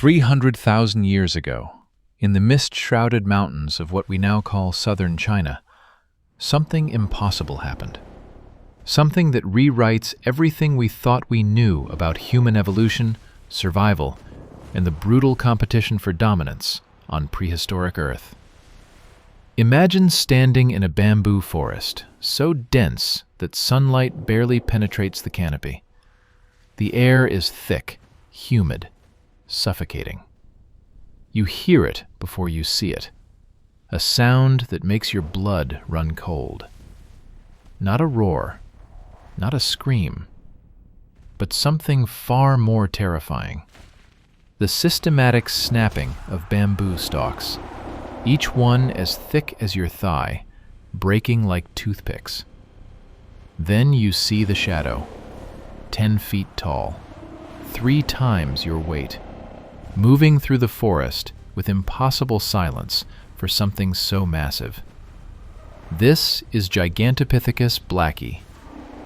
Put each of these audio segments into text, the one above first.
300,000 years ago, in the mist-shrouded mountains of what we now call southern China, something impossible happened. Something that rewrites everything we thought we knew about human evolution, survival, and the brutal competition for dominance on prehistoric Earth. Imagine standing in a bamboo forest, so dense that sunlight barely penetrates the canopy. The air is thick, humid, suffocating. You hear it before you see it, a sound that makes your blood run cold. Not a roar, not a scream, but something far more terrifying. The systematic snapping of bamboo stalks, each one as thick as your thigh, breaking like toothpicks. Then you see the shadow, 10 feet tall, 3 times your weight, moving through the forest with impossible silence for something so massive. This is Gigantopithecus blacki,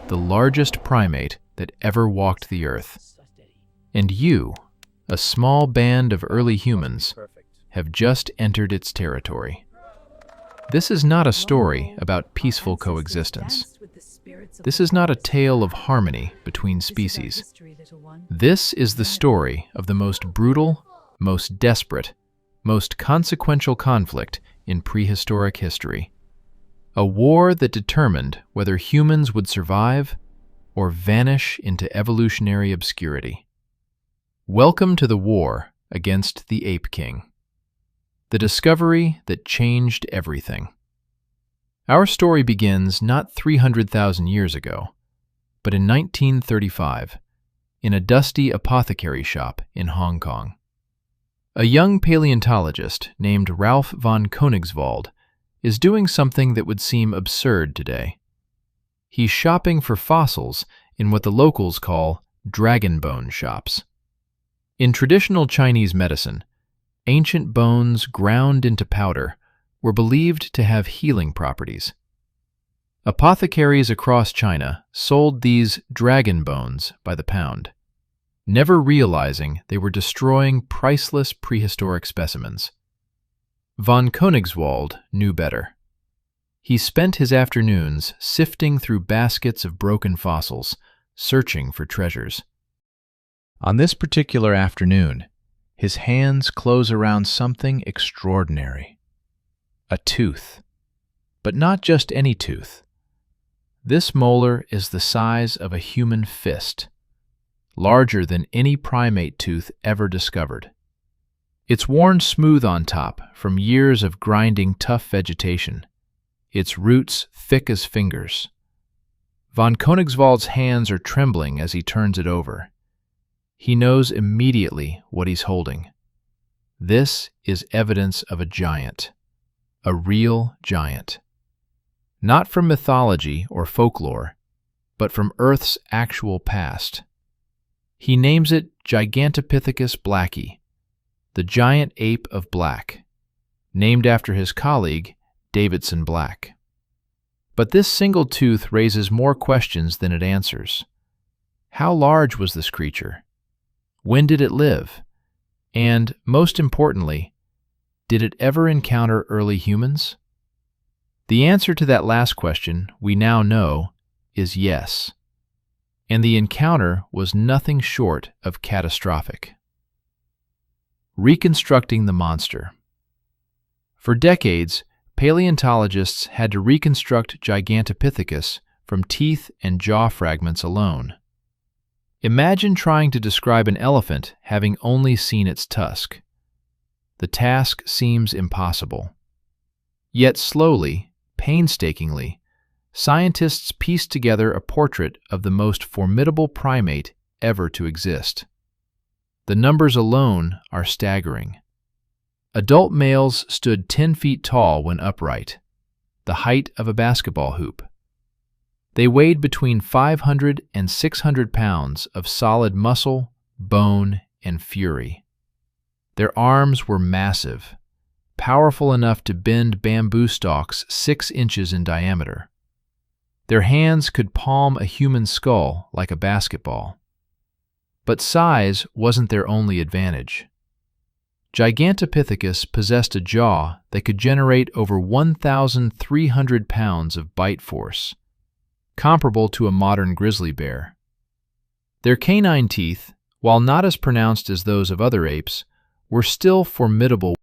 the largest primate that ever walked the earth. And you, a small band of early humans, have just entered its territory. This is not a story about peaceful coexistence. This is not a tale of harmony between species. This is the story of the most brutal, most desperate, most consequential conflict in prehistoric history. A war that determined whether humans would survive or vanish into evolutionary obscurity. Welcome to the war against the ape king. The discovery that changed everything. Our story begins not 300,000 years ago, but in 1935, in a dusty apothecary shop in Hong Kong. A young paleontologist named Ralph von Koenigswald is doing something that would seem absurd today. He's shopping for fossils in what the locals call dragon bone shops. In traditional Chinese medicine, ancient bones ground into powder were believed to have healing properties. Apothecaries across China sold these dragon bones by the pound, never realizing they were destroying priceless prehistoric specimens. Von Koenigswald knew better. He spent his afternoons sifting through baskets of broken fossils, searching for treasures. On this particular afternoon, his hands close around something extraordinary. A tooth. But not just any tooth. This molar is the size of a human fist, larger than any primate tooth ever discovered. It's worn smooth on top from years of grinding tough vegetation, its roots thick as fingers. Von Koenigswald's hands are trembling as he turns it over. He knows immediately what he's holding. This is evidence of a giant. A real giant. Not from mythology or folklore, but from Earth's actual past. He names it Gigantopithecus blacki, the giant ape of black, named after his colleague, Davidson Black. But this single tooth raises more questions than it answers. How large was this creature? When did it live? And, most importantly, did it ever encounter early humans? The answer to that last question, we now know, is yes. And the encounter was nothing short of catastrophic. Reconstructing the monster. For decades, paleontologists had to reconstruct Gigantopithecus from teeth and jaw fragments alone. Imagine trying to describe an elephant having only seen its tusk. The task seems impossible. Yet slowly, painstakingly, scientists pieced together a portrait of the most formidable primate ever to exist. The numbers alone are staggering. Adult males stood 10 feet tall when upright, the height of a basketball hoop. They weighed between 500 and 600 pounds of solid muscle, bone, and fury. Their arms were massive, powerful enough to bend bamboo stalks 6 inches in diameter. Their hands could palm a human skull like a basketball. But size wasn't their only advantage. Gigantopithecus possessed a jaw that could generate over 1,300 pounds of bite force, comparable to a modern grizzly bear. Their canine teeth, while not as pronounced as those of other apes, were still formidable.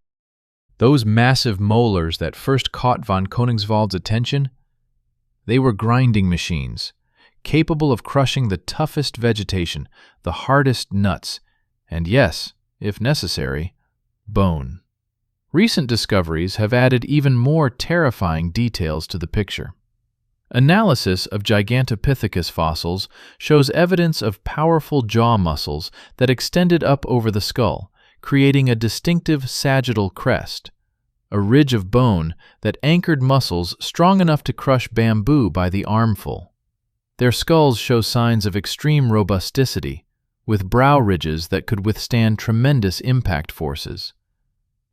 Those massive molars that first caught von Koningswald's attention, they were grinding machines, capable of crushing the toughest vegetation, the hardest nuts, and yes, if necessary, bone. Recent discoveries have added even more terrifying details to the picture. Analysis of Gigantopithecus fossils shows evidence of powerful jaw muscles that extended up over the skull, creating a distinctive sagittal crest, a ridge of bone that anchored muscles strong enough to crush bamboo by the armful. Their skulls show signs of extreme robusticity, with brow ridges that could withstand tremendous impact forces.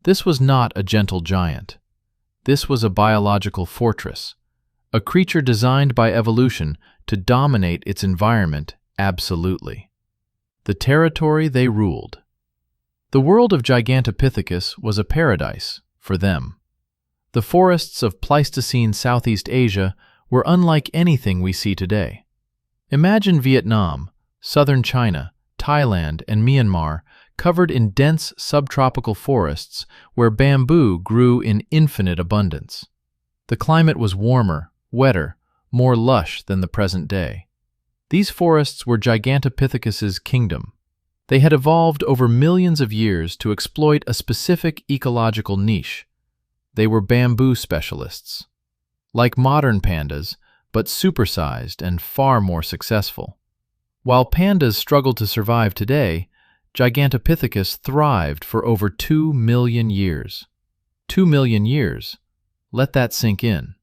This was not a gentle giant. This was a biological fortress, a creature designed by evolution to dominate its environment absolutely. The territory they ruled. The world of Gigantopithecus was a paradise for them. The forests of Pleistocene Southeast Asia were unlike anything we see today. Imagine Vietnam, southern China, Thailand, and Myanmar covered in dense subtropical forests where bamboo grew in infinite abundance. The climate was warmer, wetter, more lush than the present day. These forests were Gigantopithecus's kingdom. They had evolved over millions of years to exploit a specific ecological niche. They were bamboo specialists. Like modern pandas, but supersized and far more successful. While pandas struggle to survive today, Gigantopithecus thrived for over 2 million years. 2 million years. Let that sink in.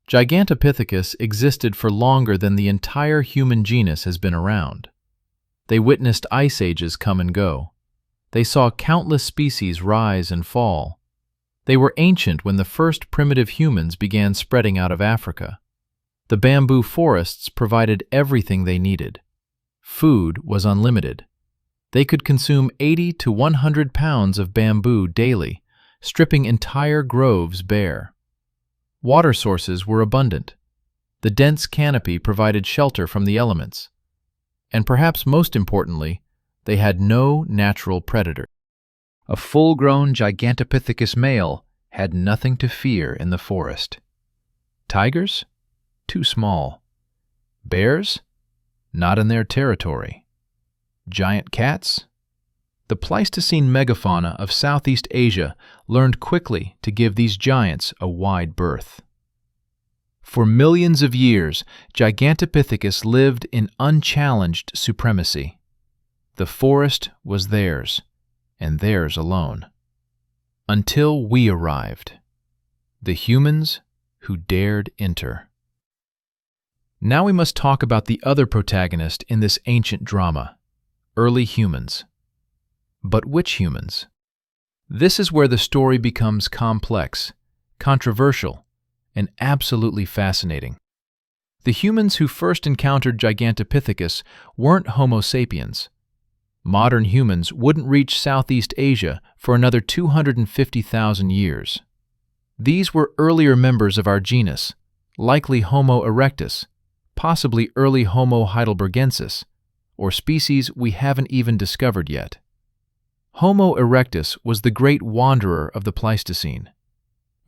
Gigantopithecus existed for longer than the entire human genus has been around. They witnessed ice ages come and go. They saw countless species rise and fall. They were ancient when the first primitive humans began spreading out of Africa. The bamboo forests provided everything they needed. Food was unlimited. They could consume 80 to 100 pounds of bamboo daily, stripping entire groves bare. Water sources were abundant. The dense canopy provided shelter from the elements. And perhaps most importantly, they had no natural predator. A full-grown Gigantopithecus male had nothing to fear in the forest. Tigers? Too small. Bears? Not in their territory. Giant cats? The Pleistocene megafauna of Southeast Asia learned quickly to give these giants a wide berth. For millions of years, Gigantopithecus lived in unchallenged supremacy. The forest was theirs, and theirs alone. Until we arrived. The humans who dared enter. Now we must talk about the other protagonist in this ancient drama, early humans. But which humans? This is where the story becomes complex, controversial, and absolutely fascinating. The humans who first encountered Gigantopithecus weren't Homo sapiens. Modern humans wouldn't reach Southeast Asia for another 250,000 years. These were earlier members of our genus, likely Homo erectus, possibly early Homo heidelbergensis, or species we haven't even discovered yet. Homo erectus was the great wanderer of the Pleistocene.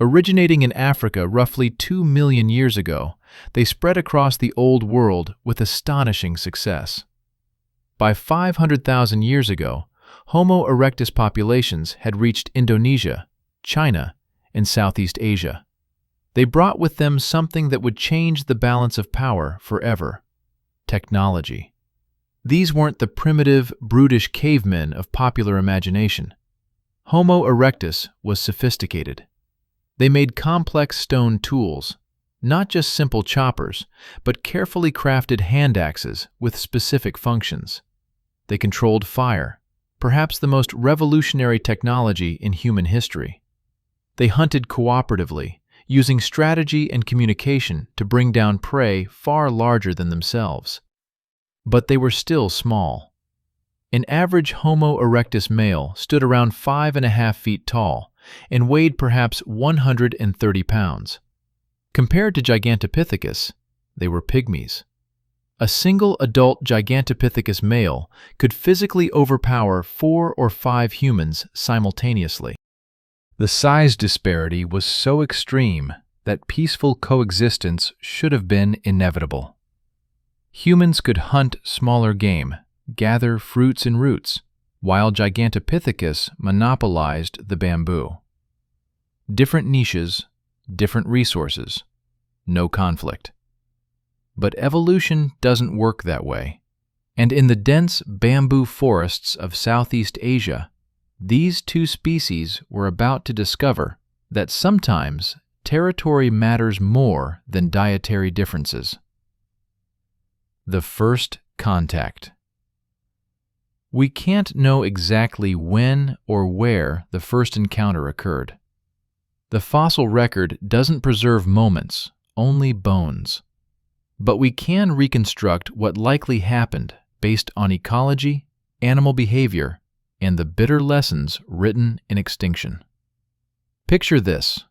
Originating in Africa roughly 2 million years ago, they spread across the Old World with astonishing success. By 500,000 years ago, Homo erectus populations had reached Indonesia, China, and Southeast Asia. They brought with them something that would change the balance of power forever: technology. These weren't the primitive, brutish cavemen of popular imagination. Homo erectus was sophisticated. They made complex stone tools, not just simple choppers, but carefully crafted hand axes with specific functions. They controlled fire, perhaps the most revolutionary technology in human history. They hunted cooperatively, using strategy and communication to bring down prey far larger than themselves. But they were still small. An average Homo erectus male stood around 5.5 feet tall and weighed perhaps 130 pounds. Compared to Gigantopithecus, they were pygmies. A single adult Gigantopithecus male could physically overpower 4 or 5 humans simultaneously. The size disparity was so extreme that peaceful coexistence should have been inevitable. Humans could hunt smaller game, gather fruits and roots, while Gigantopithecus monopolized the bamboo. Different niches, different resources, no conflict. But evolution doesn't work that way, and in the dense bamboo forests of Southeast Asia, these two species were about to discover that sometimes territory matters more than dietary differences. The first contact. We can't know exactly when or where the first encounter occurred. The fossil record doesn't preserve moments, only bones. But we can reconstruct what likely happened based on ecology, animal behavior, and the bitter lessons written in Extinction. Picture this: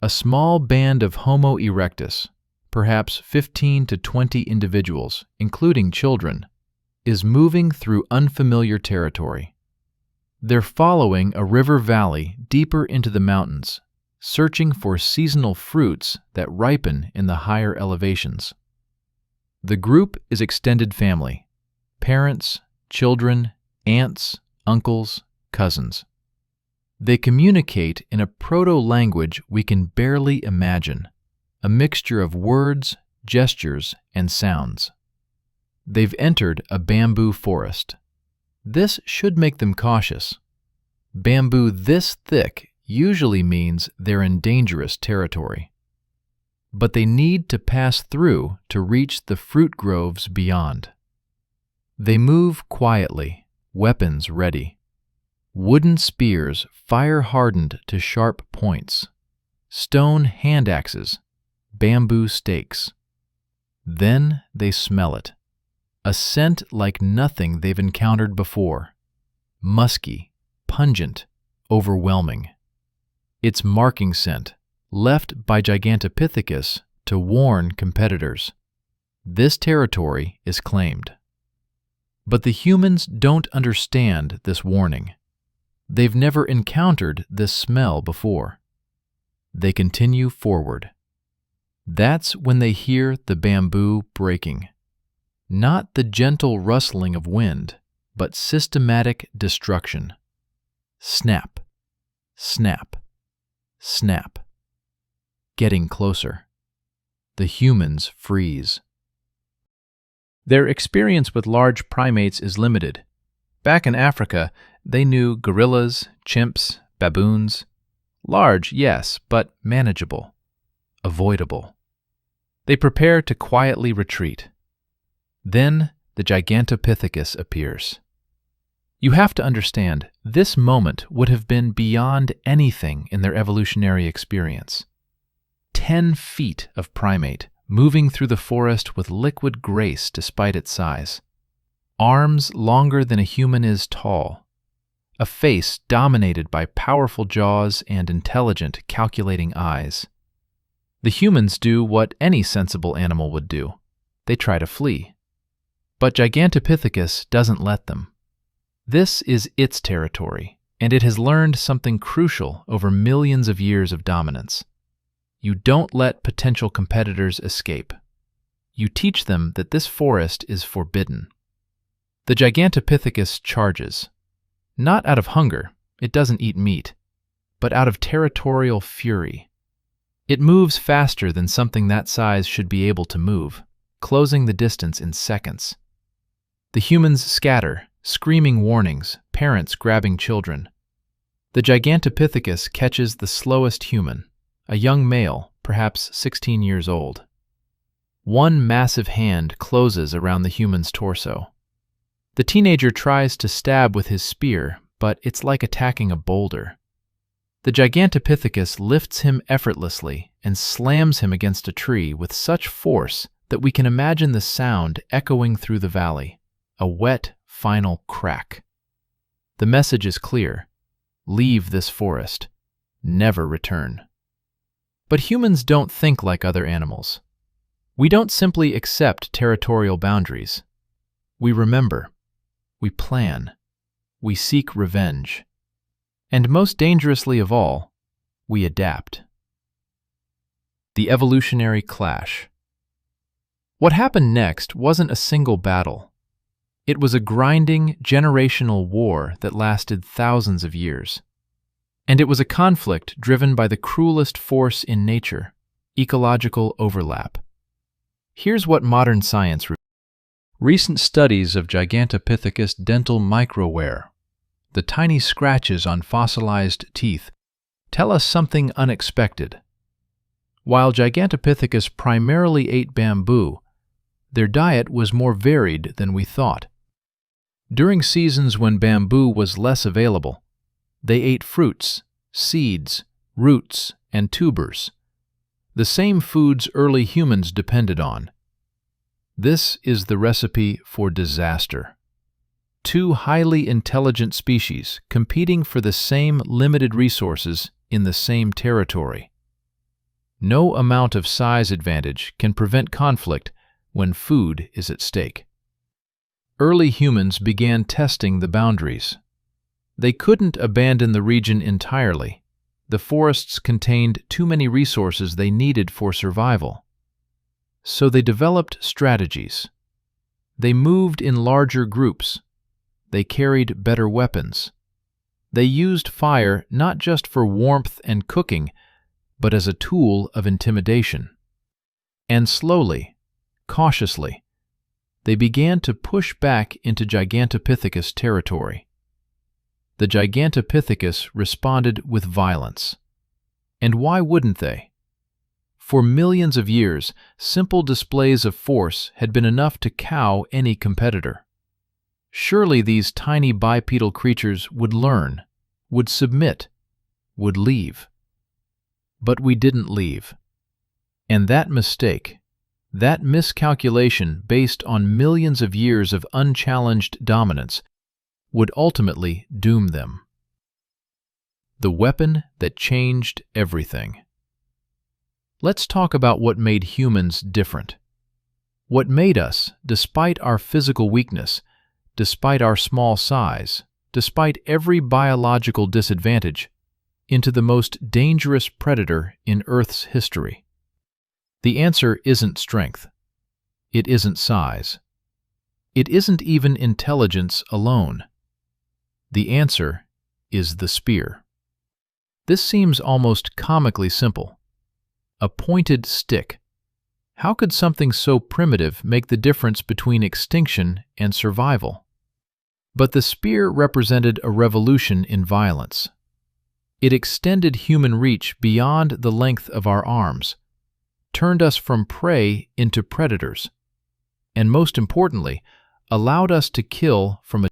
a small band of Homo erectus, perhaps 15 to 20 individuals, including children, is moving through unfamiliar territory. They're following a river valley deeper into the mountains, searching for seasonal fruits that ripen in the higher elevations. The group is extended family: parents, children, aunts, uncles, cousins. They communicate in a proto-language we can barely imagine, a mixture of words, gestures, and sounds. They've entered a bamboo forest. This should make them cautious. Bamboo this thick usually means they're in dangerous territory. But they need to pass through to reach the fruit groves beyond. They move quietly, weapons ready. Wooden spears fire-hardened to sharp points. Stone hand axes, bamboo stakes. Then they smell it. A scent like nothing they've encountered before. Musky, pungent, overwhelming. It's marking scent, left by Gigantopithecus to warn competitors. This territory is claimed. But the humans don't understand this warning. They've never encountered this smell before. They continue forward. That's when they hear the bamboo breaking. Not the gentle rustling of wind, but systematic destruction. Snap, snap, snap. Getting closer. The humans freeze. Their experience with large primates is limited. Back in Africa, they knew gorillas, chimps, baboons. Large, yes, but manageable, avoidable. They prepare to quietly retreat. Then the Gigantopithecus appears. You have to understand, this moment would have been beyond anything in their evolutionary experience. 10 feet of primate, moving through the forest with liquid grace despite its size. Arms longer than a human is tall. A face dominated by powerful jaws and intelligent, calculating eyes. The humans do what any sensible animal would do. They try to flee. But Gigantopithecus doesn't let them. This is its territory, and it has learned something crucial over millions of years of dominance. You don't let potential competitors escape. You teach them that this forest is forbidden. The Gigantopithecus charges. Not out of hunger, it doesn't eat meat, but out of territorial fury. It moves faster than something that size should be able to move, closing the distance in seconds. The humans scatter, screaming warnings, parents grabbing children. The Gigantopithecus catches the slowest human, a young male, perhaps 16 years old. One massive hand closes around the human's torso. The teenager tries to stab with his spear, but it's like attacking a boulder. The Gigantopithecus lifts him effortlessly and slams him against a tree with such force that we can imagine the sound echoing through the valley, a wet, final crack. The message is clear: leave this forest, never return. But humans don't think like other animals. We don't simply accept territorial boundaries. We remember, we plan, we seek revenge, and most dangerously of all, we adapt. The evolutionary clash. What happened next wasn't a single battle. It was a grinding, generational war that lasted thousands of years. And it was a conflict driven by the cruelest force in nature: ecological overlap. Here's what modern science reveals. Recent studies of Gigantopithecus dental microwear, the tiny scratches on fossilized teeth, tell us something unexpected. While Gigantopithecus primarily ate bamboo, their diet was more varied than we thought. During seasons when bamboo was less available, they ate fruits, seeds, roots, and tubers, the same foods early humans depended on. This is the recipe for disaster. Two highly intelligent species competing for the same limited resources in the same territory. No amount of size advantage can prevent conflict when food is at stake. Early humans began testing the boundaries. They couldn't abandon the region entirely. The forests contained too many resources they needed for survival. So they developed strategies. They moved in larger groups. They carried better weapons. They used fire not just for warmth and cooking, but as a tool of intimidation. And slowly, cautiously, they began to push back into Gigantopithecus territory. The Gigantopithecus responded with violence. And why wouldn't they? For millions of years, simple displays of force had been enough to cow any competitor. Surely these tiny bipedal creatures would learn, would submit, would leave. But we didn't leave. And that mistake, that miscalculation based on millions of years of unchallenged dominance, would ultimately doom them. The weapon that changed everything. Let's talk about what made humans different. What made us, despite our physical weakness, despite our small size, despite every biological disadvantage, into the most dangerous predator in Earth's history. The answer isn't strength. It isn't size. It isn't even intelligence alone. The answer is the spear. This seems almost comically simple. A pointed stick. How could something so primitive make the difference between extinction and survival? But the spear represented a revolution in violence. It extended human reach beyond the length of our arms, turned us from prey into predators, and most importantly, allowed us to kill from a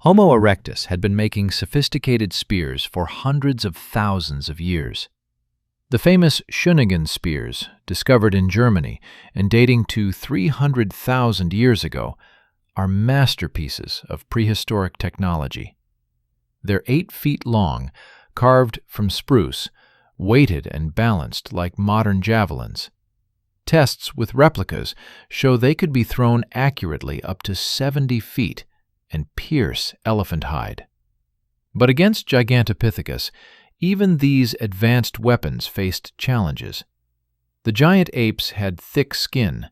Homo erectus had been making sophisticated spears for hundreds of thousands of years. The famous Schöningen spears, discovered in Germany and dating to 300,000 years ago, are masterpieces of prehistoric technology. They're 8 feet long, carved from spruce, weighted and balanced like modern javelins. Tests with replicas show they could be thrown accurately up to 70 feet and pierce elephant hide. But against Gigantopithecus, even these advanced weapons faced challenges. The giant apes had thick skin,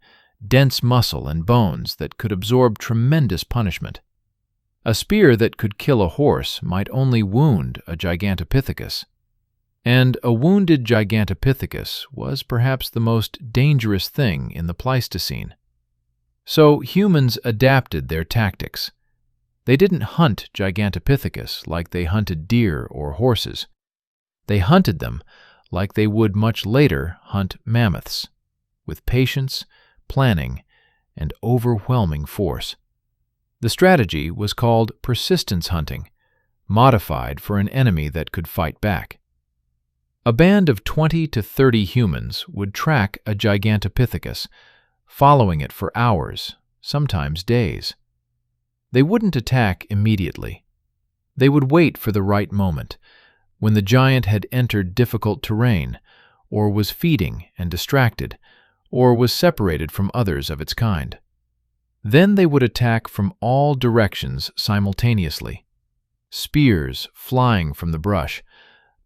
dense muscle and bones that could absorb tremendous punishment. A spear that could kill a horse might only wound a Gigantopithecus. And a wounded Gigantopithecus was perhaps the most dangerous thing in the Pleistocene. So humans adapted their tactics. They didn't hunt Gigantopithecus like they hunted deer or horses. They hunted them like they would much later hunt mammoths, with patience, planning, and overwhelming force. The strategy was called persistence hunting, modified for an enemy that could fight back. A band of 20 to 30 humans would track a Gigantopithecus, following it for hours, sometimes days. They wouldn't attack immediately. They would wait for the right moment, when the giant had entered difficult terrain, or was feeding and distracted, or was separated from others of its kind. Then they would attack from all directions simultaneously, spears flying from the brush,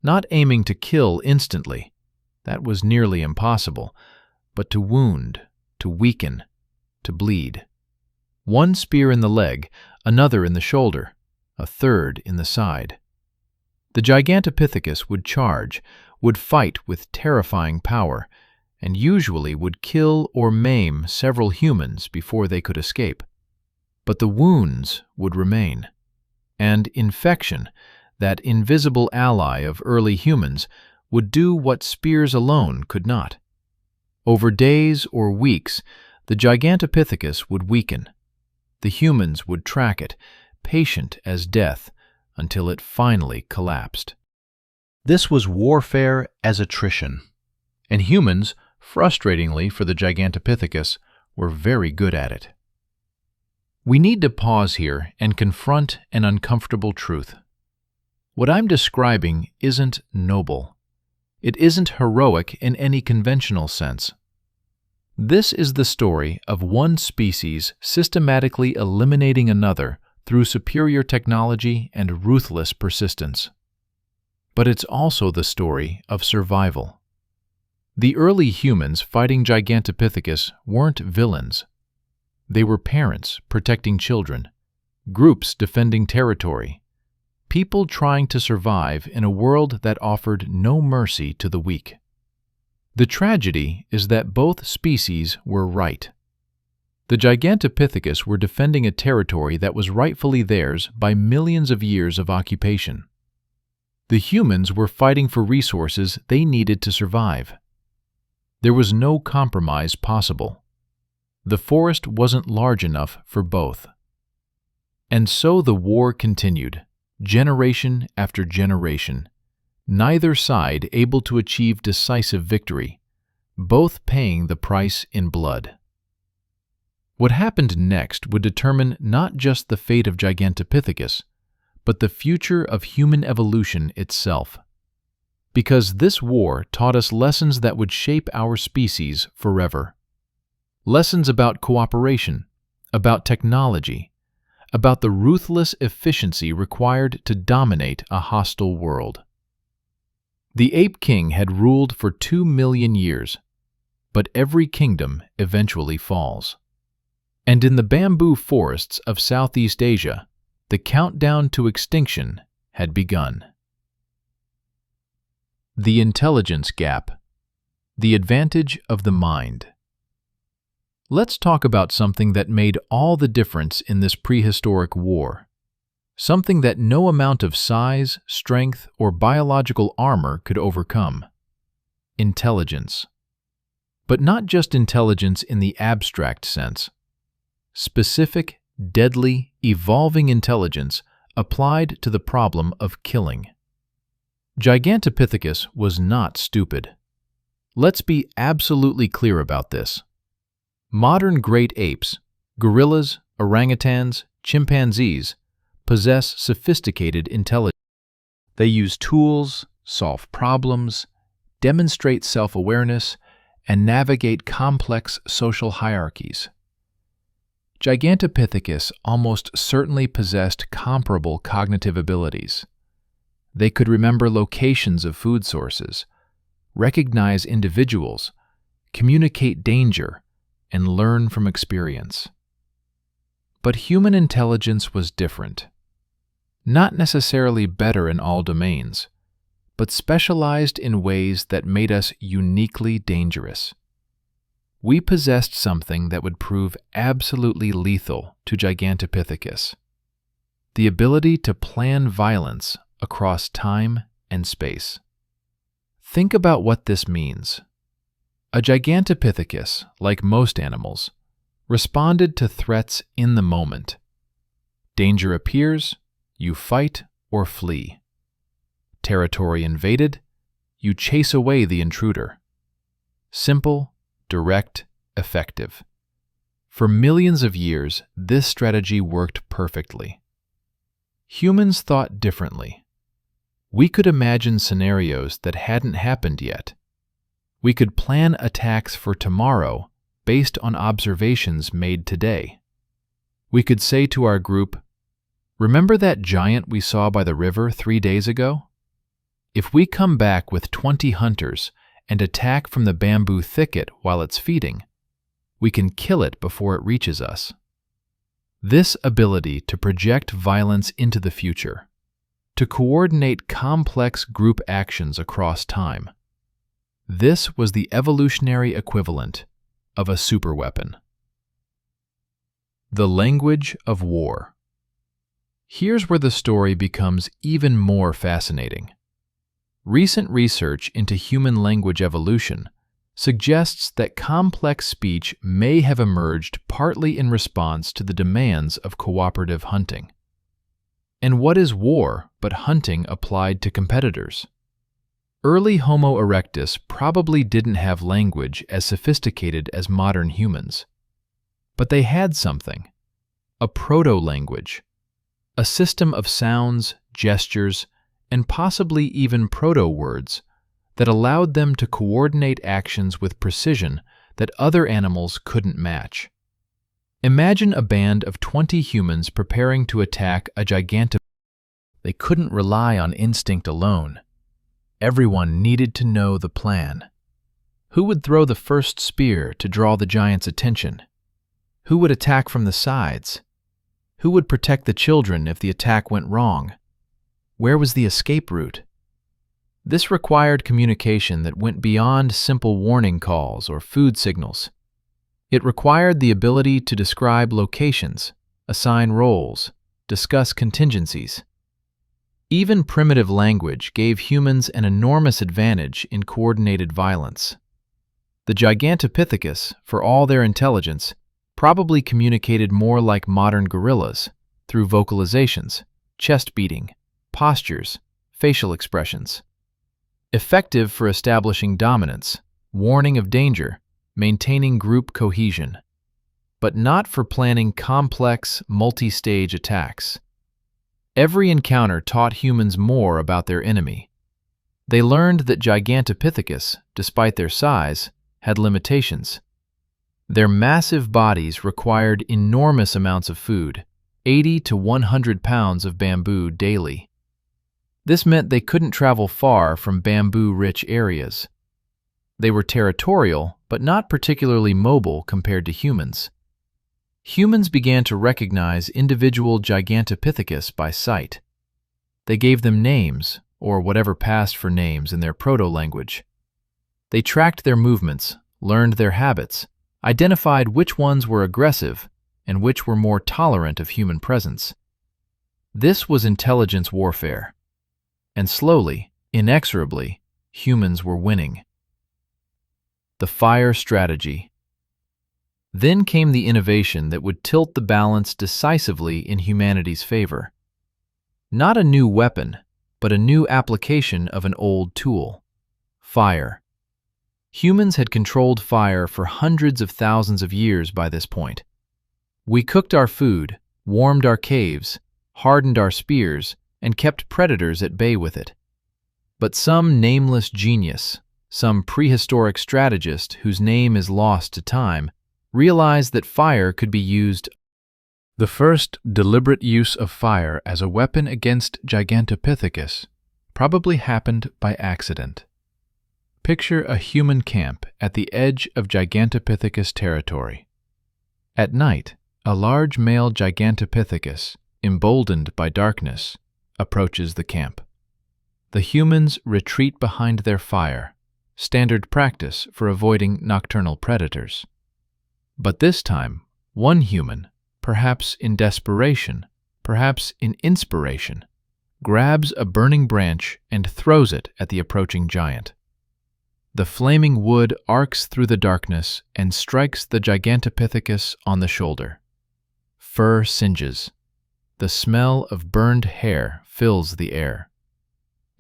not aiming to kill instantly. That was nearly impossible, but to wound, to weaken, to bleed. One spear in the leg, another in the shoulder, a third in the side. The Gigantopithecus would charge, would fight with terrifying power, and usually would kill or maim several humans before they could escape. But the wounds would remain. And infection, that invisible ally of early humans, would do what spears alone could not. Over days or weeks, the Gigantopithecus would weaken. The humans would track it, patient as death, until it finally collapsed. This was warfare as attrition, and humans, frustratingly for the Gigantopithecus, were very good at it. We need to pause here and confront an uncomfortable truth. What I'm describing isn't noble. It isn't heroic in any conventional sense. This is the story of one species systematically eliminating another through superior technology and ruthless persistence. But it's also the story of survival. The early humans fighting Gigantopithecus weren't villains. They were parents protecting children, groups defending territory, people trying to survive in a world that offered no mercy to the weak. The tragedy is that both species were right. The Gigantopithecus were defending a territory that was rightfully theirs by millions of years of occupation. The humans were fighting for resources they needed to survive. There was no compromise possible. The forest wasn't large enough for both. And so the war continued, generation after generation, neither side able to achieve decisive victory, both paying the price in blood. What happened next would determine not just the fate of Gigantopithecus, but the future of human evolution itself. Because this war taught us lessons that would shape our species forever. Lessons about cooperation, about technology, about the ruthless efficiency required to dominate a hostile world. The ape king had ruled for 2 million years, but every kingdom eventually falls. And in the bamboo forests of Southeast Asia, the countdown to extinction had begun. The intelligence gap. The advantage of the mind. Let's talk about something that made all the difference in this prehistoric war. Something that no amount of size, strength, or biological armor could overcome. Intelligence. But not just intelligence in the abstract sense. Specific, deadly, evolving intelligence applied to the problem of killing. Gigantopithecus was not stupid. Let's be absolutely clear about this. Modern great apes, gorillas, orangutans, chimpanzees, possess sophisticated intelligence. They use tools, solve problems, demonstrate self-awareness, and navigate complex social hierarchies. Gigantopithecus almost certainly possessed comparable cognitive abilities. They could remember locations of food sources, recognize individuals, communicate danger, and learn from experience. But human intelligence was different. Not necessarily better in all domains, but specialized in ways that made us uniquely dangerous. We possessed something that would prove absolutely lethal to Gigantopithecus: the ability to plan violence across time and space. Think about what this means. A Gigantopithecus, like most animals, responded to threats in the moment. Danger appears, you fight or flee. Territory invaded, you chase away the intruder. Simple, direct, effective. For millions of years, this strategy worked perfectly. Humans thought differently. We could imagine scenarios that hadn't happened yet. We could plan attacks for tomorrow based on observations made today. We could say to our group, "Remember that giant we saw by the river 3 days ago? If we come back with 20 hunters and attack from the bamboo thicket while it's feeding, we can kill it before it reaches us." This ability to project violence into the future, to coordinate complex group actions across time, this was the evolutionary equivalent of a superweapon. The language of war. Here's where the story becomes even more fascinating. Recent research into human language evolution suggests that complex speech may have emerged partly in response to the demands of cooperative hunting. And what is war but hunting applied to competitors? Early Homo erectus probably didn't have language as sophisticated as modern humans. But they had something, a proto-language, a system of sounds, gestures, and possibly even proto-words that allowed them to coordinate actions with precision that other animals couldn't match. Imagine a band of 20 humans preparing to attack a Gigantopithecus. They couldn't rely on instinct alone. Everyone needed to know the plan. Who would throw the first spear to draw the giant's attention? Who would attack from the sides? Who would protect the children if the attack went wrong? Where was the escape route? This required communication that went beyond simple warning calls or food signals. It required the ability to describe locations, assign roles, discuss contingencies. Even primitive language gave humans an enormous advantage in coordinated violence. The Gigantopithecus, for all their intelligence, probably communicated more like modern gorillas through vocalizations, chest beating, postures, facial expressions. Effective for establishing dominance, warning of danger, maintaining group cohesion, but not for planning complex, multi-stage attacks. Every encounter taught humans more about their enemy. They learned that Gigantopithecus, despite their size, had limitations. Their massive bodies required enormous amounts of food, 80 to 100 pounds of bamboo daily. This meant they couldn't travel far from bamboo-rich areas. They were territorial, but not particularly mobile compared to humans. Humans began to recognize individual Gigantopithecus by sight. They gave them names, or whatever passed for names in their proto-language. They tracked their movements, learned their habits, identified which ones were aggressive and which were more tolerant of human presence. This was intelligence warfare. And slowly, inexorably, humans were winning. The fire strategy. Then came the innovation that would tilt the balance decisively in humanity's favor. Not a new weapon, but a new application of an old tool: fire. Humans had controlled fire for hundreds of thousands of years by this point. We cooked our food, warmed our caves, hardened our spears, and kept predators at bay with it. But some nameless genius, some prehistoric strategist whose name is lost to time, realized that fire could be used. The first deliberate use of fire as a weapon against Gigantopithecus probably happened by accident. Picture a human camp at the edge of Gigantopithecus territory. At night, a large male Gigantopithecus, emboldened by darkness, approaches the camp. The humans retreat behind their fire, standard practice for avoiding nocturnal predators. But this time, one human, perhaps in desperation, perhaps in inspiration, grabs a burning branch and throws it at the approaching giant. The flaming wood arcs through the darkness and strikes the Gigantopithecus on the shoulder. Fur singes. The smell of burned hair fills the air.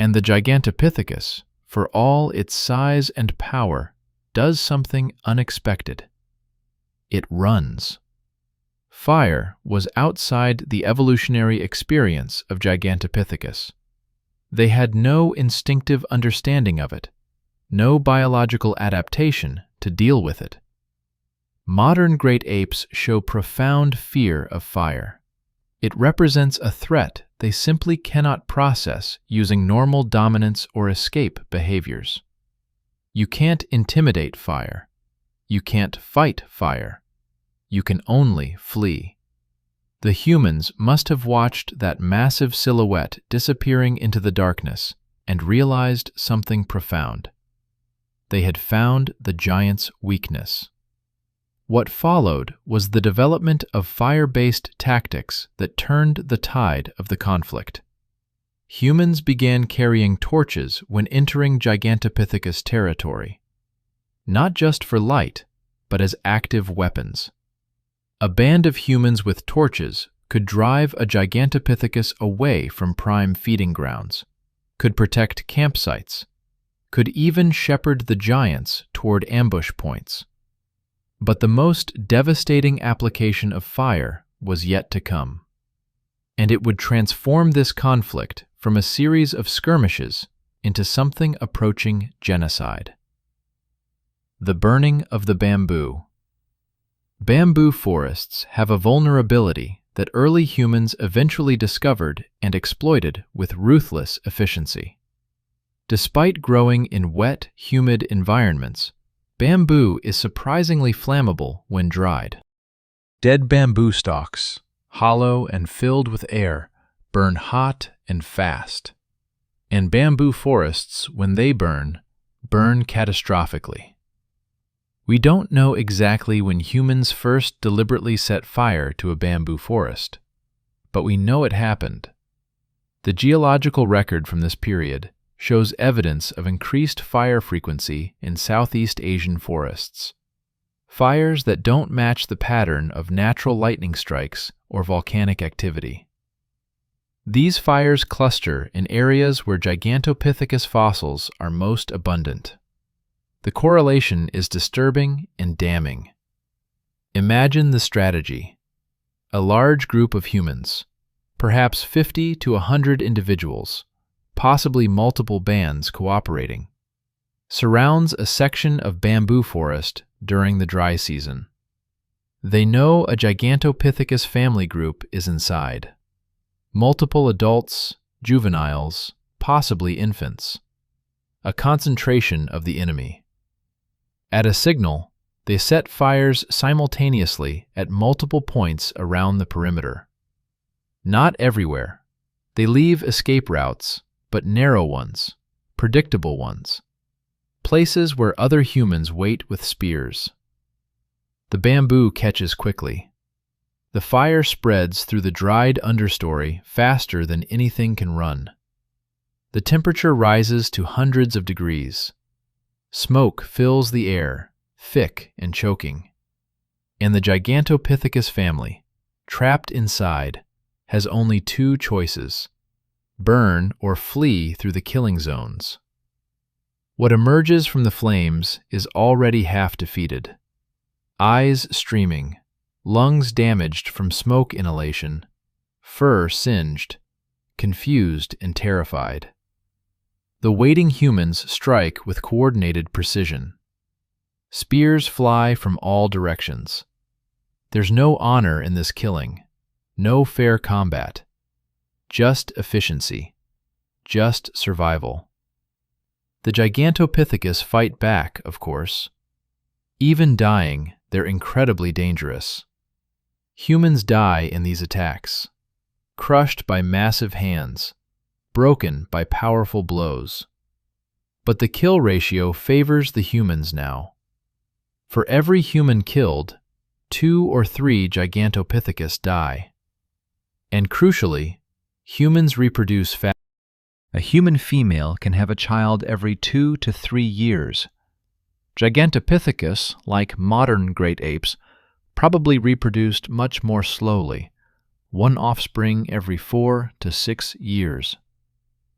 And the Gigantopithecus, for all its size and power, does something unexpected. it runs. Fire was outside the evolutionary experience of Gigantopithecus. They had no instinctive understanding of it, no biological adaptation to deal with it. Modern great apes show profound fear of fire. It represents a threat they simply cannot process using normal dominance or escape behaviors. You can't intimidate fire. You can't fight fire. You can only flee. The humans must have watched that massive silhouette disappearing into the darkness and realized something profound. They had found the giant's weakness. What followed was the development of fire-based tactics that turned the tide of the conflict. Humans began carrying torches when entering Gigantopithecus territory, not just for light, but as active weapons. A band of humans with torches could drive a Gigantopithecus away from prime feeding grounds, could protect campsites, could even shepherd the giants toward ambush points. But the most devastating application of fire was yet to come, and it would transform this conflict from a series of skirmishes into something approaching genocide. The burning of the bamboo. Bamboo forests have a vulnerability that early humans eventually discovered and exploited with ruthless efficiency. Despite growing in wet, humid environments, bamboo is surprisingly flammable when dried. Dead bamboo stalks, hollow and filled with air, burn hot and fast. And bamboo forests, when they burn catastrophically. We don't know exactly when humans first deliberately set fire to a bamboo forest, but we know it happened. The geological record from this period shows evidence of increased fire frequency in Southeast Asian forests. Fires that don't match the pattern of natural lightning strikes or volcanic activity. These fires cluster in areas where Gigantopithecus fossils are most abundant. The correlation is disturbing and damning. Imagine the strategy. A large group of humans, perhaps 50 to 100 individuals, possibly multiple bands cooperating, surrounds a section of bamboo forest during the dry season. They know a Gigantopithecus family group is inside. Multiple adults, juveniles, possibly infants. A concentration of the enemy. At a signal, they set fires simultaneously at multiple points around the perimeter. Not everywhere. They leave escape routes, but narrow ones, predictable ones. Places where other humans wait with spears. The bamboo catches quickly. The fire spreads through the dried understory faster than anything can run. The temperature rises to hundreds of degrees. Smoke fills the air, thick and choking. And the Gigantopithecus family, trapped inside, has only two choices: burn or flee through the killing zones. What emerges from the flames is already half defeated. Eyes streaming, lungs damaged from smoke inhalation, fur singed, confused and terrified. The waiting humans strike with coordinated precision. Spears fly from all directions. There's no honor in this killing, no fair combat. Just efficiency, just survival. The Gigantopithecus fight back, of course. Even dying, they're incredibly dangerous. Humans die in these attacks, crushed by massive hands, broken by powerful blows. But the kill ratio favors the humans now. For every human killed, 2 or 3 Gigantopithecus die. And crucially, humans reproduce fast. A human female can have a child every 2 to 3 years. Gigantopithecus, like modern great apes, probably reproduced much more slowly, one offspring every 4 to 6 years.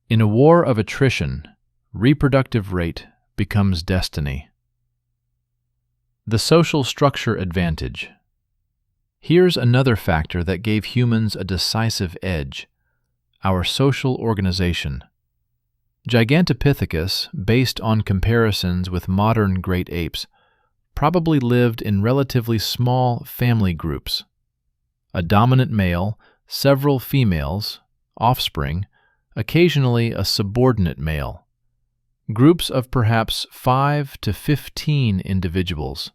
In a war of attrition, reproductive rate becomes destiny. The social structure advantage. Here's another factor that gave humans a decisive edge: our social organization. Gigantopithecus, based on comparisons with modern great apes, probably lived in relatively small family groups. A dominant male, several females, offspring, occasionally a subordinate male. Groups of perhaps 5 to 15 individuals.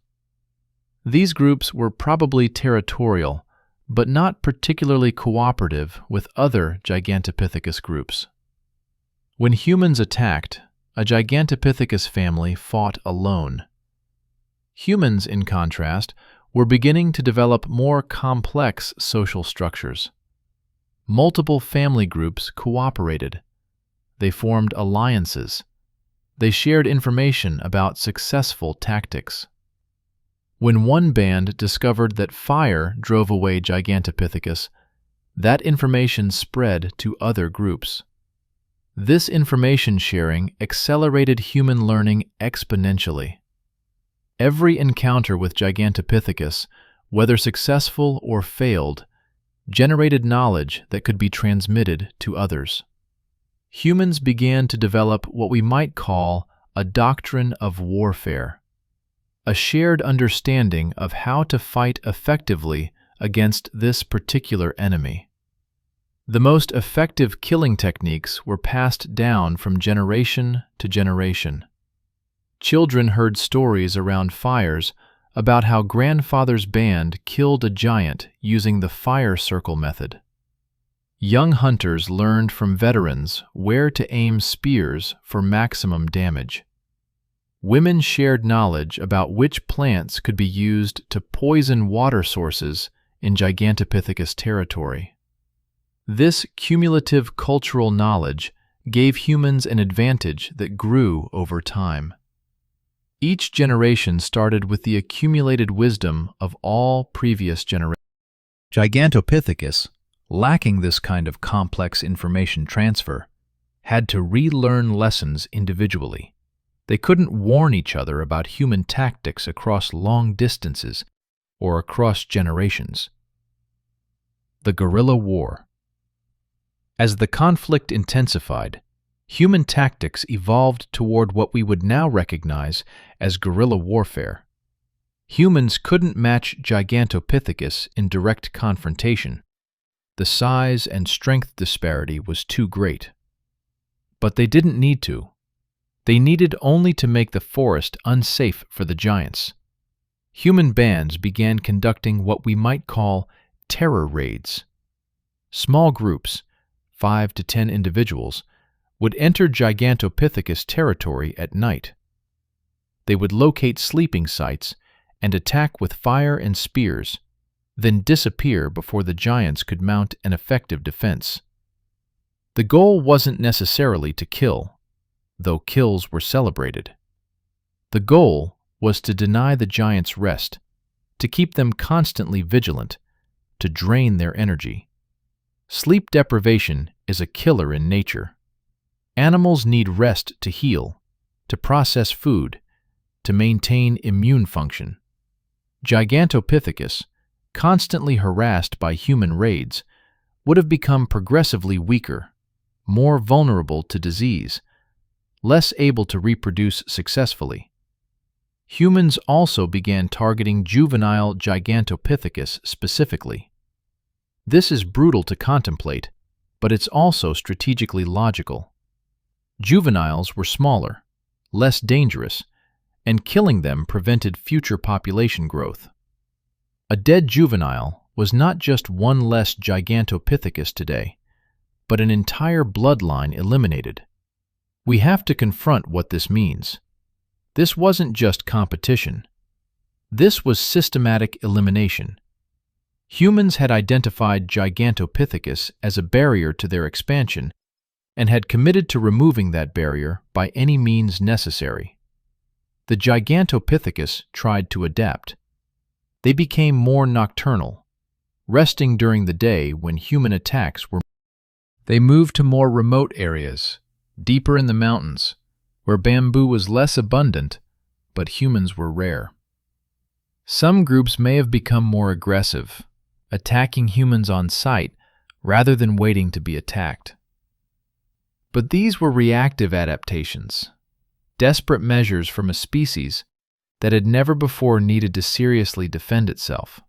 These groups were probably territorial, but not particularly cooperative with other Gigantopithecus groups. When humans attacked, a Gigantopithecus family fought alone. Humans, in contrast, were beginning to develop more complex social structures. Multiple family groups cooperated. They formed alliances. They shared information about successful tactics. When one band discovered that fire drove away Gigantopithecus, that information spread to other groups. This information sharing accelerated human learning exponentially. Every encounter with Gigantopithecus, whether successful or failed, generated knowledge that could be transmitted to others. Humans began to develop what we might call a doctrine of warfare, a shared understanding of how to fight effectively against this particular enemy. The most effective killing techniques were passed down from generation to generation. Children heard stories around fires about how grandfather's band killed a giant using the fire circle method. Young hunters learned from veterans where to aim spears for maximum damage. Women shared knowledge about which plants could be used to poison water sources in Gigantopithecus territory. This cumulative cultural knowledge gave humans an advantage that grew over time. Each generation started with the accumulated wisdom of all previous generations. Gigantopithecus, lacking this kind of complex information transfer, had to relearn lessons individually. They couldn't warn each other about human tactics across long distances or across generations. The guerrilla war. As the conflict intensified, human tactics evolved toward what we would now recognize as guerrilla warfare. Humans couldn't match Gigantopithecus in direct confrontation. The size and strength disparity was too great. But they didn't need to. They needed only to make the forest unsafe for the giants. Human bands began conducting what we might call terror raids. Small groups, 5 to 10 individuals, would enter Gigantopithecus territory at night. They would locate sleeping sites and attack with fire and spears, then disappear before the giants could mount an effective defense. The goal wasn't necessarily to kill, though kills were celebrated. The goal was to deny the giants rest, to keep them constantly vigilant, to drain their energy. Sleep deprivation is a killer in nature. Animals need rest to heal, to process food, to maintain immune function. Gigantopithecus, constantly harassed by human raids, would have become progressively weaker, more vulnerable to disease, less able to reproduce successfully. Humans also began targeting juvenile Gigantopithecus specifically. This is brutal to contemplate, but it's also strategically logical. Juveniles were smaller, less dangerous, and killing them prevented future population growth. A dead juvenile was not just one less Gigantopithecus today, but an entire bloodline eliminated. We have to confront what this means. This wasn't just competition. This was systematic elimination. Humans had identified Gigantopithecus as a barrier to their expansion and had committed to removing that barrier by any means necessary. The Gigantopithecus tried to adapt. They became more nocturnal, resting during the day when human attacks were. They moved to more remote areas, deeper in the mountains, where bamboo was less abundant, but humans were rare. Some groups may have become more aggressive, attacking humans on sight rather than waiting to be attacked. But these were reactive adaptations, desperate measures from a species that had never before needed to seriously defend itself.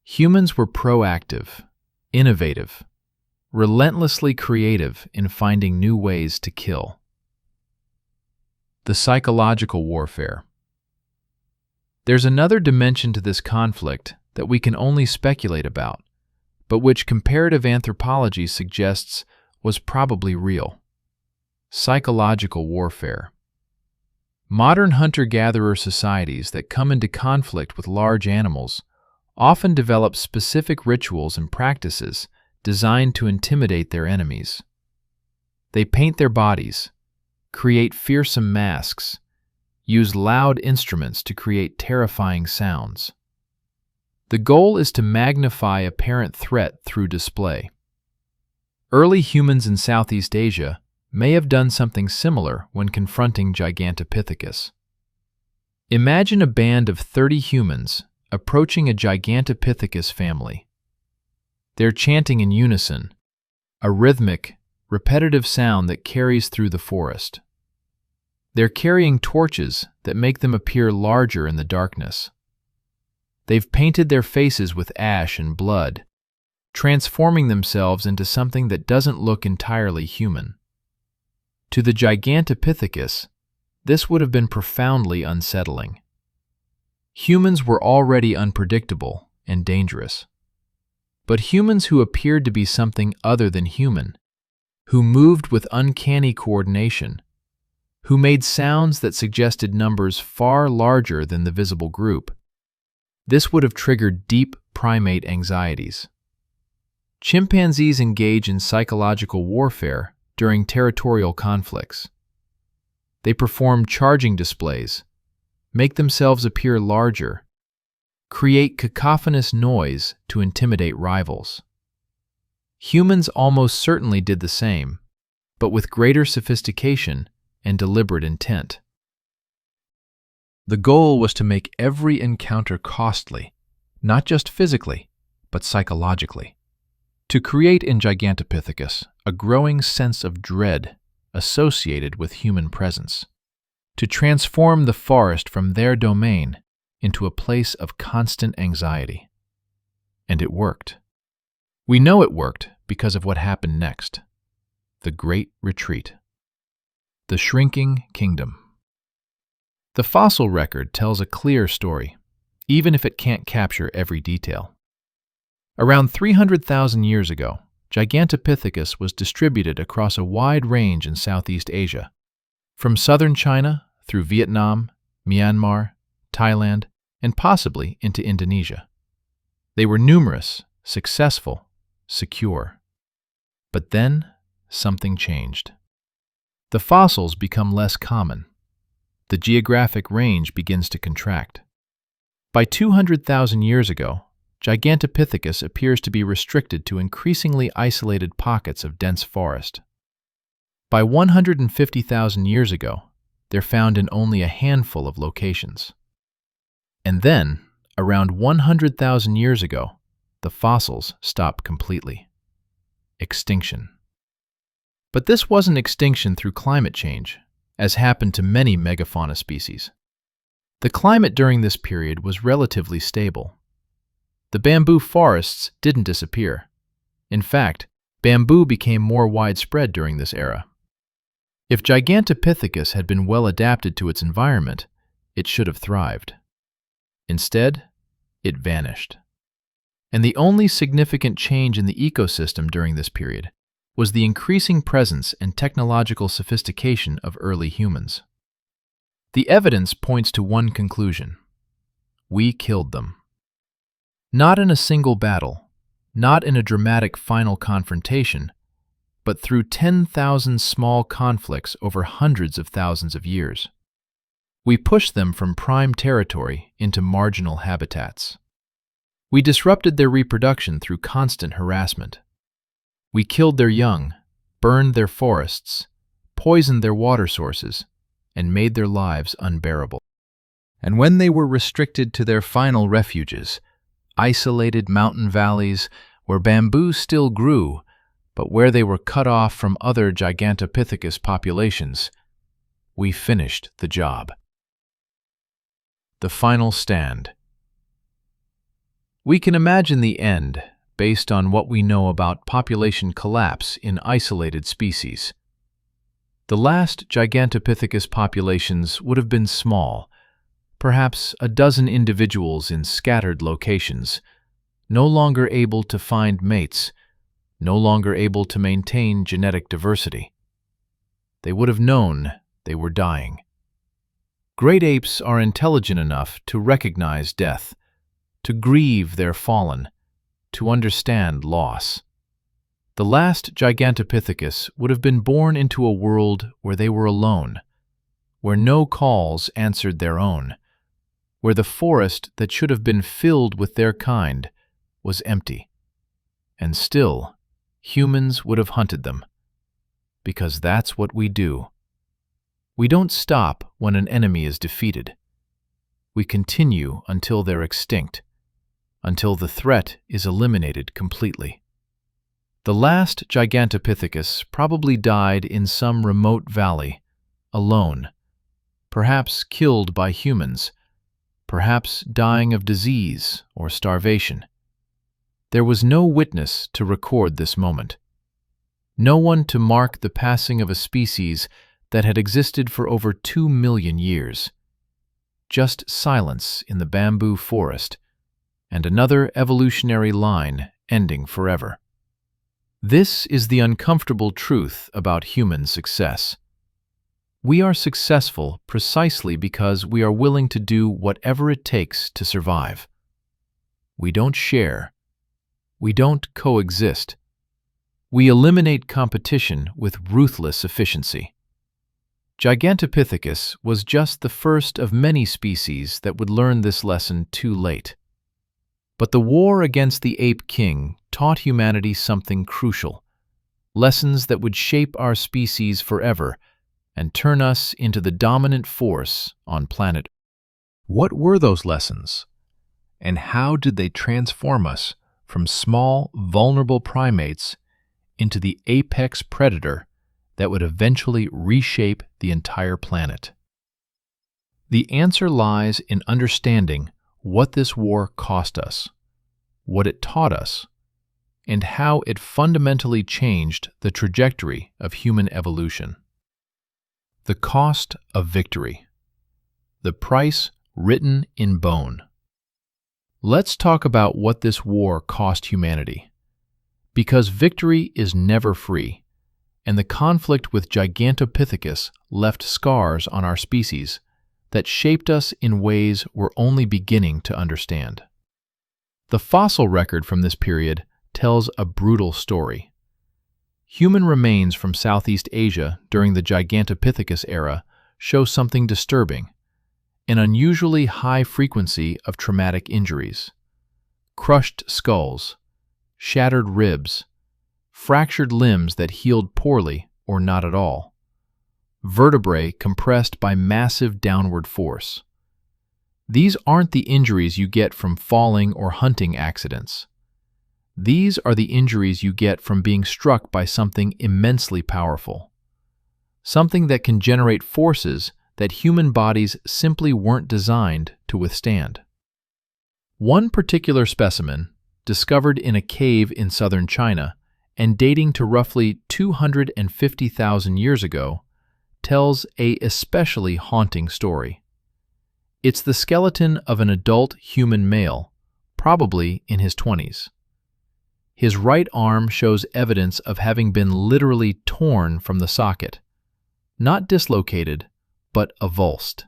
Humans were proactive, innovative, relentlessly creative in finding new ways to kill. The psychological warfare. There's another dimension to this conflict that we can only speculate about, but which comparative anthropology suggests was probably real. Psychological warfare. Modern hunter-gatherer societies that come into conflict with large animals often develop specific rituals and practices designed to intimidate their enemies. They paint their bodies, create fearsome masks, use loud instruments to create terrifying sounds. The goal is to magnify apparent threat through display. Early humans in Southeast Asia may have done something similar when confronting Gigantopithecus. Imagine a band of 30 humans approaching a Gigantopithecus family. They're chanting in unison, a rhythmic, repetitive sound that carries through the forest. They're carrying torches that make them appear larger in the darkness. They've painted their faces with ash and blood, transforming themselves into something that doesn't look entirely human. To the Gigantopithecus, this would have been profoundly unsettling. Humans were already unpredictable and dangerous. But humans who appeared to be something other than human, who moved with uncanny coordination, who made sounds that suggested numbers far larger than the visible group, this would have triggered deep primate anxieties. Chimpanzees engage in psychological warfare during territorial conflicts. They perform charging displays, make themselves appear larger, create cacophonous noise to intimidate rivals. Humans almost certainly did the same, but with greater sophistication and deliberate intent. The goal was to make every encounter costly, not just physically, but psychologically. To create in Gigantopithecus a growing sense of dread associated with human presence. To transform the forest from their domain into a place of constant anxiety. And it worked. We know it worked because of what happened next. The Great Retreat. The Shrinking Kingdom. The fossil record tells a clear story, even if it can't capture every detail. Around 300,000 years ago, Gigantopithecus was distributed across a wide range in Southeast Asia, from southern China through Vietnam, Myanmar, Thailand, and possibly into Indonesia. They were numerous, successful, secure. But then, something changed. The fossils become less common. The geographic range begins to contract. By 200,000 years ago, Gigantopithecus appears to be restricted to increasingly isolated pockets of dense forest. By 150,000 years ago, they're found in only a handful of locations. And then, around 100,000 years ago, the fossils stop completely. Extinction. But this wasn't extinction through climate change, as happened to many megafauna species. The climate during this period was relatively stable. The bamboo forests didn't disappear. In fact, bamboo became more widespread during this era. If Gigantopithecus had been well adapted to its environment, it should have thrived. Instead, it vanished. And the only significant change in the ecosystem during this period was the increasing presence and technological sophistication of early humans. The evidence points to one conclusion: we killed them. Not in a single battle, not in a dramatic final confrontation, but through 10,000 small conflicts over hundreds of thousands of years. We pushed them from prime territory into marginal habitats. We disrupted their reproduction through constant harassment. We killed their young, burned their forests, poisoned their water sources, and made their lives unbearable. And when they were restricted to their final refuges, isolated mountain valleys where bamboo still grew, but where they were cut off from other Gigantopithecus populations, we finished the job. The final stand. We can imagine the end based on what we know about population collapse in isolated species. The last Gigantopithecus populations would have been small, perhaps a dozen individuals in scattered locations, no longer able to find mates, no longer able to maintain genetic diversity. They would have known they were dying. Great apes are intelligent enough to recognize death, to grieve their fallen, to understand loss. The last Gigantopithecus would have been born into a world where they were alone, where no calls answered their own, where the forest that should have been filled with their kind was empty. And still, humans would have hunted them, because that's what we do. We don't stop when an enemy is defeated. We continue until they're extinct, until the threat is eliminated completely. The last Gigantopithecus probably died in some remote valley, alone, perhaps killed by humans, perhaps dying of disease or starvation. There was no witness to record this moment, no one to mark the passing of a species that had existed for over 2 million years. Just silence in the bamboo forest, and another evolutionary line ending forever. This is the uncomfortable truth about human success. We are successful precisely because we are willing to do whatever it takes to survive. We don't share. We don't coexist. We eliminate competition with ruthless efficiency. Gigantopithecus was just the first of many species that would learn this lesson too late. But the war against the ape king taught humanity something crucial, lessons that would shape our species forever and turn us into the dominant force on planet Earth. What were those lessons? And how did they transform us from small, vulnerable primates into the apex predator that would eventually reshape the entire planet? The answer lies in understanding what this war cost us, what it taught us, and how it fundamentally changed the trajectory of human evolution. The cost of victory. The price written in bone. Let's talk about what this war cost humanity. Because victory is never free, and the conflict with Gigantopithecus left scars on our species that shaped us in ways we're only beginning to understand. The fossil record from this period tells a brutal story. Human remains from Southeast Asia during the Gigantopithecus era show something disturbing: an unusually high frequency of traumatic injuries. Crushed skulls, shattered ribs, fractured limbs that healed poorly or not at all, vertebrae compressed by massive downward force. These aren't the injuries you get from falling or hunting accidents. These are the injuries you get from being struck by something immensely powerful, something that can generate forces that human bodies simply weren't designed to withstand. One particular specimen, discovered in a cave in southern China and dating to roughly 250,000 years ago, tells an especially haunting story. It's the skeleton of an adult human male, probably in his 20s. His right arm shows evidence of having been literally torn from the socket, not dislocated, but avulsed,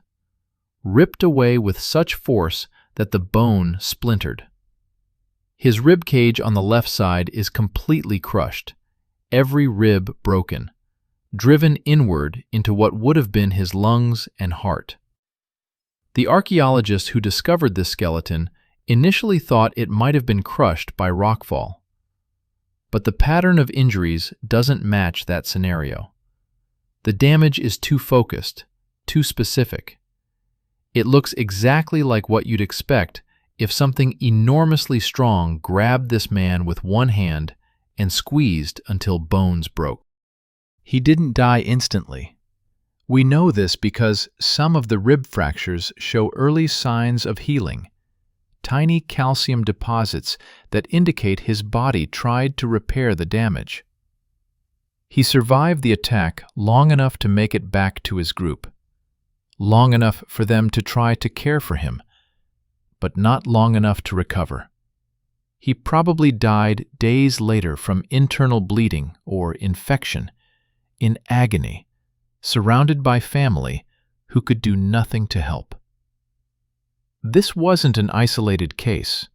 ripped away with such force that the bone splintered. His rib cage on the left side is completely crushed, every rib broken, driven inward into what would have been his lungs and heart. The archaeologist who discovered this skeleton initially thought it might have been crushed by rockfall. But the pattern of injuries doesn't match that scenario. The damage is too focused, too specific. It looks exactly like what you'd expect if something enormously strong grabbed this man with one hand and squeezed until bones broke. He didn't die instantly. We know this because some of the rib fractures show early signs of healing, tiny calcium deposits that indicate his body tried to repair the damage. He survived the attack long enough to make it back to his group, long enough for them to try to care for him, but not long enough to recover. He probably died days later from internal bleeding or infection, in agony, surrounded by family who could do nothing to help. This wasn't an isolated case.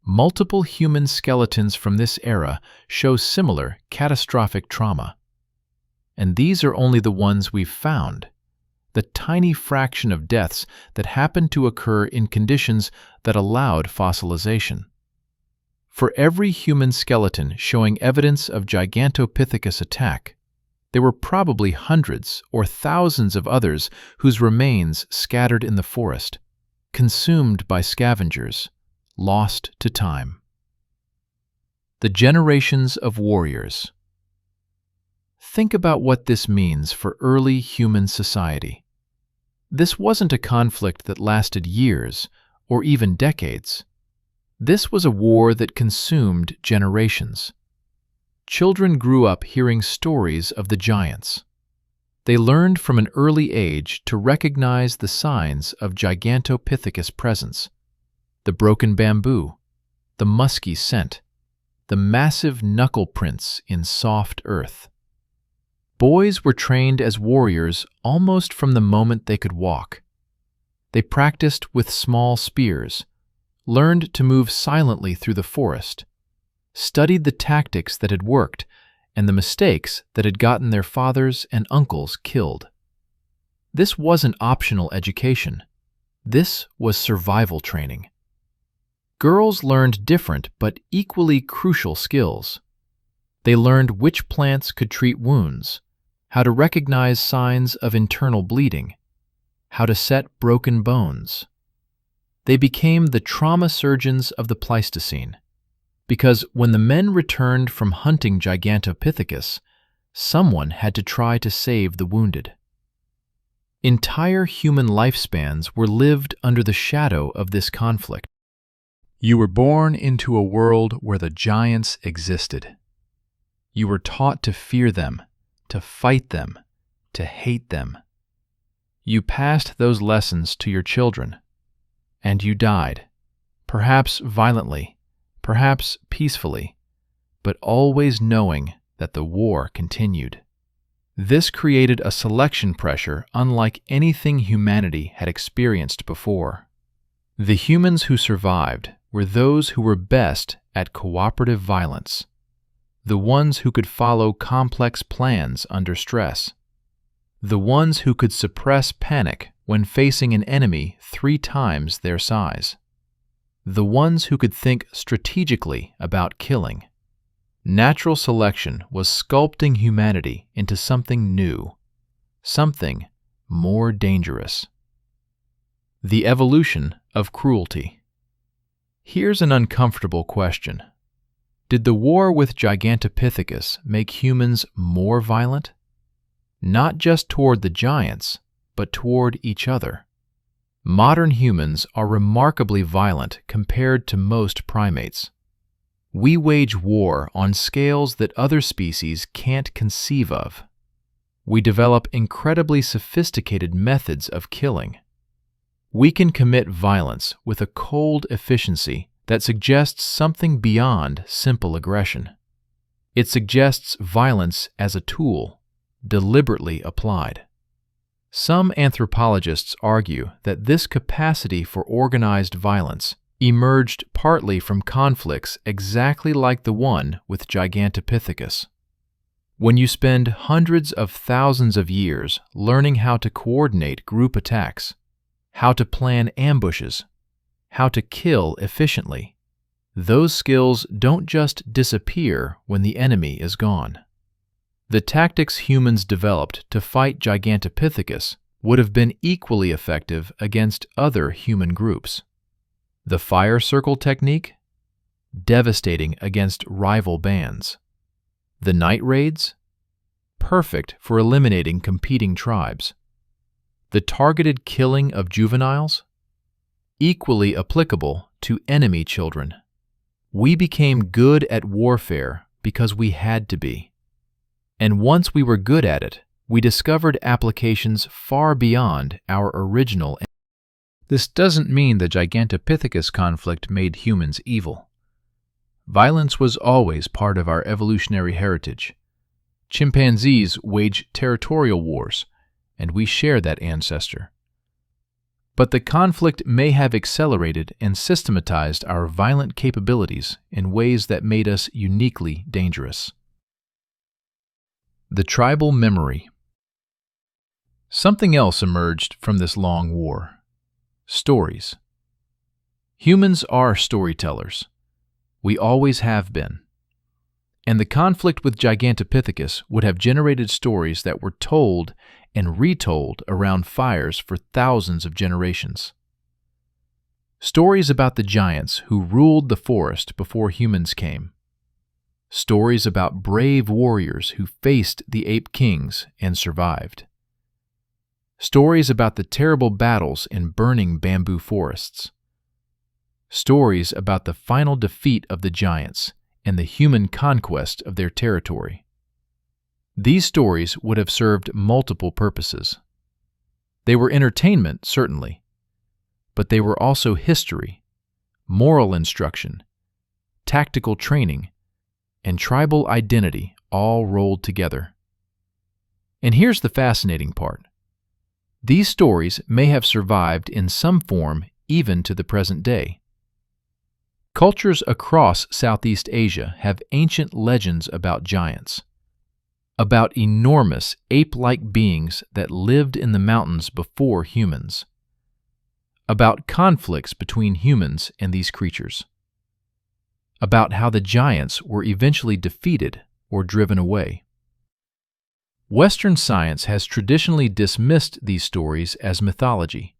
Multiple human skeletons from this era show similar catastrophic trauma. And these are only the ones we've found, the tiny fraction of deaths that happened to occur in conditions that allowed fossilization. For every human skeleton showing evidence of Gigantopithecus attack, there were probably hundreds or thousands of others whose remains scattered in the forest, consumed by scavengers, lost to time. The generations of warriors. Think about what this means for early human society. This wasn't a conflict that lasted years or even decades. This was a war that consumed generations. Children grew up hearing stories of the giants. They learned from an early age to recognize the signs of Gigantopithecus' presence: the broken bamboo, the musky scent, the massive knuckle prints in soft earth. Boys were trained as warriors almost from the moment they could walk. They practiced with small spears, learned to move silently through the forest, studied the tactics that had worked and the mistakes that had gotten their fathers and uncles killed. This wasn't optional education. This was survival training. Girls learned different but equally crucial skills. They learned which plants could treat wounds, how to recognize signs of internal bleeding, how to set broken bones. They became the trauma surgeons of the Pleistocene, because when the men returned from hunting Gigantopithecus, someone had to try to save the wounded. Entire human lifespans were lived under the shadow of this conflict. You were born into a world where the giants existed. You were taught to fear them, to fight them, to hate them. You passed those lessons to your children, and you died, perhaps violently, perhaps peacefully, but always knowing that the war continued. This created a selection pressure unlike anything humanity had experienced before. The humans who survived were those who were best at cooperative violence, the ones who could follow complex plans under stress, the ones who could suppress panic when facing an enemy 3 times their size, the ones who could think strategically about killing. Natural selection was sculpting humanity into something new, something more dangerous. The evolution of cruelty. Here's an uncomfortable question. Did the war with Gigantopithecus make humans more violent? Not just toward the giants, but toward each other. Modern humans are remarkably violent compared to most primates. We wage war on scales that other species can't conceive of. We develop incredibly sophisticated methods of killing. We can commit violence with a cold efficiency that suggests something beyond simple aggression. It suggests violence as a tool, deliberately applied. Some anthropologists argue that this capacity for organized violence emerged partly from conflicts exactly like the one with Gigantopithecus. When you spend hundreds of thousands of years learning how to coordinate group attacks, how to plan ambushes, how to kill efficiently, those skills don't just disappear when the enemy is gone. The tactics humans developed to fight Gigantopithecus would have been equally effective against other human groups. The fire circle technique? Devastating against rival bands. The night raids? Perfect for eliminating competing tribes. The targeted killing of juveniles? Equally applicable to enemy children. We became good at warfare because we had to be. And once we were good at it, we discovered applications far beyond our original. This doesn't mean the Gigantopithecus conflict made humans evil. Violence was always part of our evolutionary heritage. Chimpanzees waged territorial wars, and we share that ancestor. But the conflict may have accelerated and systematized our violent capabilities in ways that made us uniquely dangerous. The tribal memory. Something else emerged from this long war. Stories. Humans are storytellers. We always have been. And the conflict with Gigantopithecus would have generated stories that were told and retold around fires for thousands of generations. Stories about the giants who ruled the forest before humans came. Stories about brave warriors who faced the ape kings and survived. Stories about the terrible battles in burning bamboo forests. Stories about the final defeat of the giants and the human conquest of their territory. These stories would have served multiple purposes. They were entertainment, certainly, but they were also history, moral instruction, tactical training, and tribal identity all rolled together. And here's the fascinating part. These stories may have survived in some form even to the present day. Cultures across Southeast Asia have ancient legends about giants, about enormous ape-like beings that lived in the mountains before humans, about conflicts between humans and these creatures, about how the giants were eventually defeated or driven away. Western science has traditionally dismissed these stories as mythology,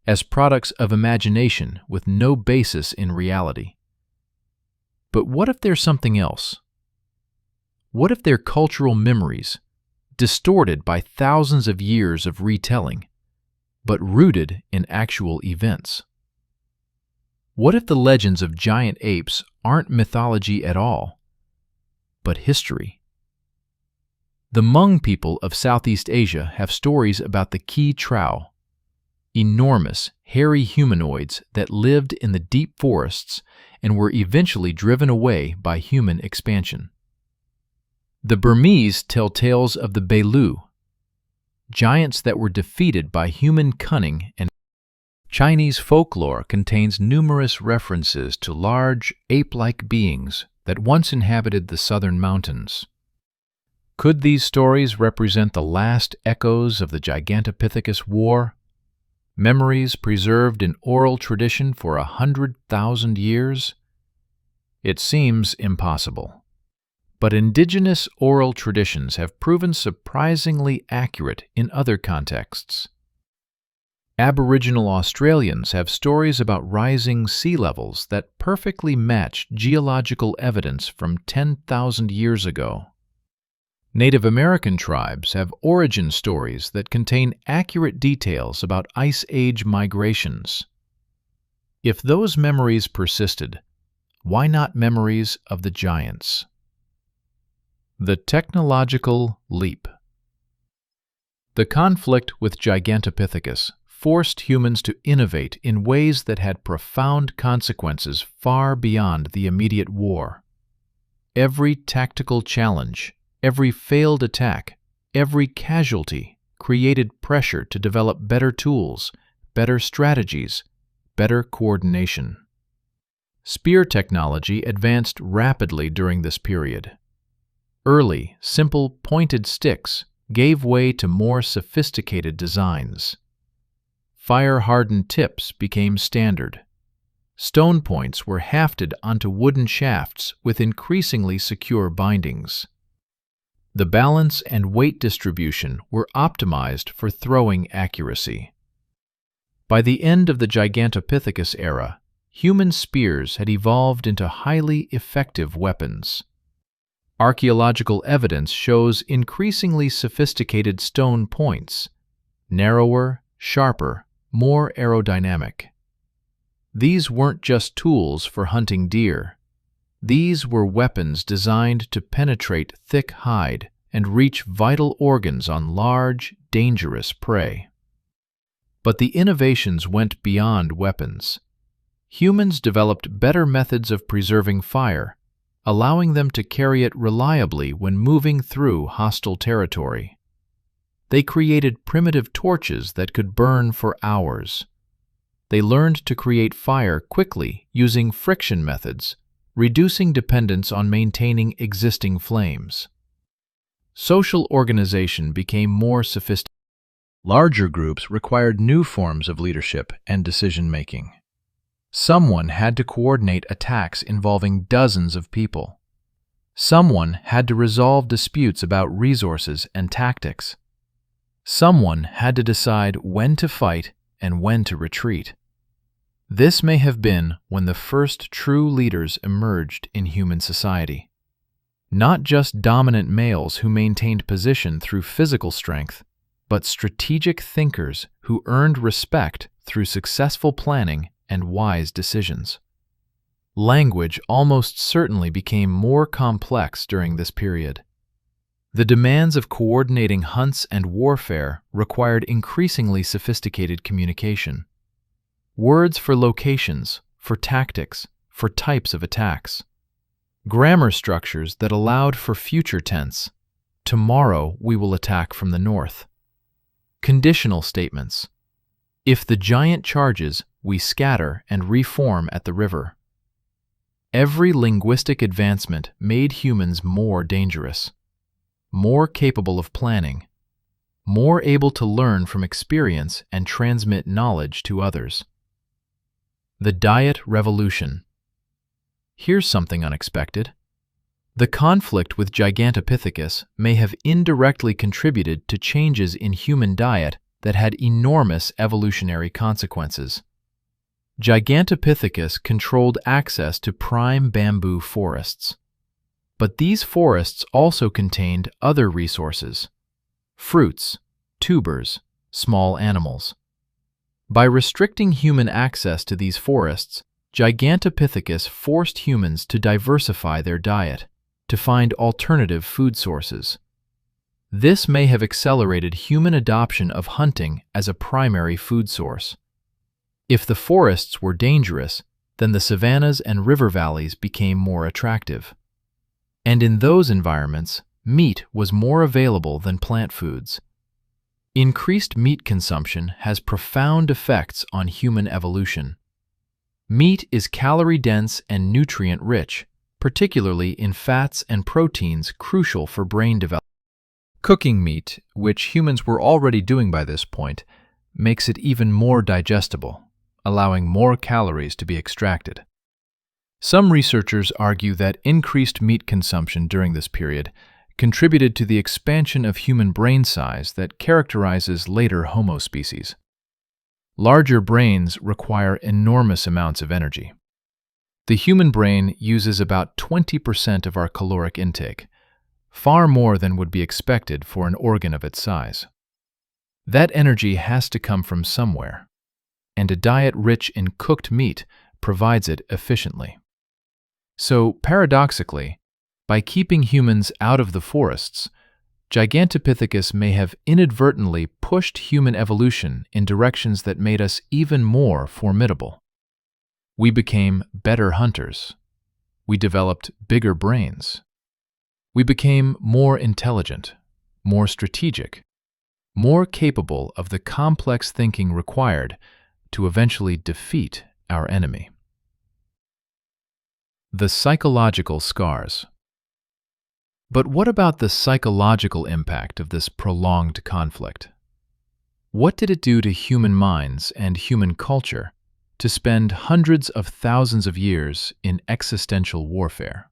as products of imagination with no basis in reality. But what if there's something else? What if they're cultural memories, distorted by thousands of years of retelling, but rooted in actual events? What if the legends of giant apes aren't mythology at all, but history? The Hmong people of Southeast Asia have stories about the Ki Trao, enormous, hairy humanoids that lived in the deep forests and were eventually driven away by human expansion. The Burmese tell tales of the Belu, giants that were defeated by human cunning, and Chinese folklore contains numerous references to large, ape-like beings that once inhabited the southern mountains. Could these stories represent the last echoes of the Gigantopithecus War? Memories preserved in oral tradition for 100,000 years? It seems impossible. But indigenous oral traditions have proven surprisingly accurate in other contexts. Aboriginal Australians have stories about rising sea levels that perfectly match geological evidence from 10,000 years ago. Native American tribes have origin stories that contain accurate details about Ice Age migrations. If those memories persisted, why not memories of the giants? The technological leap. The conflict with Gigantopithecus forced humans to innovate in ways that had profound consequences far beyond the immediate war. Every tactical challenge, every failed attack, every casualty created pressure to develop better tools, better strategies, better coordination. Spear technology advanced rapidly during this period. Early, simple, pointed sticks gave way to more sophisticated designs. Fire-hardened tips became standard. Stone points were hafted onto wooden shafts with increasingly secure bindings. The balance and weight distribution were optimized for throwing accuracy. By the end of the Gigantopithecus era, human spears had evolved into highly effective weapons. Archaeological evidence shows increasingly sophisticated stone points, narrower, sharper, more aerodynamic. These weren't just tools for hunting deer. These were weapons designed to penetrate thick hide and reach vital organs on large, dangerous prey. But the innovations went beyond weapons. Humans developed better methods of preserving fire, allowing them to carry it reliably when moving through hostile territory. They created primitive torches that could burn for hours. They learned to create fire quickly using friction methods, reducing dependence on maintaining existing flames. Social organization became more sophisticated. Larger groups required new forms of leadership and decision-making. Someone had to coordinate attacks involving dozens of people. Someone had to resolve disputes about resources and tactics. Someone had to decide when to fight and when to retreat. This may have been when the first true leaders emerged in human society. Not just dominant males who maintained position through physical strength, but strategic thinkers who earned respect through successful planning and wise decisions. Language almost certainly became more complex during this period. The demands of coordinating hunts and warfare required increasingly sophisticated communication. Words for locations, for tactics, for types of attacks. Grammar structures that allowed for future tense. Tomorrow we will attack from the north. Conditional statements. If the giant charges, we scatter and reform at the river. Every linguistic advancement made humans more dangerous, more capable of planning, more able to learn from experience and transmit knowledge to others. The diet revolution. Here's something unexpected. The conflict with Gigantopithecus may have indirectly contributed to changes in human diet that had enormous evolutionary consequences. Gigantopithecus controlled access to prime bamboo forests. But these forests also contained other resources: fruits, tubers, small animals. By restricting human access to these forests, Gigantopithecus forced humans to diversify their diet, to find alternative food sources. This may have accelerated human adoption of hunting as a primary food source. If the forests were dangerous, then the savannas and river valleys became more attractive. And in those environments, meat was more available than plant foods. Increased meat consumption has profound effects on human evolution. Meat is calorie-dense and nutrient-rich, particularly in fats and proteins crucial for brain development. Cooking meat, which humans were already doing by this point, makes it even more digestible, allowing more calories to be extracted. Some researchers argue that increased meat consumption during this period contributed to the expansion of human brain size that characterizes later Homo species. Larger brains require enormous amounts of energy. The human brain uses about 20% of our caloric intake, far more than would be expected for an organ of its size. That energy has to come from somewhere, and a diet rich in cooked meat provides it efficiently. So, paradoxically, by keeping humans out of the forests, Gigantopithecus may have inadvertently pushed human evolution in directions that made us even more formidable. We became better hunters. We developed bigger brains. We became more intelligent, more strategic, more capable of the complex thinking required to eventually defeat our enemy. The psychological scars. But what about the psychological impact of this prolonged conflict? What did it do to human minds and human culture to spend hundreds of thousands of years in existential warfare?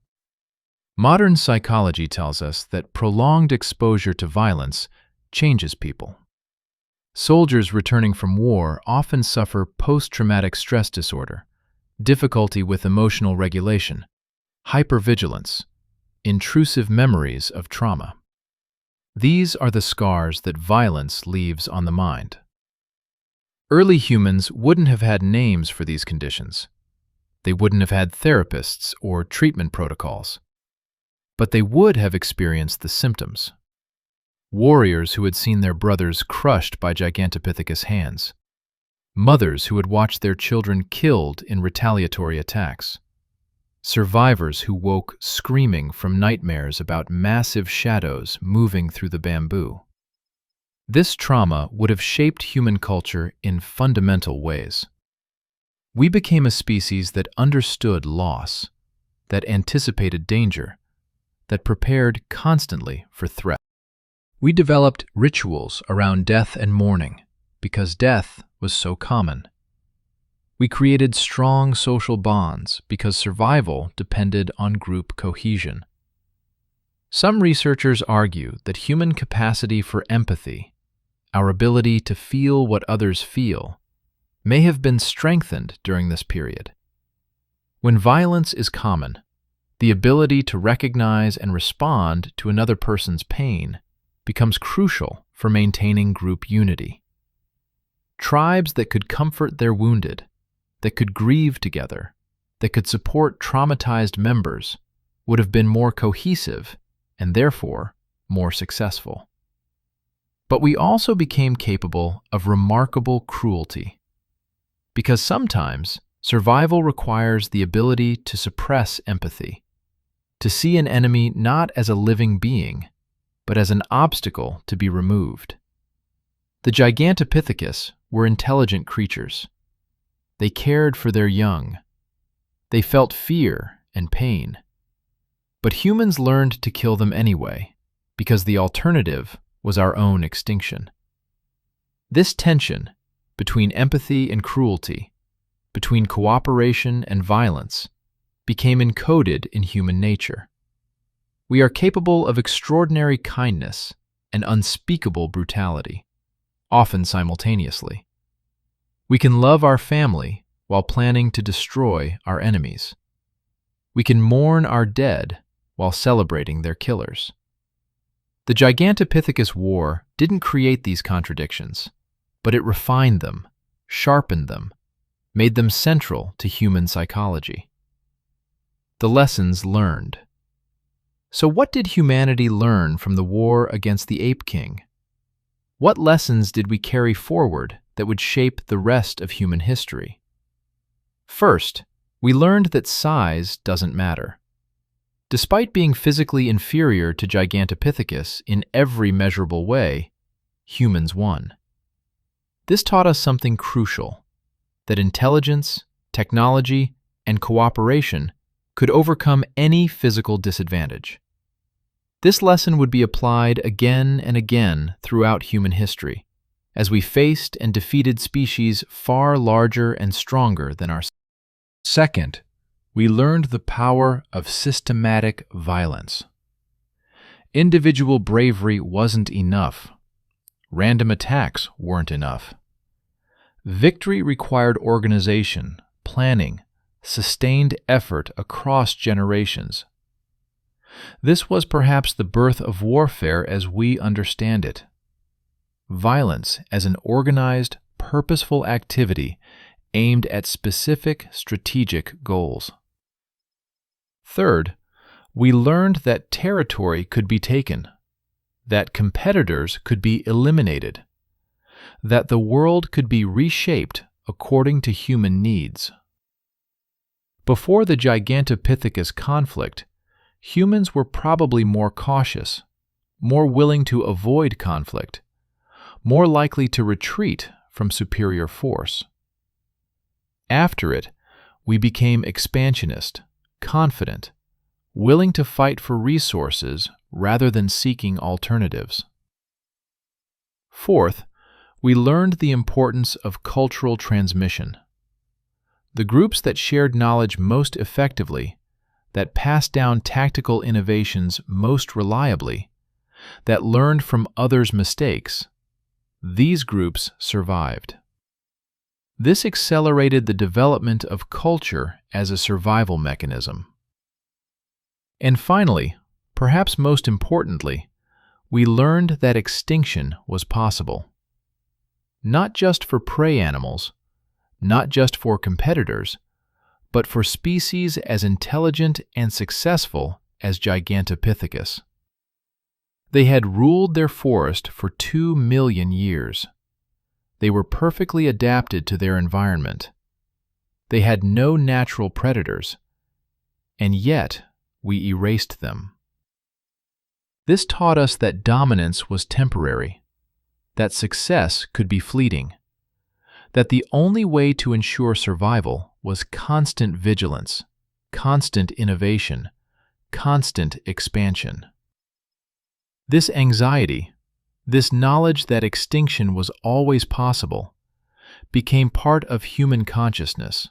Modern psychology tells us that prolonged exposure to violence changes people. Soldiers returning from war often suffer post-traumatic stress disorder, difficulty with emotional regulation, hypervigilance, intrusive memories of trauma. These are the scars that violence leaves on the mind. Early humans wouldn't have had names for these conditions. They wouldn't have had therapists or treatment protocols. But they would have experienced the symptoms. Warriors who had seen their brothers crushed by Gigantopithecus hands. Mothers who had watched their children killed in retaliatory attacks. Survivors who woke screaming from nightmares about massive shadows moving through the bamboo. This trauma would have shaped human culture in fundamental ways. We became a species that understood loss, that anticipated danger, that prepared constantly for threat. We developed rituals around death and mourning because death was so common. We created strong social bonds because survival depended on group cohesion. Some researchers argue that human capacity for empathy, our ability to feel what others feel, may have been strengthened during this period. When violence is common, the ability to recognize and respond to another person's pain becomes crucial for maintaining group unity. Tribes that could comfort their wounded, that could grieve together, that could support traumatized members would have been more cohesive and therefore more successful. But we also became capable of remarkable cruelty, because sometimes survival requires the ability to suppress empathy, to see an enemy not as a living being, but as an obstacle to be removed. The Gigantopithecus were intelligent creatures. They cared for their young. They felt fear and pain. But humans learned to kill them anyway, because the alternative was our own extinction. This tension between empathy and cruelty, between cooperation and violence, became encoded in human nature. We are capable of extraordinary kindness and unspeakable brutality, often simultaneously. We can love our family while planning to destroy our enemies. We can mourn our dead while celebrating their killers. The Gigantopithecus War didn't create these contradictions, but it refined them, sharpened them, made them central to human psychology. The lessons learned. So what did humanity learn from the war against the ape king? What lessons did we carry forward that would shape the rest of human history? First, we learned that size doesn't matter. Despite being physically inferior to Gigantopithecus in every measurable way, humans won. This taught us something crucial, that intelligence, technology, and cooperation could overcome any physical disadvantage. This lesson would be applied again and again throughout human history, as we faced and defeated species far larger and stronger than ourselves. Second, we learned the power of systematic violence. Individual bravery wasn't enough. Random attacks weren't enough. Victory required organization, planning, sustained effort across generations. This was perhaps the birth of warfare as we understand it. Violence as an organized, purposeful activity aimed at specific strategic goals. Third, we learned that territory could be taken, that competitors could be eliminated, that the world could be reshaped according to human needs. Before the Gigantopithecus conflict, humans were probably more cautious, more willing to avoid conflict, more likely to retreat from superior force. After it, we became expansionist, confident, willing to fight for resources rather than seeking alternatives. Fourth, we learned the importance of cultural transmission. The groups that shared knowledge most effectively, that passed down tactical innovations most reliably, that learned from others' mistakes, these groups survived. This accelerated the development of culture as a survival mechanism. And finally, perhaps most importantly, we learned that extinction was possible. Not just for prey animals, not just for competitors, but for species as intelligent and successful as Gigantopithecus. They had ruled their forest for 2 million years. They were perfectly adapted to their environment. They had no natural predators, and yet we erased them. This taught us that dominance was temporary, that success could be fleeting, that the only way to ensure survival was constant vigilance, constant innovation, constant expansion. This anxiety, this knowledge that extinction was always possible, became part of human consciousness.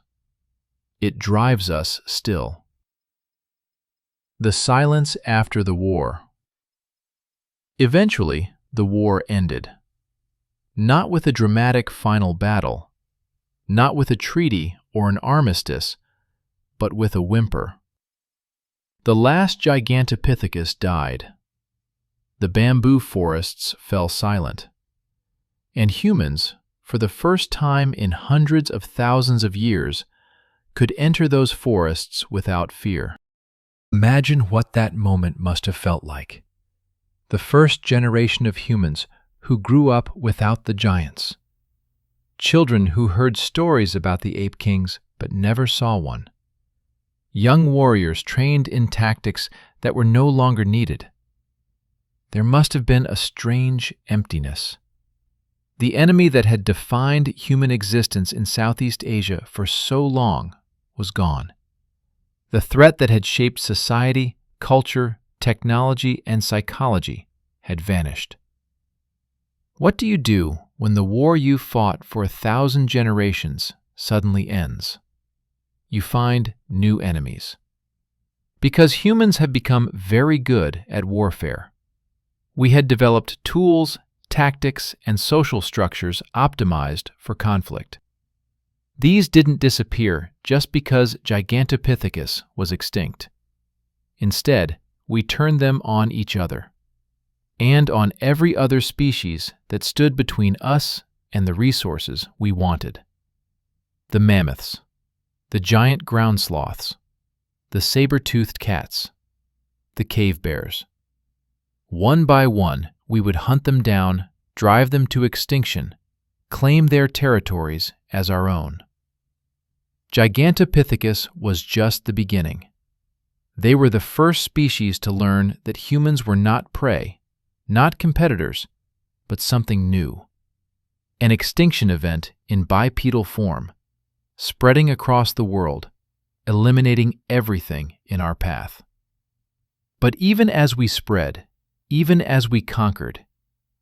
It drives us still. The silence after the war. Eventually, the war ended. Not with a dramatic final battle, not with a treaty or an armistice, but with a whimper. The last Gigantopithecus died. The bamboo forests fell silent. And humans, for the first time in hundreds of thousands of years, could enter those forests without fear. Imagine what that moment must have felt like. The first generation of humans who grew up without the giants. Children who heard stories about the ape kings but never saw one. Young warriors trained in tactics that were no longer needed. There must have been a strange emptiness. The enemy that had defined human existence in Southeast Asia for so long was gone. The threat that had shaped society, culture, technology, and psychology had vanished. What do you do when the war you fought for 1,000 generations suddenly ends? You find new enemies. Because humans have become very good at warfare. We had developed tools, tactics, and social structures optimized for conflict. These didn't disappear just because Gigantopithecus was extinct. Instead, we turned them on each other, and on every other species that stood between us and the resources we wanted. The mammoths, the giant ground sloths, the saber-toothed cats, the cave bears. One by one, we would hunt them down, drive them to extinction, claim their territories as our own. Gigantopithecus was just the beginning. They were the first species to learn that humans were not prey, not competitors, but something new. An extinction event in bipedal form, spreading across the world, eliminating everything in our path. But even as we spread, even as we conquered,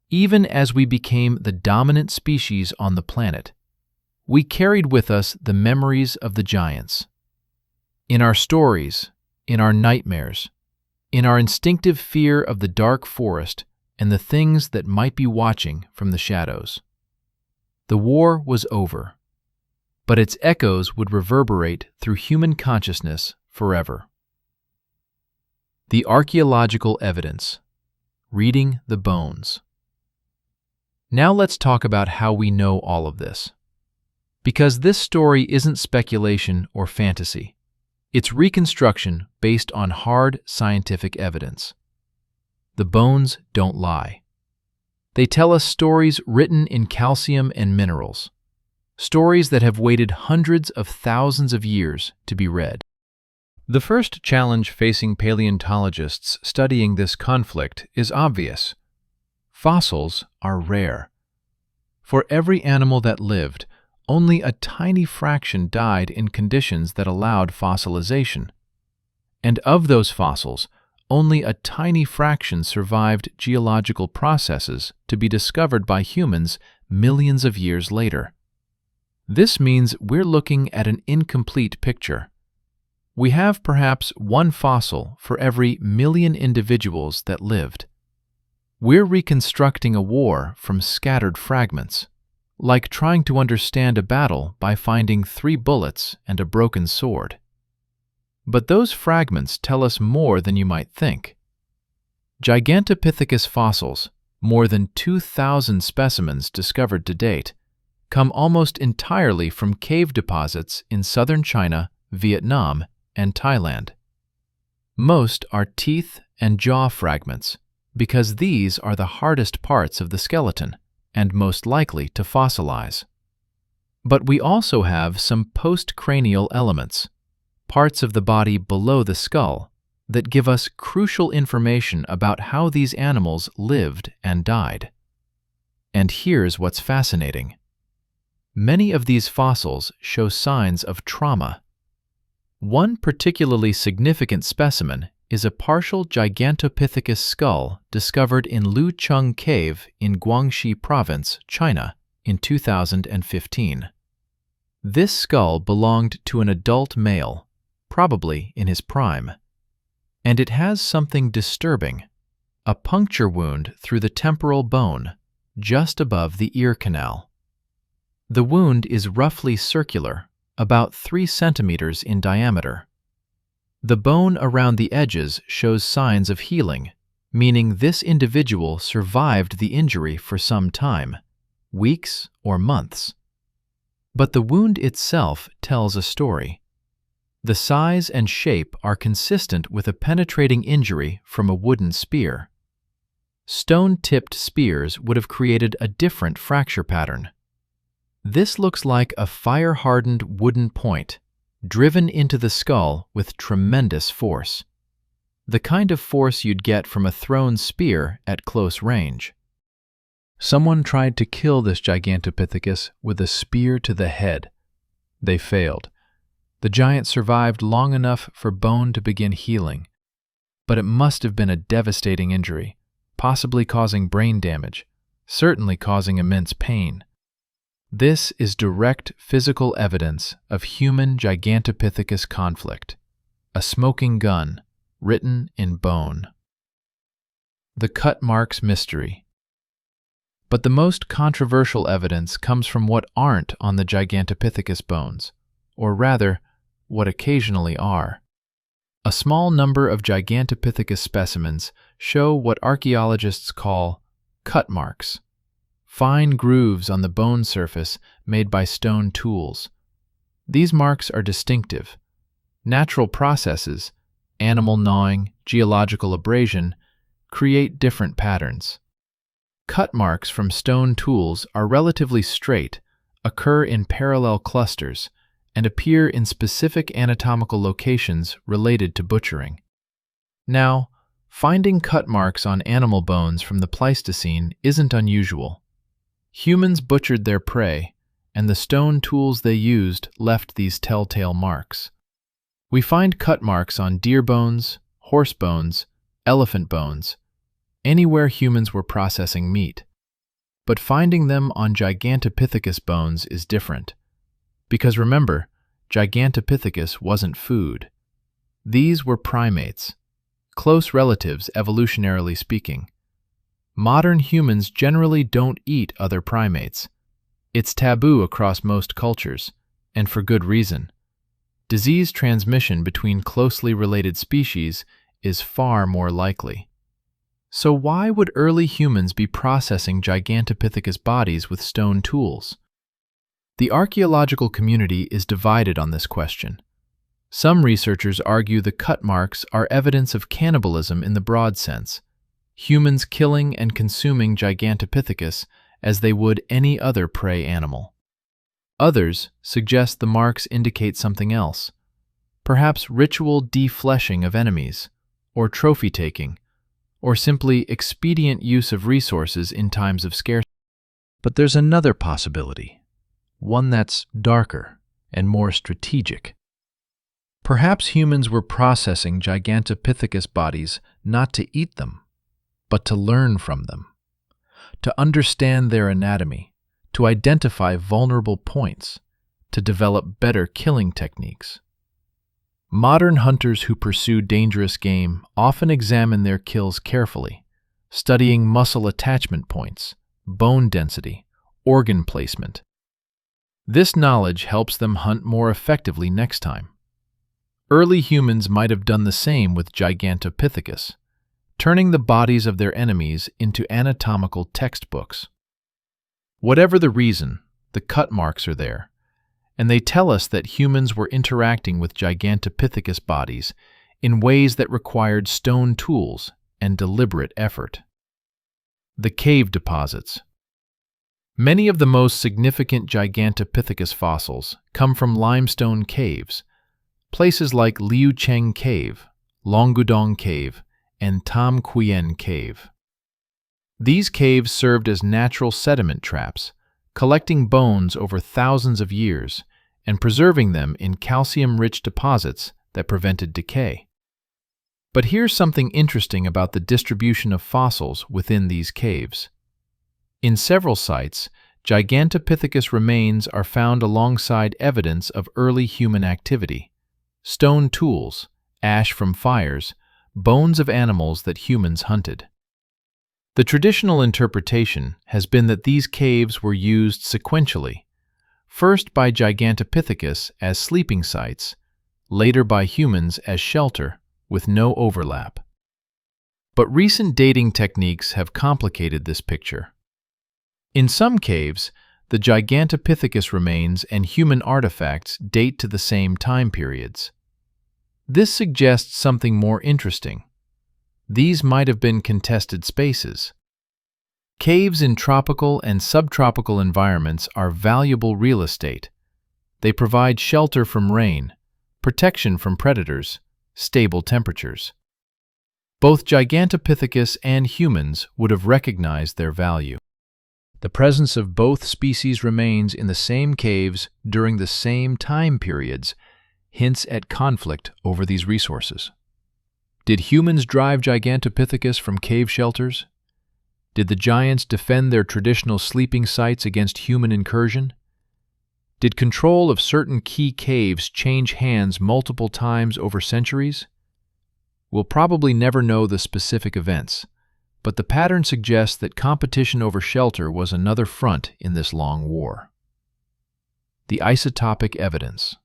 even as we became the dominant species on the planet, we carried with us the memories of the giants. In our stories, in our nightmares, in our instinctive fear of the dark forest and the things that might be watching from the shadows. The war was over, but its echoes would reverberate through human consciousness forever. The archaeological evidence. Reading the bones. Now let's talk about how we know all of this. Because this story isn't speculation or fantasy. It's reconstruction based on hard scientific evidence. The bones don't lie. They tell us stories written in calcium and minerals, stories that have waited hundreds of thousands of years to be read. The first challenge facing paleontologists studying this conflict is obvious. Fossils are rare. For every animal that lived, only a tiny fraction died in conditions that allowed fossilization. And of those fossils, only a tiny fraction survived geological processes to be discovered by humans millions of years later. This means we're looking at an incomplete picture. We have perhaps one fossil for every million individuals that lived. We're reconstructing a war from scattered fragments, like trying to understand a battle by finding 3 bullets and a broken sword. But those fragments tell us more than you might think. Gigantopithecus fossils, more than 2,000 specimens discovered to date, come almost entirely from cave deposits in southern China, Vietnam, and Thailand. Most are teeth and jaw fragments, because these are the hardest parts of the skeleton and most likely to fossilize. But we also have some postcranial elements, parts of the body below the skull, that give us crucial information about how these animals lived and died. And here's what's fascinating. Many of these fossils show signs of trauma. One particularly significant specimen is a partial Gigantopithecus skull discovered in Lucheng Cave in Guangxi Province, China, in 2015. This skull belonged to an adult male, probably in his prime. And it has something disturbing, a puncture wound through the temporal bone, just above the ear canal. The wound is roughly circular, about 3 centimeters in diameter. The bone around the edges shows signs of healing, meaning this individual survived the injury for some time, weeks or months. But the wound itself tells a story. The size and shape are consistent with a penetrating injury from a wooden spear. Stone-tipped spears would have created a different fracture pattern. This looks like a fire-hardened wooden point, driven into the skull with tremendous force. The kind of force you'd get from a thrown spear at close range. Someone tried to kill this Gigantopithecus with a spear to the head. They failed. The giant survived long enough for bone to begin healing, but it must have been a devastating injury, possibly causing brain damage, certainly causing immense pain. This is direct physical evidence of human Gigantopithecus conflict, a smoking gun written in bone. The cut marks mystery. But the most controversial evidence comes from what aren't on the Gigantopithecus bones, or rather, what occasionally are. A small number of Gigantopithecus specimens show what archaeologists call cut marks, fine grooves on the bone surface made by stone tools. These marks are distinctive. Natural processes, animal gnawing, geological abrasion, create different patterns. Cut marks from stone tools are relatively straight, occur in parallel clusters, and appear in specific anatomical locations related to butchering. Now, finding cut marks on animal bones from the Pleistocene isn't unusual. Humans butchered their prey, and the stone tools they used left these telltale marks. We find cut marks on deer bones, horse bones, elephant bones, anywhere humans were processing meat. But finding them on Gigantopithecus bones is different. Because remember, Gigantopithecus wasn't food. These were primates, close relatives evolutionarily speaking. Modern humans generally don't eat other primates. It's taboo across most cultures, and for good reason. Disease transmission between closely related species is far more likely. So why would early humans be processing Gigantopithecus bodies with stone tools? The archaeological community is divided on this question. Some researchers argue the cut marks are evidence of cannibalism in the broad sense, humans killing and consuming Gigantopithecus as they would any other prey animal. Others suggest the marks indicate something else, perhaps ritual defleshing of enemies, or trophy taking, or simply expedient use of resources in times of scarcity. But there's another possibility. One that's darker and more strategic. Perhaps humans were processing Gigantopithecus bodies not to eat them, but to learn from them, to understand their anatomy, to identify vulnerable points, to develop better killing techniques. Modern hunters who pursue dangerous game often examine their kills carefully, studying muscle attachment points, bone density, organ placement. This knowledge helps them hunt more effectively next time. Early humans might have done the same with Gigantopithecus, turning the bodies of their enemies into anatomical textbooks. Whatever the reason, the cut marks are there, and they tell us that humans were interacting with Gigantopithecus bodies in ways that required stone tools and deliberate effort. The cave deposits. Many of the most significant Gigantopithecus fossils come from limestone caves, places like Liu Cheng Cave, Longudong Cave, and Tam Quyen Cave. These caves served as natural sediment traps, collecting bones over thousands of years and preserving them in calcium-rich deposits that prevented decay. But here's something interesting about the distribution of fossils within these caves. In several sites, Gigantopithecus remains are found alongside evidence of early human activity: stone tools, ash from fires, bones of animals that humans hunted. The traditional interpretation has been that these caves were used sequentially, first by Gigantopithecus as sleeping sites, later by humans as shelter, with no overlap. But recent dating techniques have complicated this picture. In some caves, the Gigantopithecus remains and human artifacts date to the same time periods. This suggests something more interesting. These might have been contested spaces. Caves in tropical and subtropical environments are valuable real estate. They provide shelter from rain, protection from predators, stable temperatures. Both Gigantopithecus and humans would have recognized their value. The presence of both species remains in the same caves during the same time periods hints at conflict over these resources. Did humans drive Gigantopithecus from cave shelters? Did the giants defend their traditional sleeping sites against human incursion? Did control of certain key caves change hands multiple times over centuries? We'll probably never know the specific events, but the pattern suggests that competition over shelter was another front in this long war. The isotopic evidence.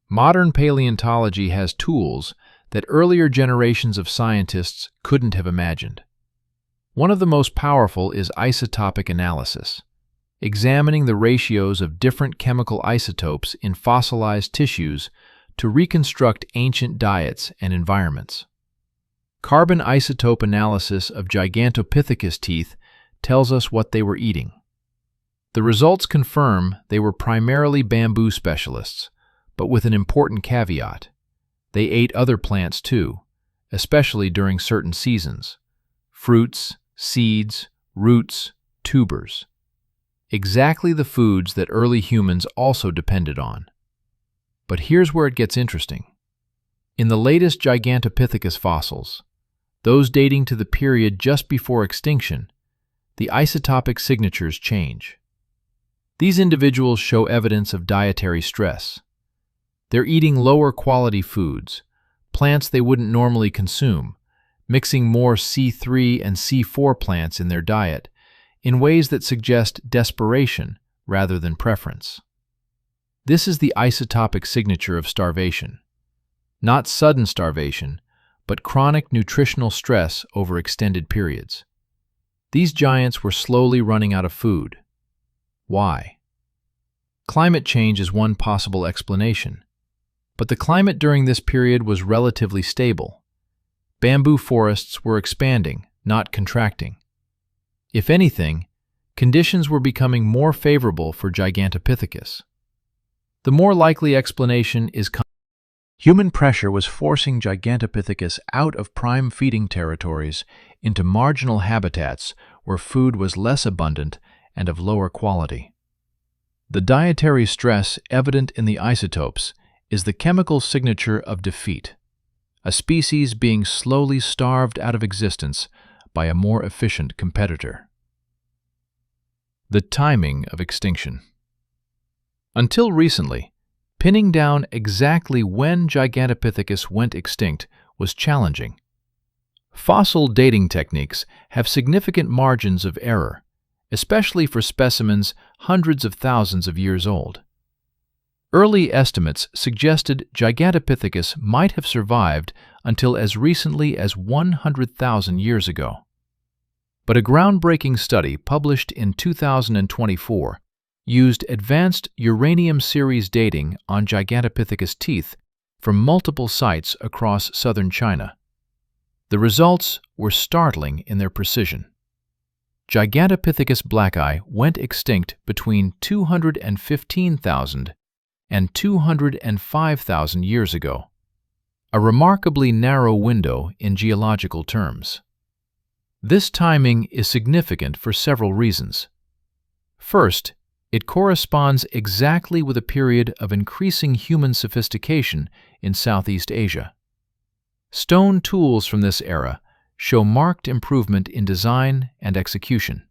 Modern paleontology has tools that earlier generations of scientists couldn't have imagined. One of the most powerful is isotopic analysis, examining the ratios of different chemical isotopes in fossilized tissues to reconstruct ancient diets and environments. Carbon isotope analysis of Gigantopithecus teeth tells us what they were eating. The results confirm they were primarily bamboo specialists, but with an important caveat. They ate other plants too, especially during certain seasons: fruits, seeds, roots, tubers. Exactly the foods that early humans also depended on. But here's where it gets interesting. In the latest Gigantopithecus fossils, those dating to the period just before extinction, the isotopic signatures change. These individuals show evidence of dietary stress. They're eating lower quality foods, plants they wouldn't normally consume, mixing more C3 and C4 plants in their diet in ways that suggest desperation rather than preference. This is the isotopic signature of starvation. Not sudden starvation, but chronic nutritional stress over extended periods. These giants were slowly running out of food. Why? Climate change is one possible explanation, but the climate during this period was relatively stable. Bamboo forests were expanding, not contracting. If anything, conditions were becoming more favorable for Gigantopithecus. The more likely explanation is human pressure was forcing Gigantopithecus out of prime feeding territories into marginal habitats where food was less abundant and of lower quality. The dietary stress evident in the isotopes is the chemical signature of defeat, a species being slowly starved out of existence by a more efficient competitor. The timing of extinction. Until recently, Pinning down exactly when Gigantopithecus went extinct was challenging. Fossil dating techniques have significant margins of error, especially for specimens hundreds of thousands of years old. Early estimates suggested Gigantopithecus might have survived until as recently as 100,000 years ago. But a groundbreaking study published in 2024 used advanced uranium series dating on Gigantopithecus teeth from multiple sites across southern China. The results were startling in their precision. Gigantopithecus blacki went extinct between 215,000 and 205,000 years ago, a remarkably narrow window in geological terms. This timing is significant for several reasons. First, it corresponds exactly with a period of increasing human sophistication in Southeast Asia. Stone tools from this era show marked improvement in design and execution.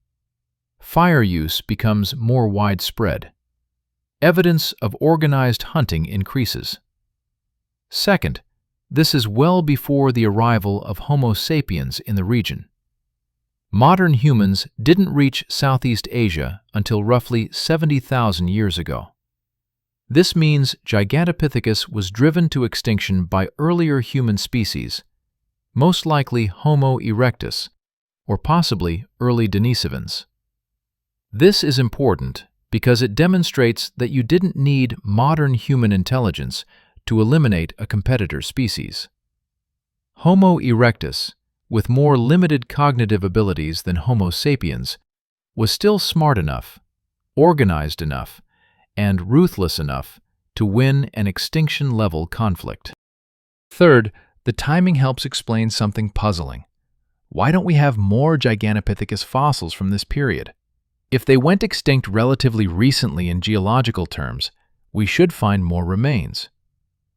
Fire use becomes more widespread. Evidence of organized hunting increases. Second, this is well before the arrival of Homo sapiens in the region. Modern humans didn't reach Southeast Asia until roughly 70,000 years ago. This means Gigantopithecus was driven to extinction by earlier human species, most likely Homo erectus, or possibly early Denisovans. This is important because it demonstrates that you didn't need modern human intelligence to eliminate a competitor species. Homo erectus, with more limited cognitive abilities than Homo sapiens, was still smart enough, organized enough, and ruthless enough to win an extinction-level conflict. Third, the timing helps explain something puzzling. Why don't we have more Gigantopithecus fossils from this period? If they went extinct relatively recently in geological terms, we should find more remains.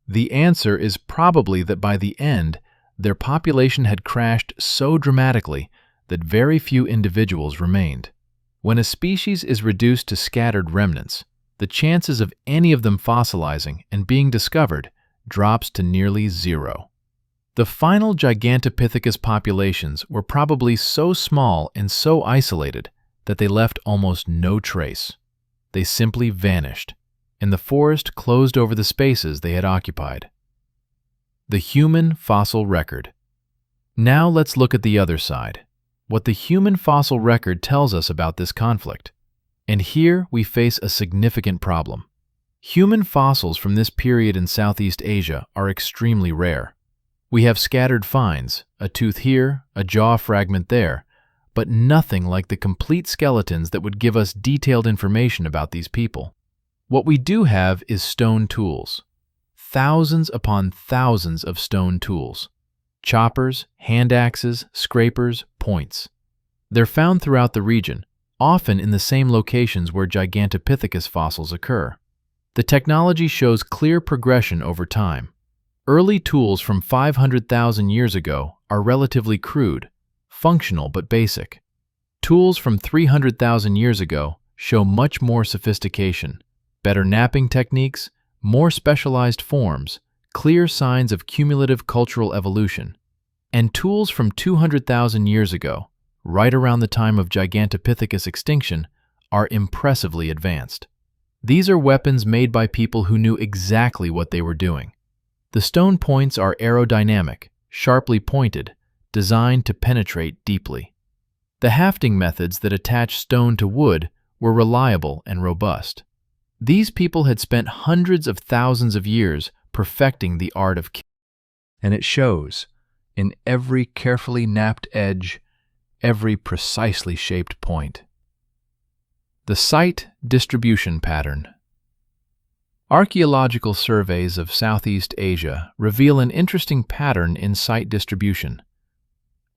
The answer is probably that by the end, their population had crashed so dramatically that very few individuals remained. When a species is reduced to scattered remnants, the chances of any of them fossilizing and being discovered drops to nearly zero. The final Gigantopithecus populations were probably so small and so isolated that they left almost no trace. They simply vanished, and the forest closed over the spaces they had occupied. The human fossil record. Now let's look at the other side, what the human fossil record tells us about this conflict. And here we face a significant problem. Human fossils from this period in Southeast Asia are extremely rare. We have scattered finds, a tooth here, a jaw fragment there, but nothing like the complete skeletons that would give us detailed information about these people. What we do have is stone tools. Thousands upon thousands of stone tools. Choppers, hand axes, scrapers, points. They're found throughout the region, often in the same locations where Gigantopithecus fossils occur. The technology shows clear progression over time. Early tools from 500,000 years ago are relatively crude, functional but basic. Tools from 300,000 years ago show much more sophistication, better knapping techniques, more specialized forms, clear signs of cumulative cultural evolution. And tools from 200,000 years ago, right around the time of Gigantopithecus extinction, are impressively advanced. These are weapons made by people who knew exactly what they were doing. The stone points are aerodynamic, sharply pointed, designed to penetrate deeply. The hafting methods that attach stone to wood were reliable and robust. These people had spent hundreds of thousands of years perfecting the art of killing. And it shows in every carefully knapped edge, every precisely shaped point. The site distribution pattern. Archaeological surveys of Southeast Asia reveal an interesting pattern in site distribution.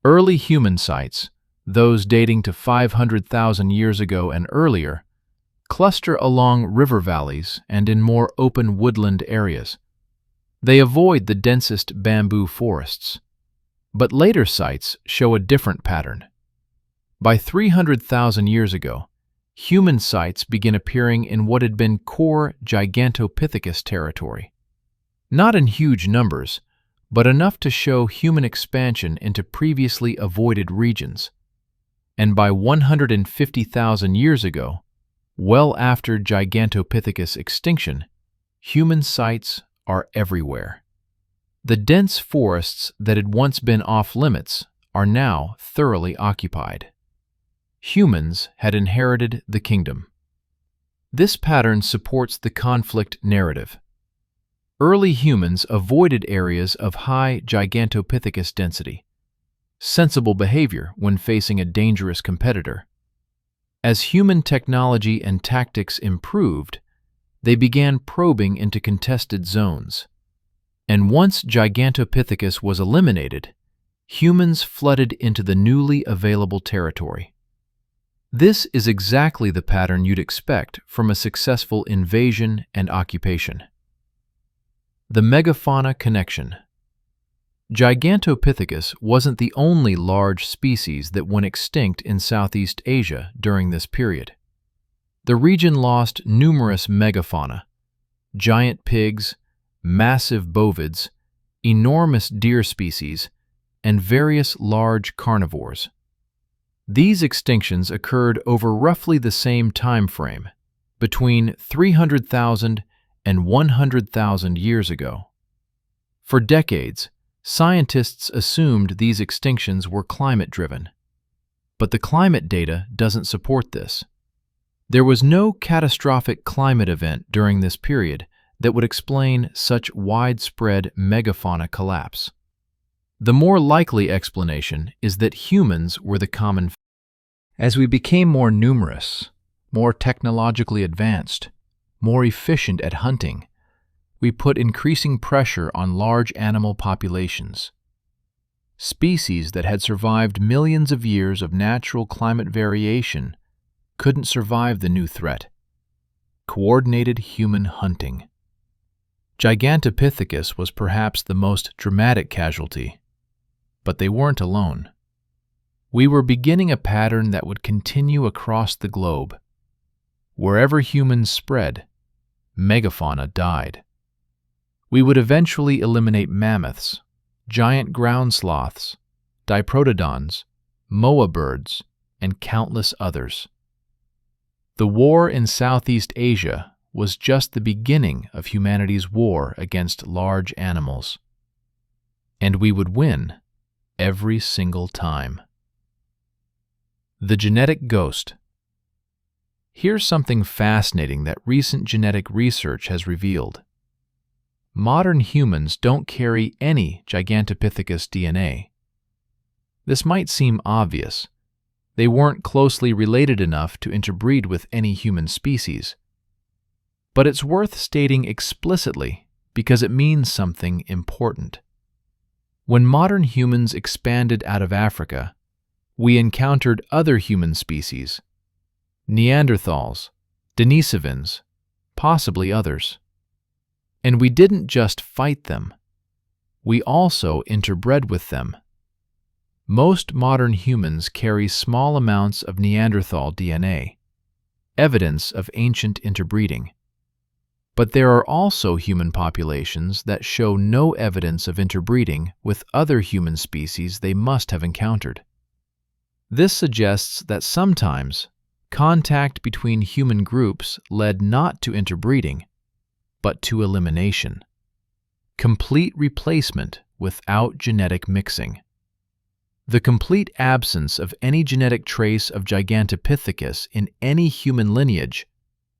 Early human sites, those dating to 500,000 years ago and earlier, cluster along river valleys and in more open woodland areas. They avoid the densest bamboo forests. But later sites show a different pattern. By 300,000 years ago, human sites begin appearing in what had been core Gigantopithecus territory. Not in huge numbers, but enough to show human expansion into previously avoided regions. And by 150,000 years ago, well after Gigantopithecus extinction, human sites are everywhere. The dense forests that had once been off-limits are now thoroughly occupied. Humans had inherited the kingdom. This pattern supports the conflict narrative. Early humans avoided areas of high Gigantopithecus density. Sensible behavior when facing a dangerous competitor. As human technology and tactics improved, they began probing into contested zones. And once Gigantopithecus was eliminated, humans flooded into the newly available territory. This is exactly the pattern you'd expect from a successful invasion and occupation. The Megafauna connection. Gigantopithecus wasn't the only large species that went extinct in Southeast Asia during this period. The region lost numerous megafauna, giant pigs, massive bovids, enormous deer species, and various large carnivores. These extinctions occurred over roughly the same time frame, between 300,000 and 100,000 years ago. For decades, scientists assumed these extinctions were climate-driven, but the climate data doesn't support this. There was no catastrophic climate event during this period that would explain such widespread megafauna collapse. The more likely explanation is that humans were the common. As we became more numerous, more technologically advanced, more efficient at hunting, we put increasing pressure on large animal populations. Species that had survived millions of years of natural climate variation couldn't survive the new threat: coordinated human hunting. Gigantopithecus was perhaps the most dramatic casualty, but they weren't alone. We were beginning a pattern that would continue across the globe. Wherever humans spread, megafauna died. We would eventually eliminate mammoths, giant ground sloths, diprotodons, moa birds, and countless others. The war in Southeast Asia was just the beginning of humanity's war against large animals. And we would win every single time. The genetic ghost. Here's something fascinating that recent genetic research has revealed. Modern humans don't carry any Gigantopithecus DNA. This might seem obvious. They weren't closely related enough to interbreed with any human species. But it's worth stating explicitly because it means something important. When modern humans expanded out of Africa, we encountered other human species: Neanderthals, Denisovans, possibly others. And we didn't just fight them. We also interbred with them. Most modern humans carry small amounts of Neanderthal DNA, evidence of ancient interbreeding. But there are also human populations that show no evidence of interbreeding with other human species they must have encountered. This suggests that sometimes contact between human groups led not to interbreeding, but to elimination. Complete replacement without genetic mixing. The complete absence of any genetic trace of Gigantopithecus in any human lineage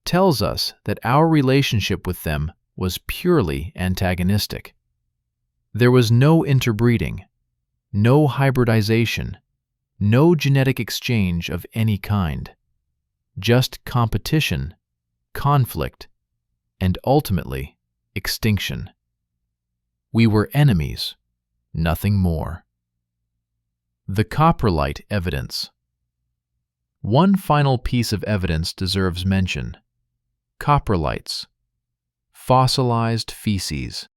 tells us that our relationship with them was purely antagonistic. There was no interbreeding, no hybridization, no genetic exchange of any kind, just competition, conflict, and ultimately extinction. We were enemies, nothing more. The coprolite evidence. One final piece of evidence deserves mention: coprolites, fossilized feces.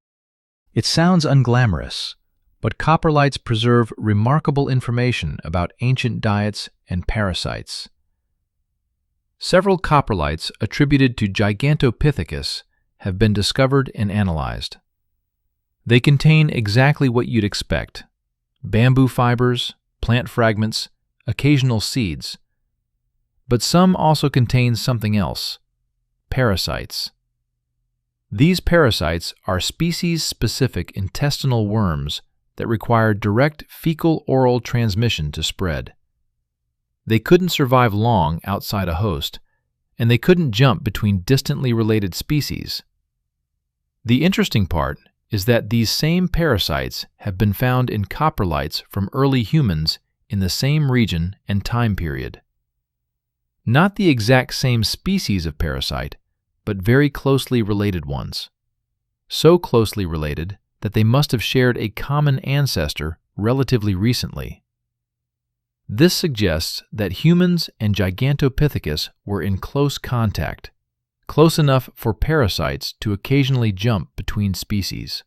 It sounds unglamorous, but coprolites preserve remarkable information about ancient diets and parasites. Several coprolites attributed to Gigantopithecus have been discovered and analyzed. They contain exactly what you'd expect: bamboo fibers, plant fragments, occasional seeds. But some also contain something else: parasites. These parasites are species-specific intestinal worms that require direct fecal-oral transmission to spread. They couldn't survive long outside a host, and they couldn't jump between distantly related species. The interesting part is that these same parasites have been found in coprolites from early humans in the same region and time period. Not the exact same species of parasite, but very closely related ones. So closely related that they must have shared a common ancestor relatively recently. This suggests that humans and Gigantopithecus were in close contact, close enough for parasites to occasionally jump between species.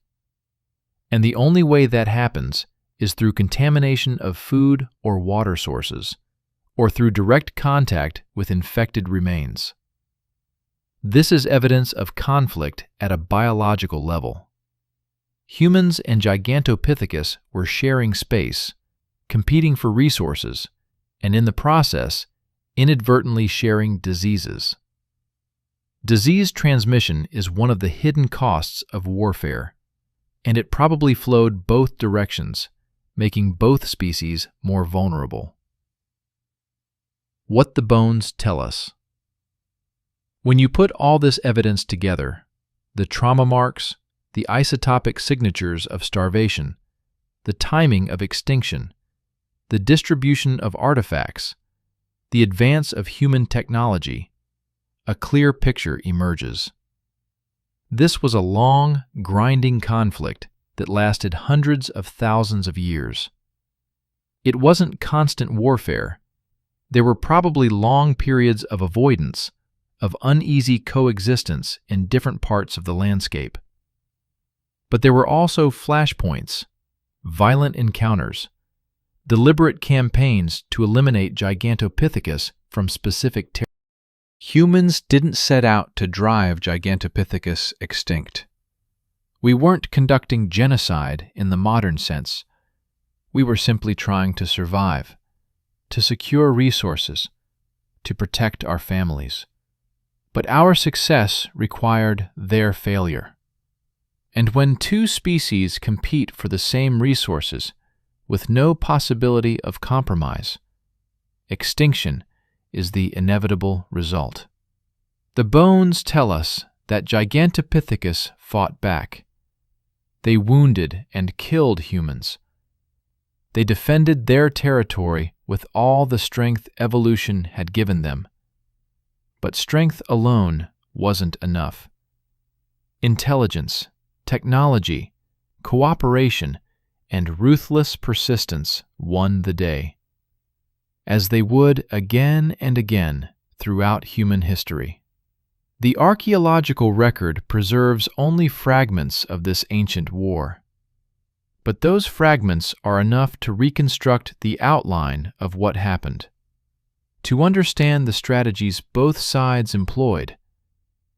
And the only way that happens is through contamination of food or water sources, or through direct contact with infected remains. This is evidence of conflict at a biological level. Humans and Gigantopithecus were sharing space, competing for resources, and in the process, inadvertently sharing diseases. Disease transmission is one of the hidden costs of warfare, and it probably flowed both directions, making both species more vulnerable. What the bones tell us. When you put all this evidence together, the trauma marks, the isotopic signatures of starvation, the timing of extinction, the distribution of artifacts, the advance of human technology, a clear picture emerges. This was a long, grinding conflict that lasted hundreds of thousands of years. It wasn't constant warfare. There were probably long periods of avoidance, of uneasy coexistence in different parts of the landscape. But there were also flashpoints, violent encounters, deliberate campaigns to eliminate Gigantopithecus from specific territories. Humans didn't set out to drive Gigantopithecus extinct. We weren't conducting genocide in the modern sense. We were simply trying to survive, to secure resources, to protect our families. But our success required their failure. And when two species compete for the same resources, with no possibility of compromise, extinction is the inevitable result. The bones tell us that Gigantopithecus fought back. They wounded and killed humans. They defended their territory with all the strength evolution had given them. But strength alone wasn't enough. Intelligence, technology, cooperation, and ruthless persistence won the day, as they would again and again throughout human history. The archaeological record preserves only fragments of this ancient war, but those fragments are enough to reconstruct the outline of what happened, to understand the strategies both sides employed,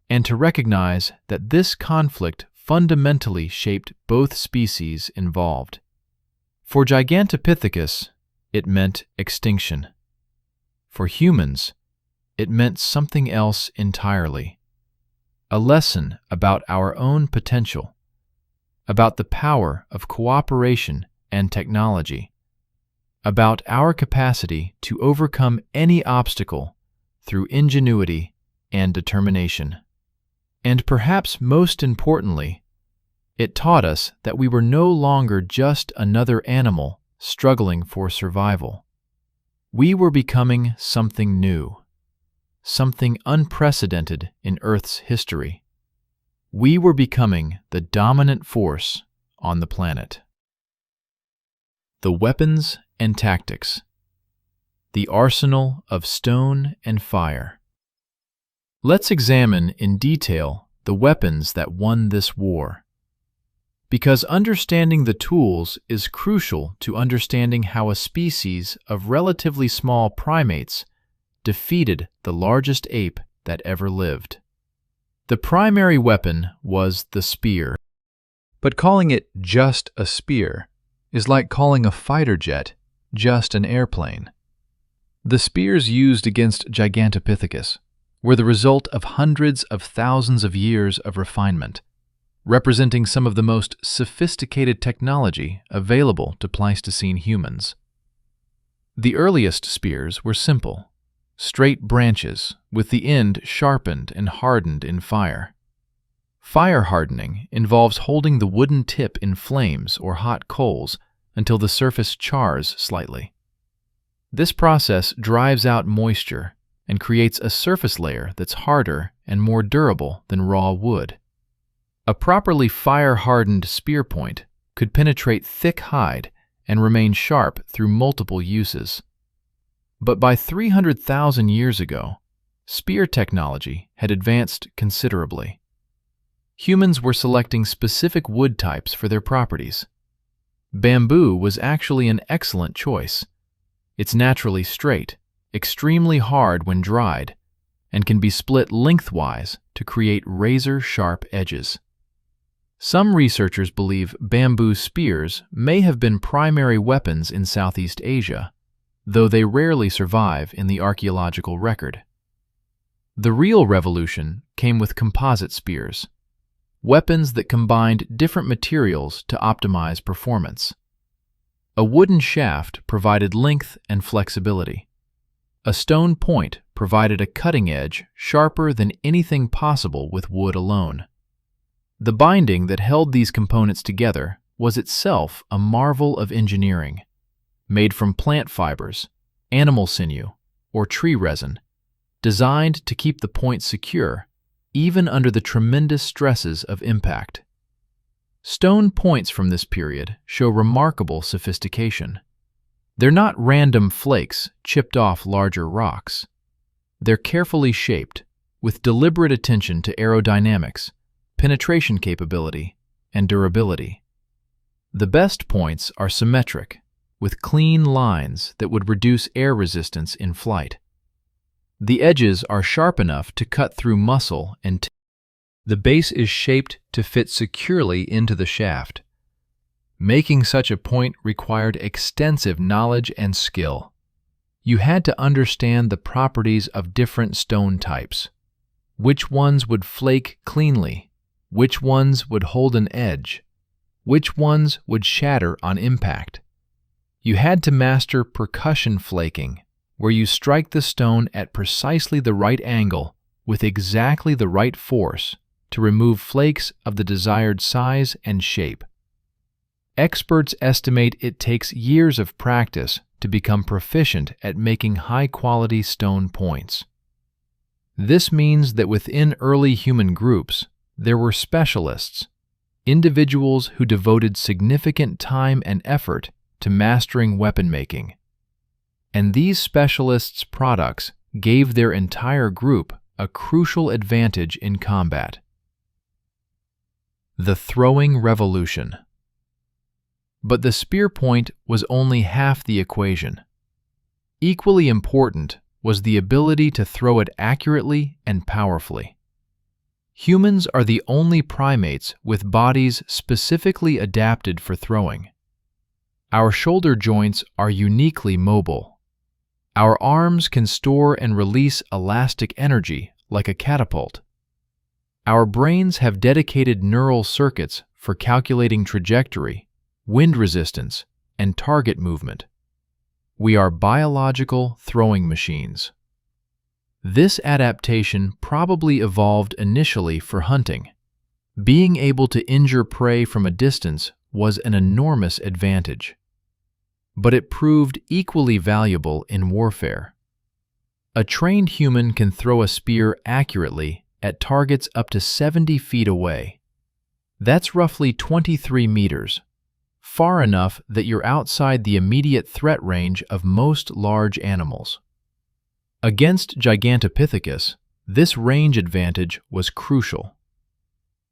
and to recognize that this conflict fundamentally shaped both species involved. For Gigantopithecus, it meant extinction. For humans, it meant something else entirely. A lesson about our own potential, about the power of cooperation and technology, about our capacity to overcome any obstacle through ingenuity and determination. And perhaps most importantly, it taught us that we were no longer just another animal struggling for survival. We were becoming something new, something unprecedented in Earth's history. We were becoming the dominant force on the planet. The weapons and tactics. The arsenal of stone and fire. Let's examine in detail the weapons that won this war. Because understanding the tools is crucial to understanding how a species of relatively small primates defeated the largest ape that ever lived. The primary weapon was the spear. But calling it just a spear is like calling a fighter jet just an airplane. The spears used against Gigantopithecus were the result of hundreds of thousands of years of refinement, representing some of the most sophisticated technology available to Pleistocene humans. The earliest spears were simple, straight branches with the end sharpened and hardened in fire. Fire hardening involves holding the wooden tip in flames or hot coals until the surface chars slightly. This process drives out moisture and creates a surface layer that's harder and more durable than raw wood. A properly fire-hardened spear point could penetrate thick hide and remain sharp through multiple uses. But by 300,000 years ago, spear technology had advanced considerably. Humans were selecting specific wood types for their properties. Bamboo was actually an excellent choice. It's naturally straight, extremely hard when dried, and can be split lengthwise to create razor-sharp edges. Some researchers believe bamboo spears may have been primary weapons in Southeast Asia, though they rarely survive in the archaeological record. The real revolution came with composite spears, weapons that combined different materials to optimize performance. A wooden shaft provided length and flexibility. A stone point provided a cutting edge sharper than anything possible with wood alone. The binding that held these components together was itself a marvel of engineering, made from plant fibers, animal sinew, or tree resin, designed to keep the point secure even under the tremendous stresses of impact. Stone points from this period show remarkable sophistication. They're not random flakes chipped off larger rocks. They're carefully shaped, with deliberate attention to aerodynamics, penetration capability, and durability. The best points are symmetric, with clean lines that would reduce air resistance in flight. The edges are sharp enough to cut through muscle and the base is shaped to fit securely into the shaft. Making such a point required extensive knowledge and skill. You had to understand the properties of different stone types. Which ones would flake cleanly? Which ones would hold an edge? Which ones would shatter on impact? You had to master percussion flaking, where you strike the stone at precisely the right angle with exactly the right force to remove flakes of the desired size and shape. Experts estimate it takes years of practice to become proficient at making high-quality stone points. This means that within early human groups, there were specialists, individuals who devoted significant time and effort to mastering weapon making. And these specialists' products gave their entire group a crucial advantage in combat. The throwing revolution. But the spear point was only half the equation. Equally important was the ability to throw it accurately and powerfully. Humans are the only primates with bodies specifically adapted for throwing. Our shoulder joints are uniquely mobile. Our arms can store and release elastic energy like a catapult. Our brains have dedicated neural circuits for calculating trajectory, wind resistance, and target movement. We are biological throwing machines. This adaptation probably evolved initially for hunting. Being able to injure prey from a distance was an enormous advantage. But it proved equally valuable in warfare. A trained human can throw a spear accurately at targets up to 70 feet away. That's roughly 23 meters, far enough that you're outside the immediate threat range of most large animals. Against Gigantopithecus, this range advantage was crucial.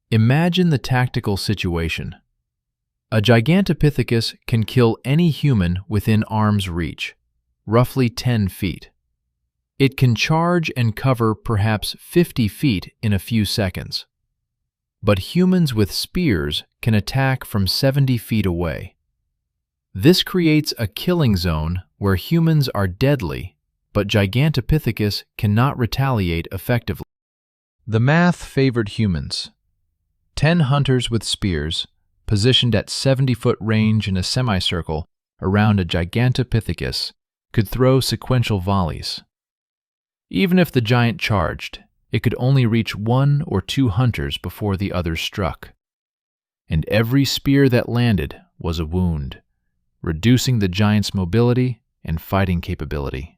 Imagine the tactical situation. A Gigantopithecus can kill any human within arm's reach, roughly 10 feet. It can charge and cover perhaps 50 feet in a few seconds. But humans with spears can attack from 70 feet away. This creates a killing zone where humans are deadly, but Gigantopithecus cannot retaliate effectively. The math favored humans. 10 hunters with spears, positioned at 70-foot range in a semicircle around a Gigantopithecus, could throw sequential volleys. Even if the giant charged, it could only reach 1 or 2 hunters before the others struck. And every spear that landed was a wound, reducing the giant's mobility and fighting capability.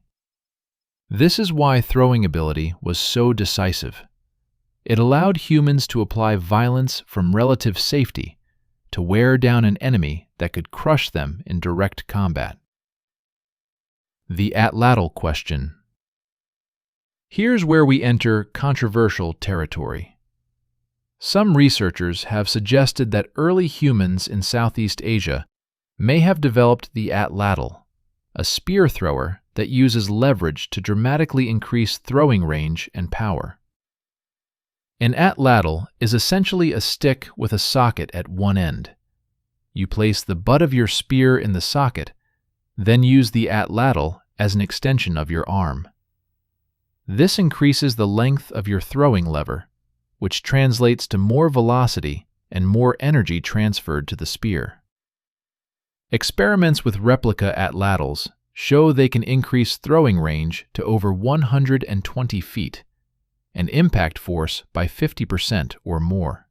This is why throwing ability was so decisive. It allowed humans to apply violence from relative safety to wear down an enemy that could crush them in direct combat. The atlatl question. Here's where we enter controversial territory. Some researchers have suggested that early humans in Southeast Asia may have developed the atlatl, a spear thrower that uses leverage to dramatically increase throwing range and power. An atlatl is essentially a stick with a socket at one end. You place the butt of your spear in the socket, then use the atlatl as an extension of your arm. This increases the length of your throwing lever, which translates to more velocity and more energy transferred to the spear. Experiments with replica atlatls show they can increase throwing range to over 120 feet, and impact force by 50% or more.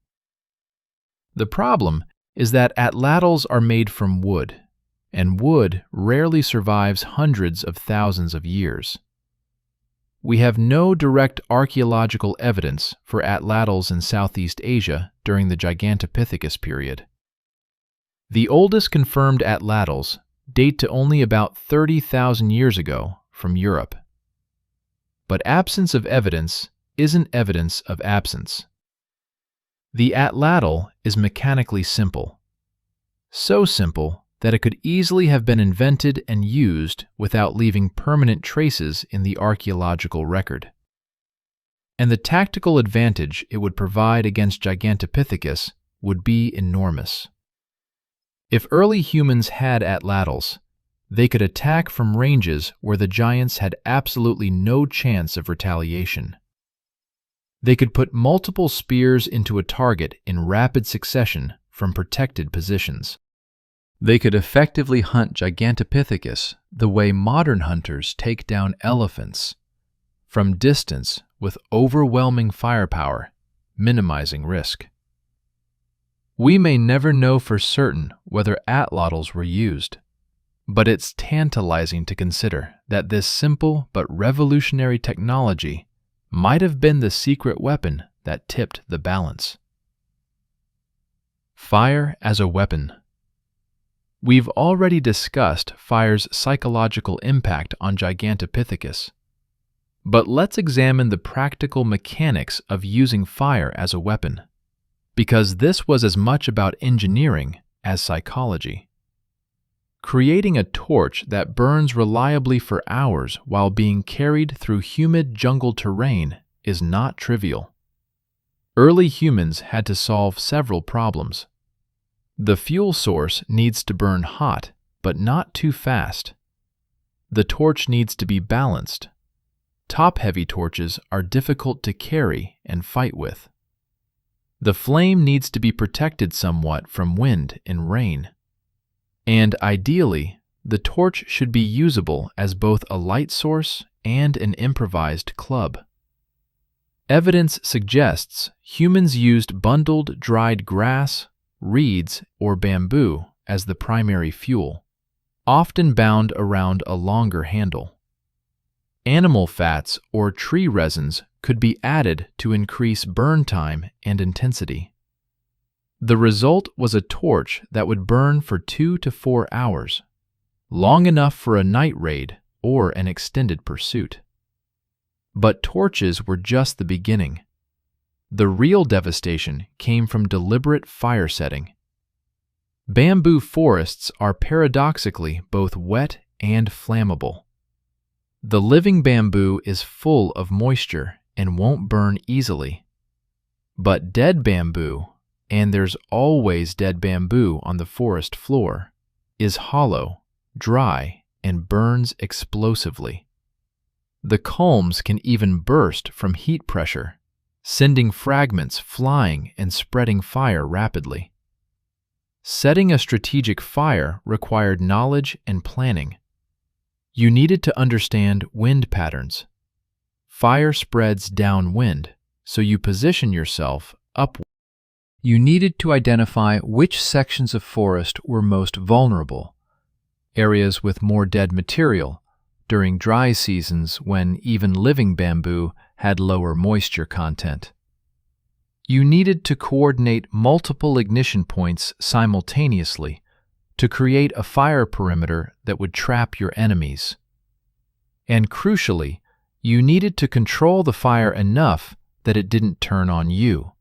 The problem is that atlatls are made from wood, and wood rarely survives hundreds of thousands of years. We have no direct archaeological evidence for atlatls in Southeast Asia during the Gigantopithecus period. The oldest confirmed atlatls date to only about 30,000 years ago from Europe. But absence of evidence isn't evidence of absence. The atlatl is mechanically simple. So simple that it could easily have been invented and used without leaving permanent traces in the archaeological record. And the tactical advantage it would provide against Gigantopithecus would be enormous. If early humans had atlatls, they could attack from ranges where the giants had absolutely no chance of retaliation. They could put multiple spears into a target in rapid succession from protected positions. They could effectively hunt Gigantopithecus the way modern hunters take down elephants, from distance with overwhelming firepower, minimizing risk. We may never know for certain whether atlatls were used, but it's tantalizing to consider that this simple but revolutionary technology might have been the secret weapon that tipped the balance. Fire as a weapon. We've already discussed fire's psychological impact on Gigantopithecus, but let's examine the practical mechanics of using fire as a weapon, because this was as much about engineering as psychology. Creating a torch that burns reliably for hours while being carried through humid jungle terrain is not trivial. Early humans had to solve several problems. The fuel source needs to burn hot, but not too fast. The torch needs to be balanced. Top-heavy torches are difficult to carry and fight with. The flame needs to be protected somewhat from wind and rain. And ideally, the torch should be usable as both a light source and an improvised club. Evidence suggests humans used bundled dried grass, reeds, or bamboo as the primary fuel, often bound around a longer handle. Animal fats or tree resins could be added to increase burn time and intensity. The result was a torch that would burn for 2 to 4 hours, long enough for a night raid or an extended pursuit. But torches were just the beginning. The real devastation came from deliberate fire setting. Bamboo forests are paradoxically both wet and flammable. The living bamboo is full of moisture and won't burn easily. But dead bamboo, and there's always dead bamboo on the forest floor, is hollow, dry, and burns explosively. The culms can even burst from heat pressure, sending fragments flying and spreading fire rapidly. Setting a strategic fire required knowledge and planning. You needed to understand wind patterns. Fire spreads downwind, so you position yourself upward. You needed to identify which sections of forest were most vulnerable, areas with more dead material, during dry seasons when even living bamboo had lower moisture content. You needed to coordinate multiple ignition points simultaneously to create a fire perimeter that would trap your enemies. And crucially, you needed to control the fire enough that it didn't turn on you.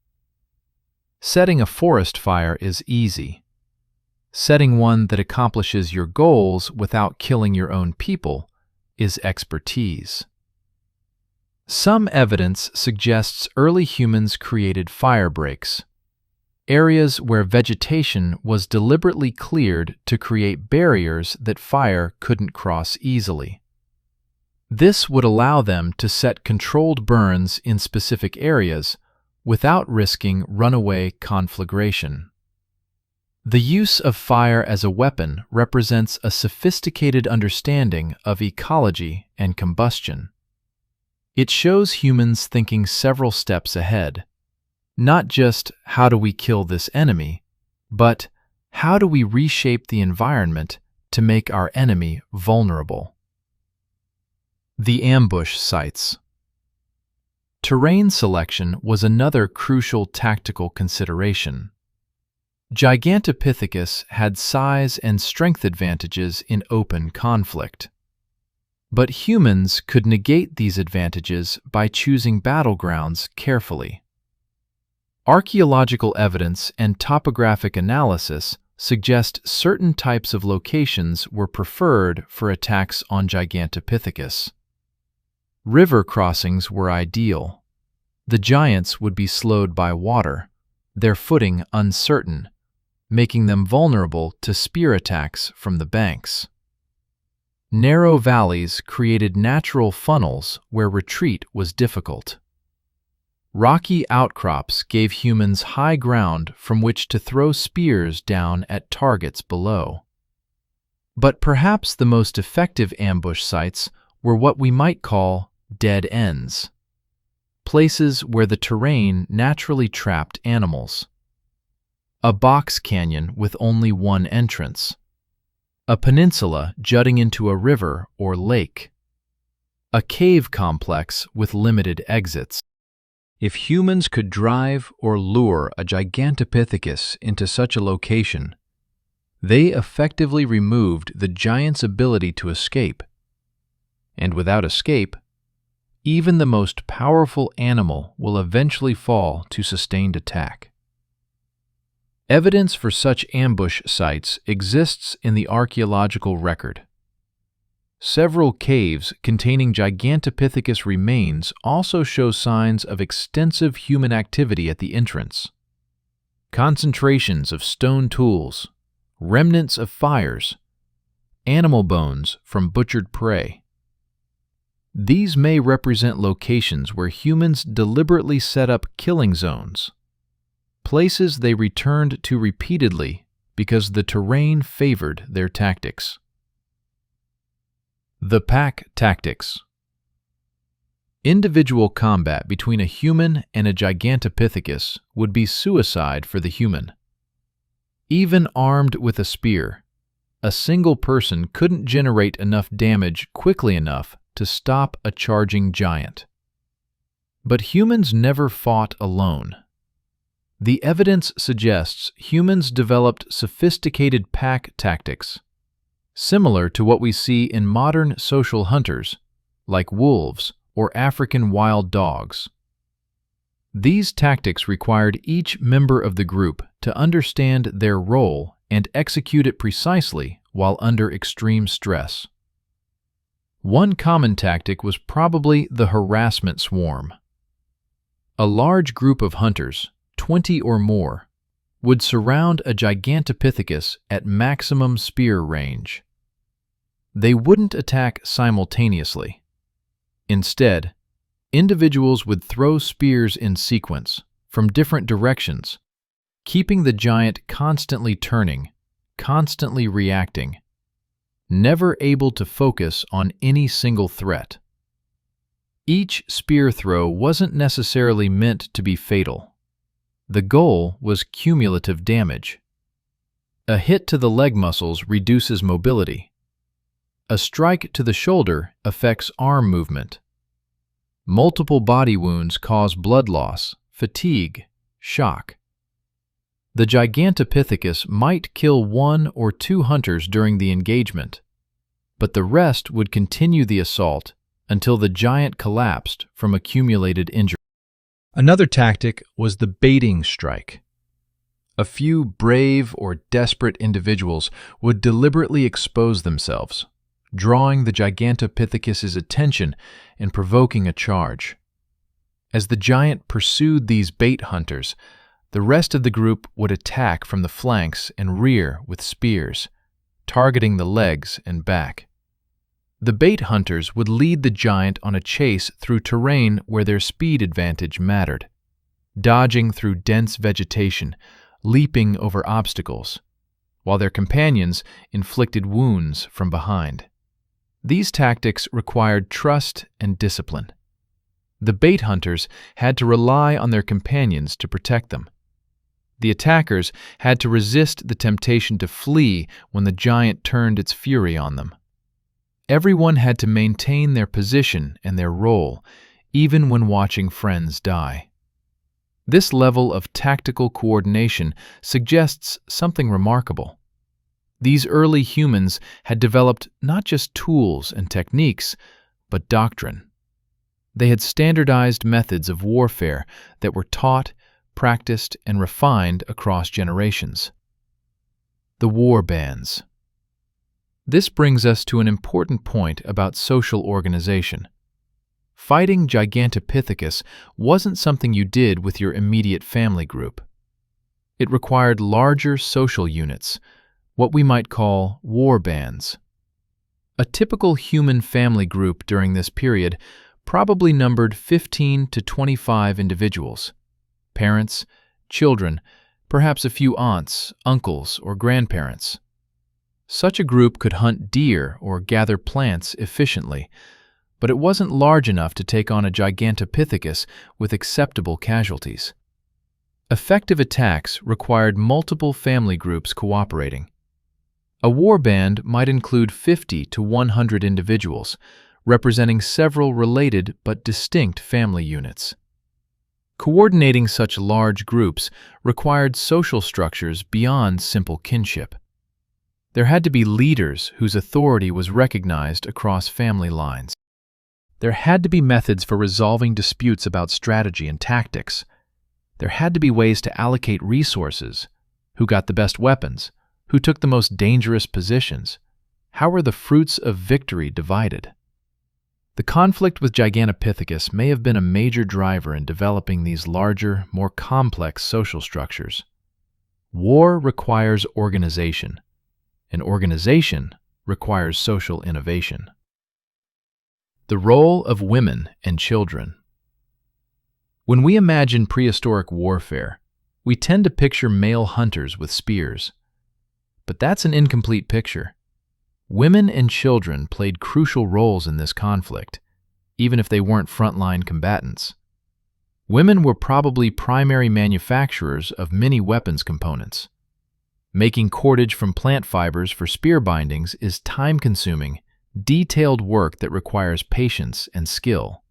Setting a forest fire is easy. Setting one that accomplishes your goals without killing your own people is expertise. Some evidence suggests early humans created fire breaks, areas where vegetation was deliberately cleared to create barriers that fire couldn't cross easily. This would allow them to set controlled burns in specific areas without risking runaway conflagration. The use of fire as a weapon represents a sophisticated understanding of ecology and combustion. It shows humans thinking several steps ahead. Not just how do we kill this enemy, but how do we reshape the environment to make our enemy vulnerable? The ambush sites. Terrain selection was another crucial tactical consideration. Gigantopithecus had size and strength advantages in open conflict. But humans could negate these advantages by choosing battlegrounds carefully. Archaeological evidence and topographic analysis suggest certain types of locations were preferred for attacks on Gigantopithecus. River crossings were ideal. The giants would be slowed by water, their footing uncertain, making them vulnerable to spear attacks from the banks. Narrow valleys created natural funnels where retreat was difficult. Rocky outcrops gave humans high ground from which to throw spears down at targets below. But perhaps the most effective ambush sites were what we might call dead ends, places where the terrain naturally trapped animals. A box canyon with only one entrance. A peninsula jutting into a river or lake. A cave complex with limited exits. If humans could drive or lure a Gigantopithecus into such a location, they effectively removed the giant's ability to escape. And without escape, even the most powerful animal will eventually fall to sustained attack. Evidence for such ambush sites exists in the archaeological record. Several caves containing Gigantopithecus remains also show signs of extensive human activity at the entrance. Concentrations of stone tools, remnants of fires, animal bones from butchered prey. These may represent locations where humans deliberately set up killing zones, places they returned to repeatedly because the terrain favored their tactics. The pack tactics. Individual combat between a human and a Gigantopithecus would be suicide for the human. Even armed with a spear, a single person couldn't generate enough damage quickly enough to stop a charging giant. But humans never fought alone. The evidence suggests humans developed sophisticated pack tactics, similar to what we see in modern social hunters, like wolves or African wild dogs. These tactics required each member of the group to understand their role and execute it precisely while under extreme stress. One common tactic was probably the harassment swarm. A large group of hunters, 20 or more, would surround a Gigantopithecus at maximum spear range. They wouldn't attack simultaneously. Instead, individuals would throw spears in sequence from different directions, keeping the giant constantly turning, constantly reacting, never able to focus on any single threat. Each spear throw wasn't necessarily meant to be fatal. The goal was cumulative damage. A hit to the leg muscles reduces mobility. A strike to the shoulder affects arm movement. Multiple body wounds cause blood loss, fatigue, shock. The Gigantopithecus might kill 1 or 2 hunters during the engagement, but the rest would continue the assault until the giant collapsed from accumulated injury. Another tactic was the baiting strike. A few brave or desperate individuals would deliberately expose themselves, drawing the Gigantopithecus's attention and provoking a charge. As the giant pursued these bait hunters, the rest of the group would attack from the flanks and rear with spears, targeting the legs and back. The bait hunters would lead the giant on a chase through terrain where their speed advantage mattered, dodging through dense vegetation, leaping over obstacles, while their companions inflicted wounds from behind. These tactics required trust and discipline. The bait hunters had to rely on their companions to protect them. The attackers had to resist the temptation to flee when the giant turned its fury on them. Everyone had to maintain their position and their role, even when watching friends die. This level of tactical coordination suggests something remarkable. These early humans had developed not just tools and techniques, but doctrine. They had standardized methods of warfare that were taught, practiced, and refined across generations. The war bands. This brings us to an important point about social organization. Fighting Gigantopithecus wasn't something you did with your immediate family group. It required larger social units, what we might call war bands. A typical human family group during this period probably numbered 15 to 25 individuals: parents, children, perhaps a few aunts, uncles, or grandparents. Such a group could hunt deer or gather plants efficiently, but it wasn't large enough to take on a Gigantopithecus with acceptable casualties. Effective attacks required multiple family groups cooperating. A war band might include 50 to 100 individuals, representing several related but distinct family units. Coordinating such large groups required social structures beyond simple kinship. There had to be leaders whose authority was recognized across family lines. There had to be methods for resolving disputes about strategy and tactics. There had to be ways to allocate resources. Who got the best weapons? Who took the most dangerous positions? How were the fruits of victory divided? The conflict with Gigantopithecus may have been a major driver in developing these larger, more complex social structures. War requires organization, and organization requires social innovation. The role of women and children. When we imagine prehistoric warfare, we tend to picture male hunters with spears. But that's an incomplete picture. Women and children played crucial roles in this conflict, even if they weren't frontline combatants. Women were probably primary manufacturers of many weapons components. Making cordage from plant fibers for spear bindings is time-consuming, detailed work that requires patience and skill.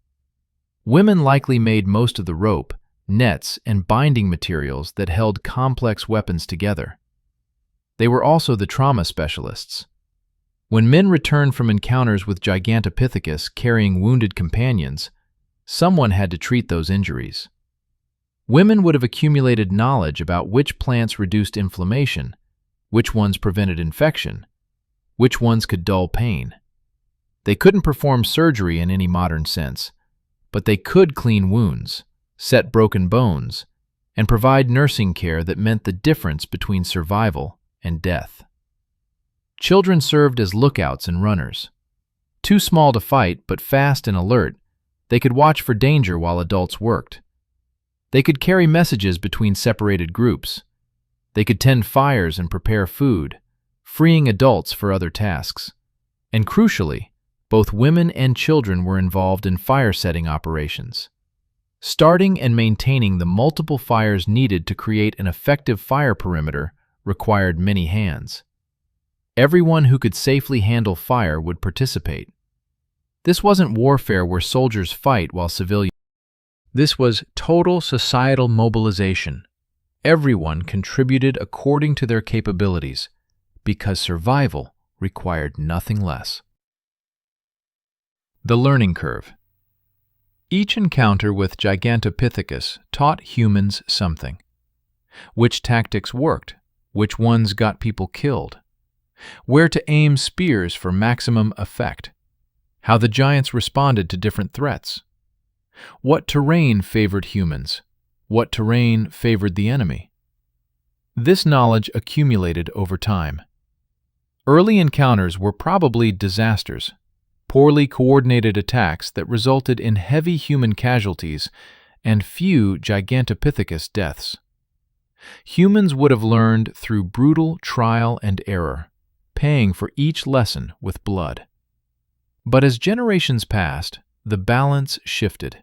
Women likely made most of the rope, nets, and binding materials that held complex weapons together. They were also the trauma specialists. When men returned from encounters with Gigantopithecus carrying wounded companions, someone had to treat those injuries. Women would have accumulated knowledge about which plants reduced inflammation, which ones prevented infection, which ones could dull pain. They couldn't perform surgery in any modern sense, but they could clean wounds, set broken bones, and provide nursing care that meant the difference between survival and death. Children served as lookouts and runners. Too small to fight, but fast and alert, they could watch for danger while adults worked. They could carry messages between separated groups. They could tend fires and prepare food, freeing adults for other tasks. And crucially, both women and children were involved in fire-setting operations. Starting and maintaining the multiple fires needed to create an effective fire perimeter required many hands. Everyone who could safely handle fire would participate. This wasn't warfare where soldiers fight while civilians. This was total societal mobilization. Everyone contributed according to their capabilities, because survival required nothing less. The learning curve. Each encounter with Gigantopithecus taught humans something. Which tactics worked, which ones got people killed, where to aim spears for maximum effect, how the giants responded to different threats, what terrain favored humans, what terrain favored the enemy. This knowledge accumulated over time. Early encounters were probably disasters, poorly coordinated attacks that resulted in heavy human casualties and few Gigantopithecus deaths. Humans would have learned through brutal trial and error, paying for each lesson with blood. But as generations passed, the balance shifted.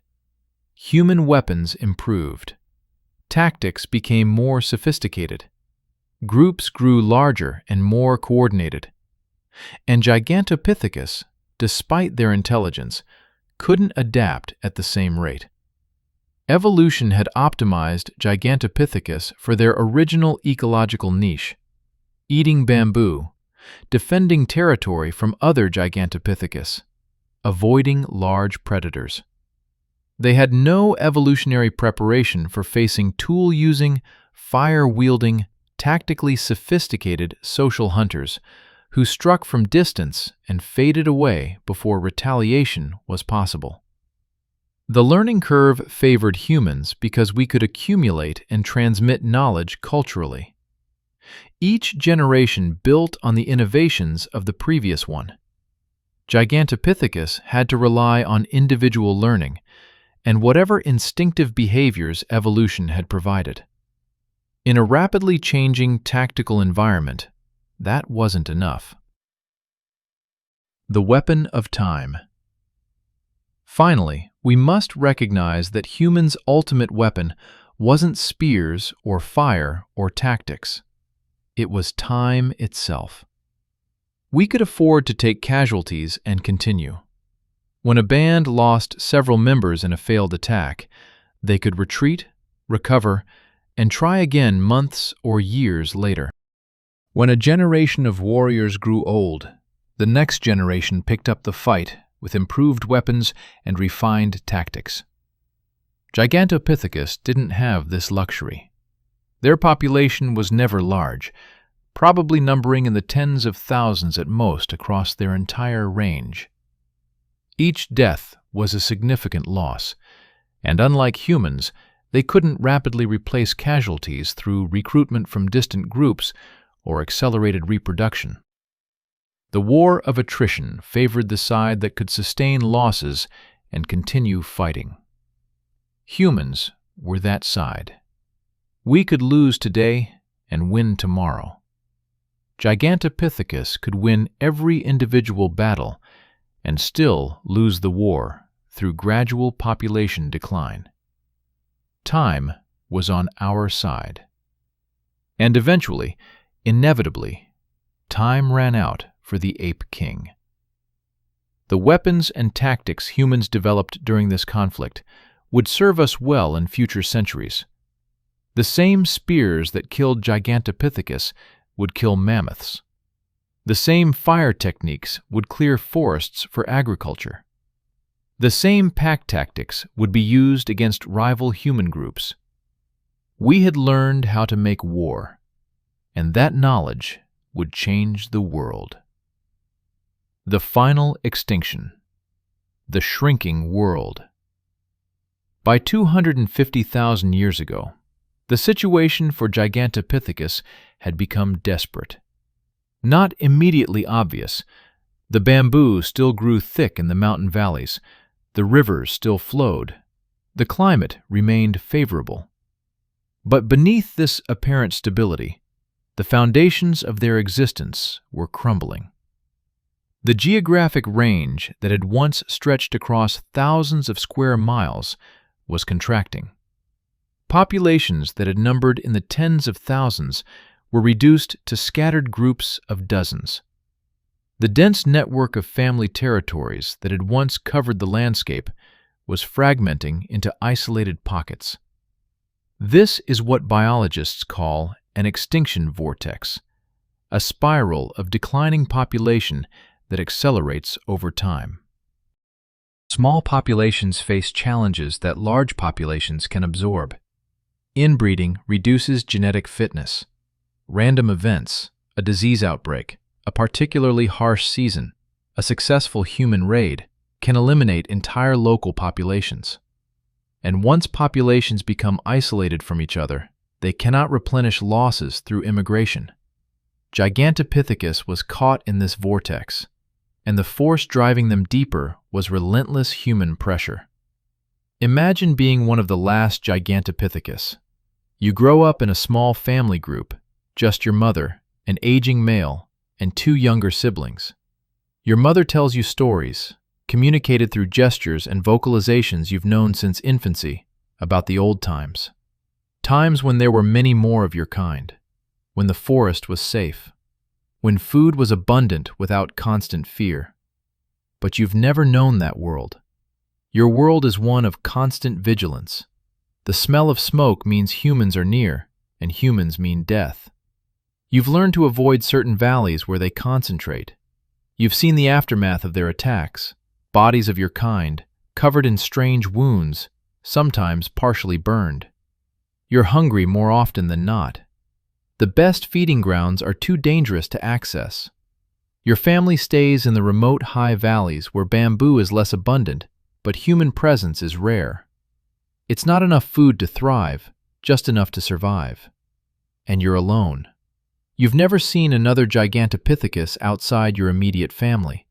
Human weapons improved. Tactics became more sophisticated. Groups grew larger and more coordinated. And Gigantopithecus, despite their intelligence, couldn't adapt at the same rate. Evolution had optimized Gigantopithecus for their original ecological niche, eating bamboo, defending territory from other Gigantopithecus, avoiding large predators. They had no evolutionary preparation for facing tool-using, fire-wielding, tactically sophisticated social hunters who struck from distance and faded away before retaliation was possible. The learning curve favored humans because we could accumulate and transmit knowledge culturally. Each generation built on the innovations of the previous one. Gigantopithecus had to rely on individual learning and whatever instinctive behaviors evolution had provided. In a rapidly changing tactical environment, that wasn't enough. The weapon of time. Finally, we must recognize that humans' ultimate weapon wasn't spears or fire or tactics. It was time itself. We could afford to take casualties and continue. When a band lost several members in a failed attack, they could retreat, recover, and try again months or years later. When a generation of warriors grew old, the next generation picked up the fight with improved weapons and refined tactics. Gigantopithecus didn't have this luxury. Their population was never large, probably numbering in the tens of thousands at most across their entire range. Each death was a significant loss, and unlike humans, they couldn't rapidly replace casualties through recruitment from distant groups or accelerated reproduction. The war of attrition favored the side that could sustain losses and continue fighting. Humans were that side. We could lose today and win tomorrow. Gigantopithecus could win every individual battle and still lose the war through gradual population decline. Time was on our side. And eventually, inevitably, time ran out for the ape king. The weapons and tactics humans developed during this conflict would serve us well in future centuries. The same spears that killed Gigantopithecus would kill mammoths. The same fire techniques would clear forests for agriculture. The same pack tactics would be used against rival human groups. We had learned how to make war, and that knowledge would change the world. The final extinction. The shrinking world. By 250,000 years ago, the situation for Gigantopithecus had become desperate. Not immediately obvious, the bamboo still grew thick in the mountain valleys, the rivers still flowed, the climate remained favorable. But beneath this apparent stability, the foundations of their existence were crumbling. The geographic range that had once stretched across thousands of square miles was contracting. Populations that had numbered in the tens of thousands were reduced to scattered groups of dozens. The dense network of family territories that had once covered the landscape was fragmenting into isolated pockets. This is what biologists call an extinction vortex, a spiral of declining population that accelerates over time. Small populations face challenges that large populations can absorb. Inbreeding reduces genetic fitness. Random events, a disease outbreak, a particularly harsh season, a successful human raid, can eliminate entire local populations. And once populations become isolated from each other, they cannot replenish losses through immigration. Gigantopithecus was caught in this vortex, and the force driving them deeper was relentless human pressure. Imagine being one of the last Gigantopithecus. You grow up in a small family group, just your mother, an aging male, and two younger siblings. Your mother tells you stories, communicated through gestures and vocalizations you've known since infancy, about the old times. Times when there were many more of your kind, when the forest was safe, when food was abundant without constant fear. But you've never known that world. Your world is one of constant vigilance. The smell of smoke means humans are near, and humans mean death. You've learned to avoid certain valleys where they concentrate. You've seen the aftermath of their attacks, bodies of your kind, covered in strange wounds, sometimes partially burned. You're hungry more often than not. The best feeding grounds are too dangerous to access. Your family stays in the remote high valleys where bamboo is less abundant, but human presence is rare. It's not enough food to thrive, just enough to survive. And you're alone. You've never seen another Gigantopithecus outside your immediate family.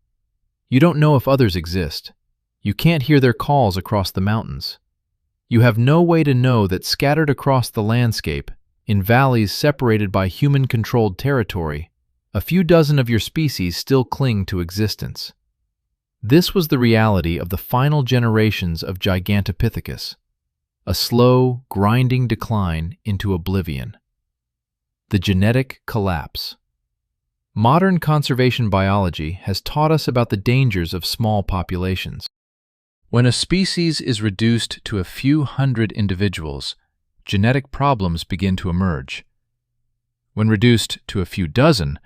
You don't know if others exist. You can't hear their calls across the mountains. You have no way to know that scattered across the landscape, in valleys separated by human-controlled territory, a few dozen of your species still cling to existence. This was the reality of the final generations of Gigantopithecus, a slow, grinding decline into oblivion. The genetic collapse. Modern conservation biology has taught us about the dangers of small populations. When a species is reduced to a few hundred individuals, genetic problems begin to emerge. When reduced to a few dozen,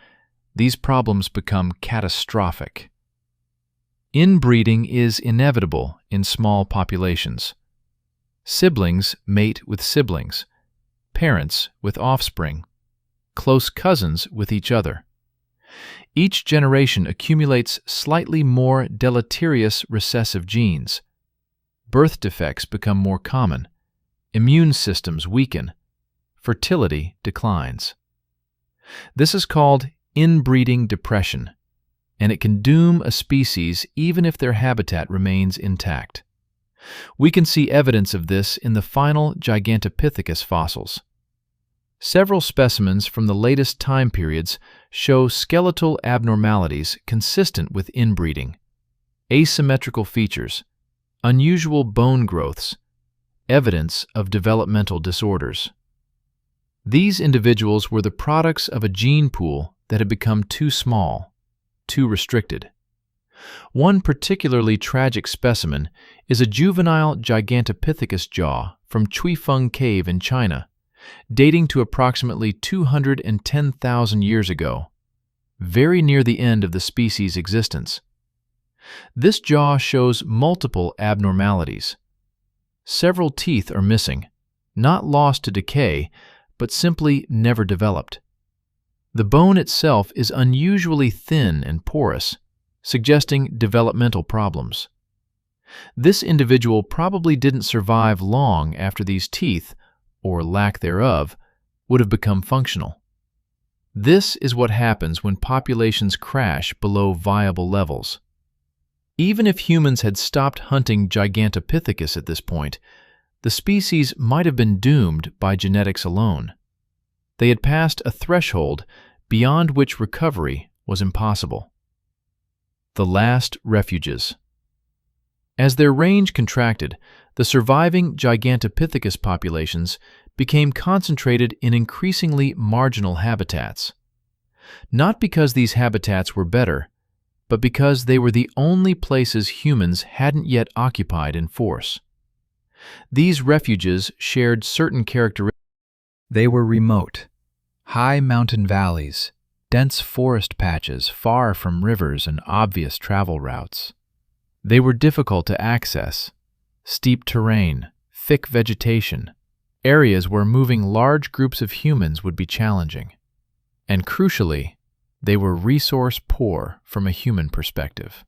these problems become catastrophic. Inbreeding is inevitable in small populations. Siblings mate with siblings, parents with offspring, close cousins with each other. Each generation accumulates slightly more deleterious recessive genes. Birth defects become more common. Immune systems weaken. Fertility declines. This is called inbreeding depression, and it can doom a species even if their habitat remains intact. We can see evidence of this in the final Gigantopithecus fossils. Several specimens from the latest time periods show skeletal abnormalities consistent with inbreeding, asymmetrical features, unusual bone growths, evidence of developmental disorders. These individuals were the products of a gene pool that had become too small, too restricted. One particularly tragic specimen is a juvenile Gigantopithecus jaw from Chuifeng Cave in China, dating to approximately 210,000 years ago, very near the end of the species' existence. This jaw shows multiple abnormalities. Several teeth are missing, not lost to decay, but simply never developed. The bone itself is unusually thin and porous, suggesting developmental problems. This individual probably didn't survive long after these teeth, or lack thereof, would have become functional. This is what happens when populations crash below viable levels. Even if humans had stopped hunting Gigantopithecus at this point, the species might have been doomed by genetics alone. They had passed a threshold beyond which recovery was impossible. The last refuges. As their range contracted, the surviving Gigantopithecus populations became concentrated in increasingly marginal habitats. Not because these habitats were better, but because they were the only places humans hadn't yet occupied in force. These refuges shared certain characteristics. They were remote, high mountain valleys, dense forest patches far from rivers and obvious travel routes. They were difficult to access, steep terrain, thick vegetation, areas where moving large groups of humans would be challenging. And crucially, they were resource poor from a human perspective.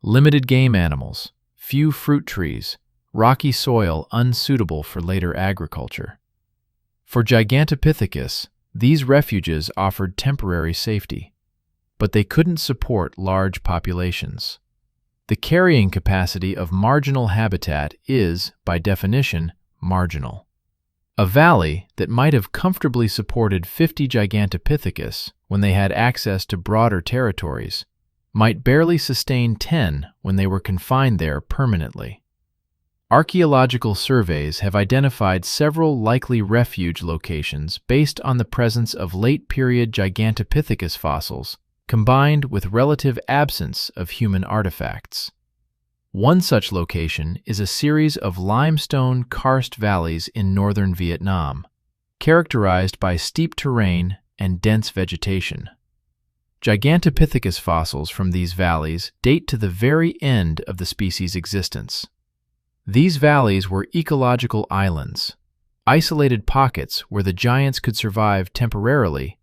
Limited game animals, few fruit trees, rocky soil unsuitable for later agriculture. For Gigantopithecus, these refuges offered temporary safety, but they couldn't support large populations. The carrying capacity of marginal habitat is, by definition, marginal. A valley that might have comfortably supported 50 Gigantopithecus when they had access to broader territories might barely sustain 10 when they were confined there permanently. Archaeological surveys have identified several likely refuge locations based on the presence of late-period Gigantopithecus fossils combined with relative absence of human artifacts. One such location is a series of limestone karst valleys in northern Vietnam, characterized by steep terrain and dense vegetation. Gigantopithecus fossils from these valleys date to the very end of the species' existence. These valleys were ecological islands, isolated pockets where the giants could survive temporarily,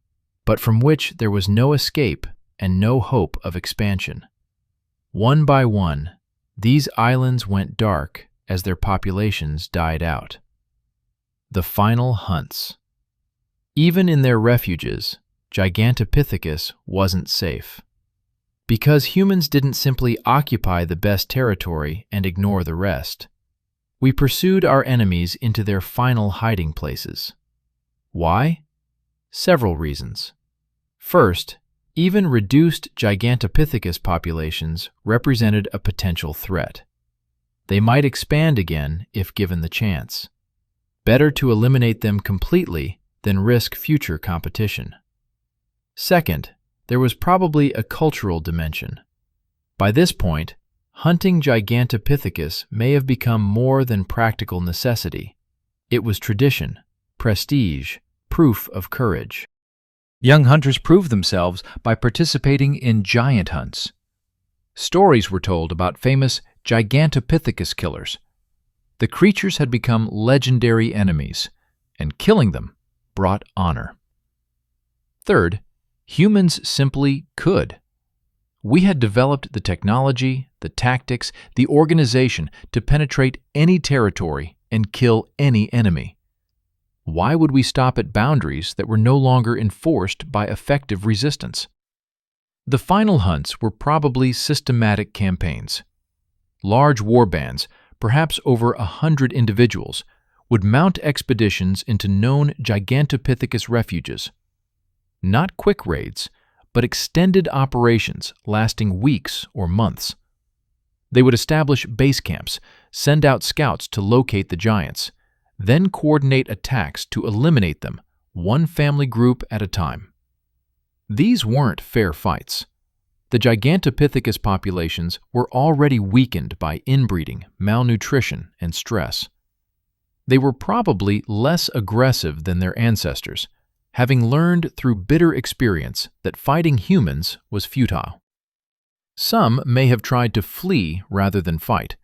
but from which there was no escape and no hope of expansion. One by one, these islands went dark as their populations died out. The final hunts. Even in their refuges, Gigantopithecus wasn't safe. Because humans didn't simply occupy the best territory and ignore the rest, we pursued our enemies into their final hiding places. Why? Several reasons. First, even reduced Gigantopithecus populations represented a potential threat. They might expand again if given the chance. Better to eliminate them completely than risk future competition. Second, there was probably a cultural dimension. By this point, hunting Gigantopithecus may have become more than practical necessity. It was tradition, prestige, proof of courage. Young hunters proved themselves by participating in giant hunts. Stories were told about famous Gigantopithecus killers. The creatures had become legendary enemies, and killing them brought honor. Third, humans simply could. We had developed the technology, the tactics, the organization to penetrate any territory and kill any enemy. Why would we stop at boundaries that were no longer enforced by effective resistance? The final hunts were probably systematic campaigns. Large war bands, perhaps over 100 individuals, would mount expeditions into known Gigantopithecus refuges. Not quick raids, but extended operations lasting weeks or months. They would establish base camps, send out scouts to locate the giants, then coordinate attacks to eliminate them, one family group at a time. These weren't fair fights. The Gigantopithecus populations were already weakened by inbreeding, malnutrition, and stress. They were probably less aggressive than their ancestors, having learned through bitter experience that fighting humans was futile. Some may have tried to flee rather than fight,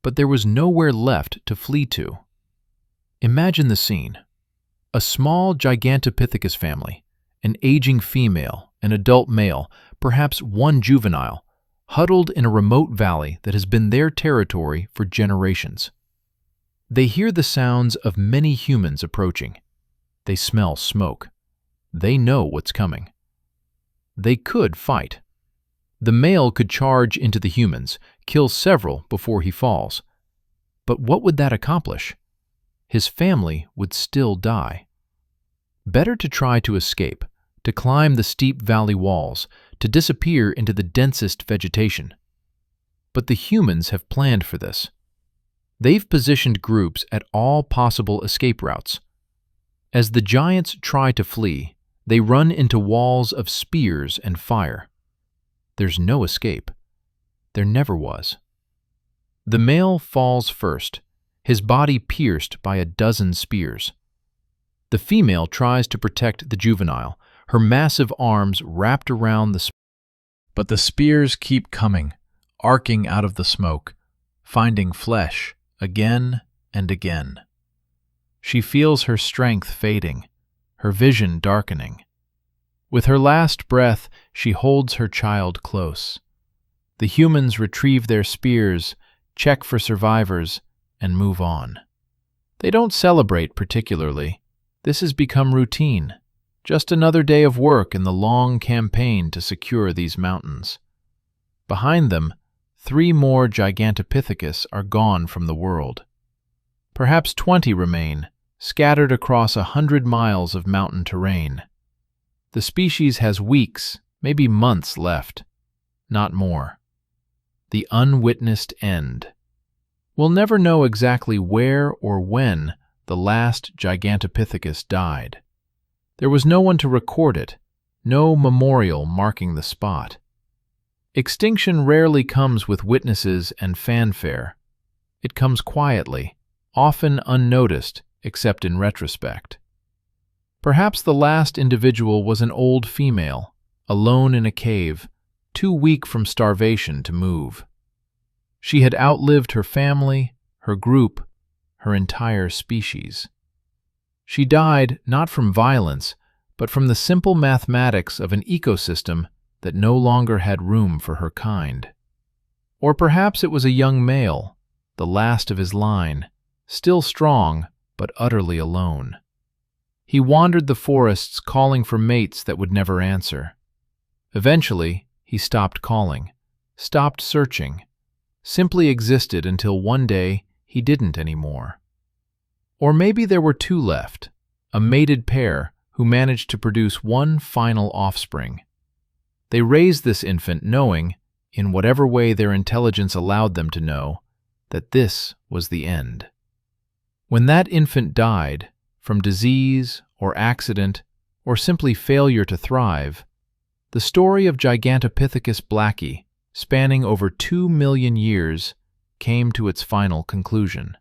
but there was nowhere left to flee to. Imagine the scene. A small Gigantopithecus family, an aging female, an adult male, perhaps one juvenile, huddled in a remote valley that has been their territory for generations. They hear the sounds of many humans approaching. They smell smoke. They know what's coming. They could fight. The male could charge into the humans, kill several before he falls. But what would that accomplish? His family would still die. Better to try to escape, to climb the steep valley walls, to disappear into the densest vegetation. But the humans have planned for this. They've positioned groups at all possible escape routes. As the giants try to flee, they run into walls of spears and fire. There's no escape. There never was. The male falls first, his body pierced by a dozen spears. The female tries to protect the juvenile, her massive arms wrapped around the but the spears keep coming, arcing out of the smoke, finding flesh again and again. She feels her strength fading, her vision darkening. With her last breath, she holds her child close. The humans retrieve their spears, check for survivors, and move on. They don't celebrate particularly. This has become routine. Just another day of work in the long campaign to secure these mountains. Behind them, 3 more Gigantopithecus are gone from the world. Perhaps 20 remain, scattered across 100 miles of mountain terrain. The species has weeks, maybe months left, not more. The unwitnessed end. We'll never know exactly where or when the last Gigantopithecus died. There was no one to record it, no memorial marking the spot. Extinction rarely comes with witnesses and fanfare. It comes quietly, often unnoticed except in retrospect. Perhaps the last individual was an old female, alone in a cave, too weak from starvation to move. She had outlived her family, her group, her entire species. She died not from violence, but from the simple mathematics of an ecosystem that no longer had room for her kind. Or perhaps it was a young male, the last of his line, still strong but utterly alone. He wandered the forests calling for mates that would never answer. Eventually, he stopped calling, stopped searching, simply existed until one day he didn't anymore. Or maybe there were 2 left, a mated pair who managed to produce one final offspring. They raised this infant knowing, in whatever way their intelligence allowed them to know, that this was the end. When that infant died, from disease or accident or simply failure to thrive, the story of Gigantopithecus blacki, spanning over 2 million years, came to its final conclusion.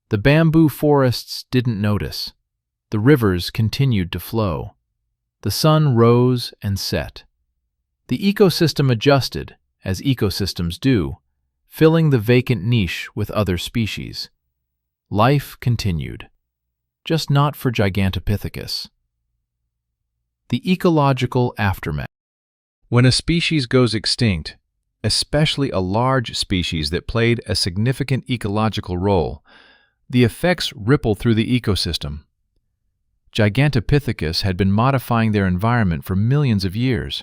The bamboo forests didn't notice. The rivers continued to flow. The sun rose and set. The ecosystem adjusted, as ecosystems do, filling the vacant niche with other species. Life continued, just not for Gigantopithecus. The ecological aftermath. When a species goes extinct, especially a large species that played a significant ecological role, the effects ripple through the ecosystem. Gigantopithecus had been modifying their environment for millions of years.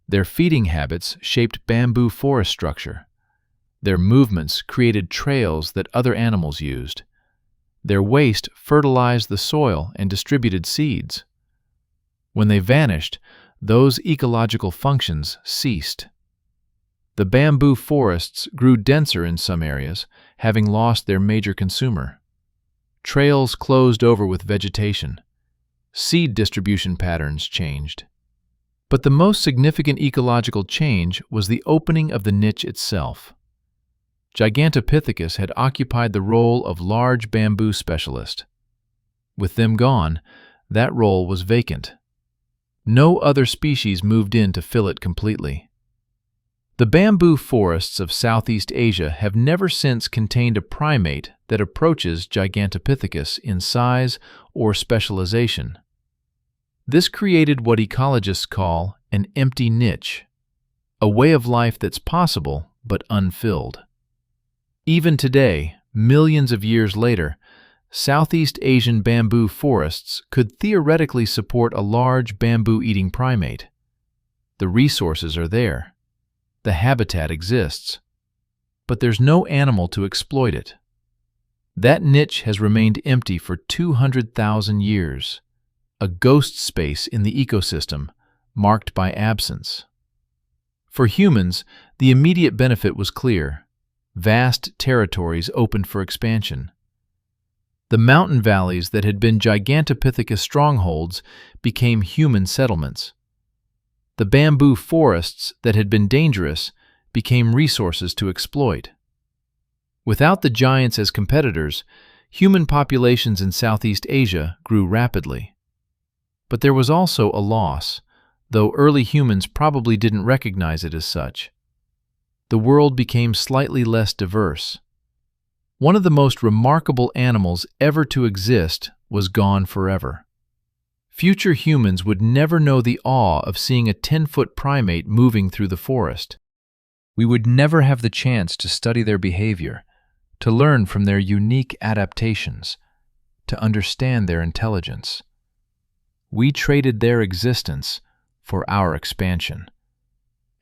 Their feeding habits shaped bamboo forest structure. Their movements created trails that other animals used. Their waste fertilized the soil and distributed seeds. When they vanished, those ecological functions ceased. The bamboo forests grew denser in some areas, having lost their major consumer. Trails closed over with vegetation. Seed distribution patterns changed. But the most significant ecological change was the opening of the niche itself. Gigantopithecus had occupied the role of large bamboo specialist. With them gone, that role was vacant. No other species moved in to fill it completely. The bamboo forests of Southeast Asia have never since contained a primate that approaches Gigantopithecus in size or specialization. This created what ecologists call an empty niche, a way of life that's possible but unfilled. Even today, millions of years later, Southeast Asian bamboo forests could theoretically support a large bamboo-eating primate. The resources are there. The habitat exists. But there's no animal to exploit it. That niche has remained empty for 200,000 years, a ghost space in the ecosystem marked by absence. For humans, the immediate benefit was clear. Vast territories opened for expansion. The mountain valleys that had been Gigantopithecus strongholds became human settlements. The bamboo forests that had been dangerous became resources to exploit. Without the giants as competitors, human populations in Southeast Asia grew rapidly. But there was also a loss, though early humans probably didn't recognize it as such. The world became slightly less diverse. One of the most remarkable animals ever to exist was gone forever. Future humans would never know the awe of seeing a 10-foot primate moving through the forest. We would never have the chance to study their behavior, to learn from their unique adaptations, to understand their intelligence. We traded their existence for our expansion,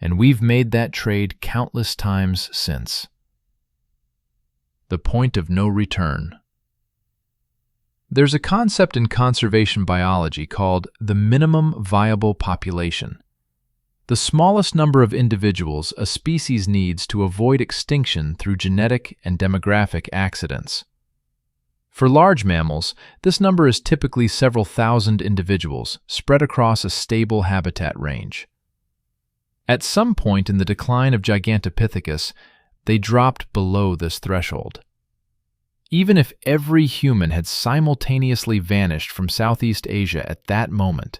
and we've made that trade countless times since. The point of no return. There's a concept in conservation biology called the minimum viable population. The smallest number of individuals a species needs to avoid extinction through genetic and demographic accidents. For large mammals, this number is typically several thousand individuals spread across a stable habitat range. At some point in the decline of Gigantopithecus, they dropped below this threshold. Even if every human had simultaneously vanished from Southeast Asia at that moment,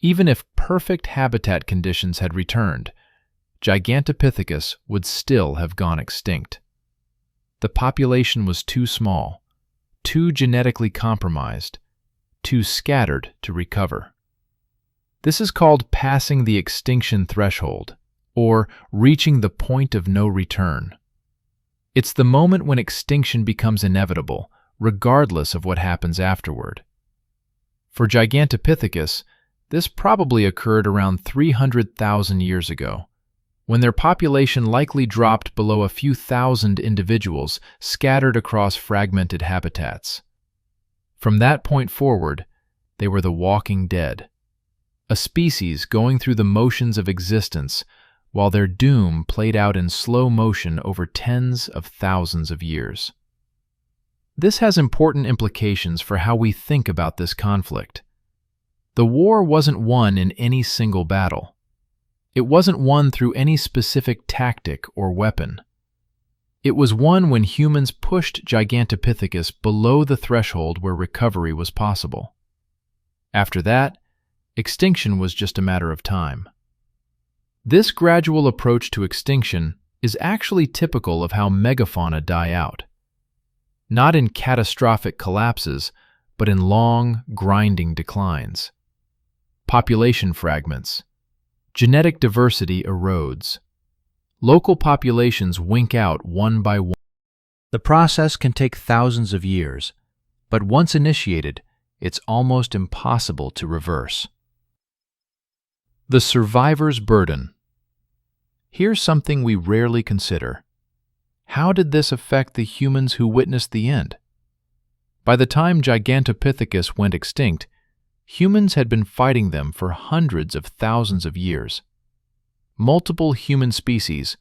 even if perfect habitat conditions had returned, Gigantopithecus would still have gone extinct. The population was too small, too genetically compromised, too scattered to recover. This is called passing the extinction threshold, or reaching the point of no return. It's the moment when extinction becomes inevitable, regardless of what happens afterward. For Gigantopithecus, this probably occurred around 300,000 years ago, when their population likely dropped below a few thousand individuals scattered across fragmented habitats. From that point forward, they were the walking dead, a species going through the motions of existence while their doom played out in slow motion over tens of thousands of years. This has important implications for how we think about this conflict. The war wasn't won in any single battle. It wasn't won through any specific tactic or weapon. It was won when humans pushed Gigantopithecus below the threshold where recovery was possible. After that, extinction was just a matter of time. This gradual approach to extinction is actually typical of how megafauna die out. Not in catastrophic collapses, but in long, grinding declines. Population fragments. Genetic diversity erodes. Local populations wink out one by one. The process can take thousands of years, but once initiated, it's almost impossible to reverse. The survivor's burden. Here's something we rarely consider. How did this affect the humans who witnessed the end? By the time Gigantopithecus went extinct, humans had been fighting them for hundreds of thousands of years. Multiple human species,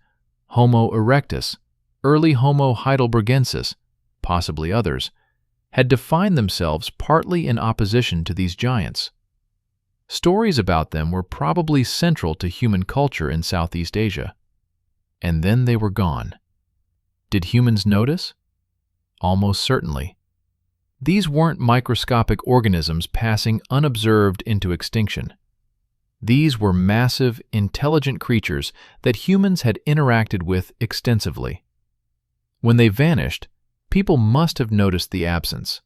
Homo erectus, early Homo heidelbergensis, possibly others, had defined themselves partly in opposition to these giants. Stories about them were probably central to human culture in Southeast Asia. And then they were gone. Did humans notice? Almost certainly. These weren't microscopic organisms passing unobserved into extinction. These were massive, intelligent creatures that humans had interacted with extensively. When they vanished, people must have noticed the absence.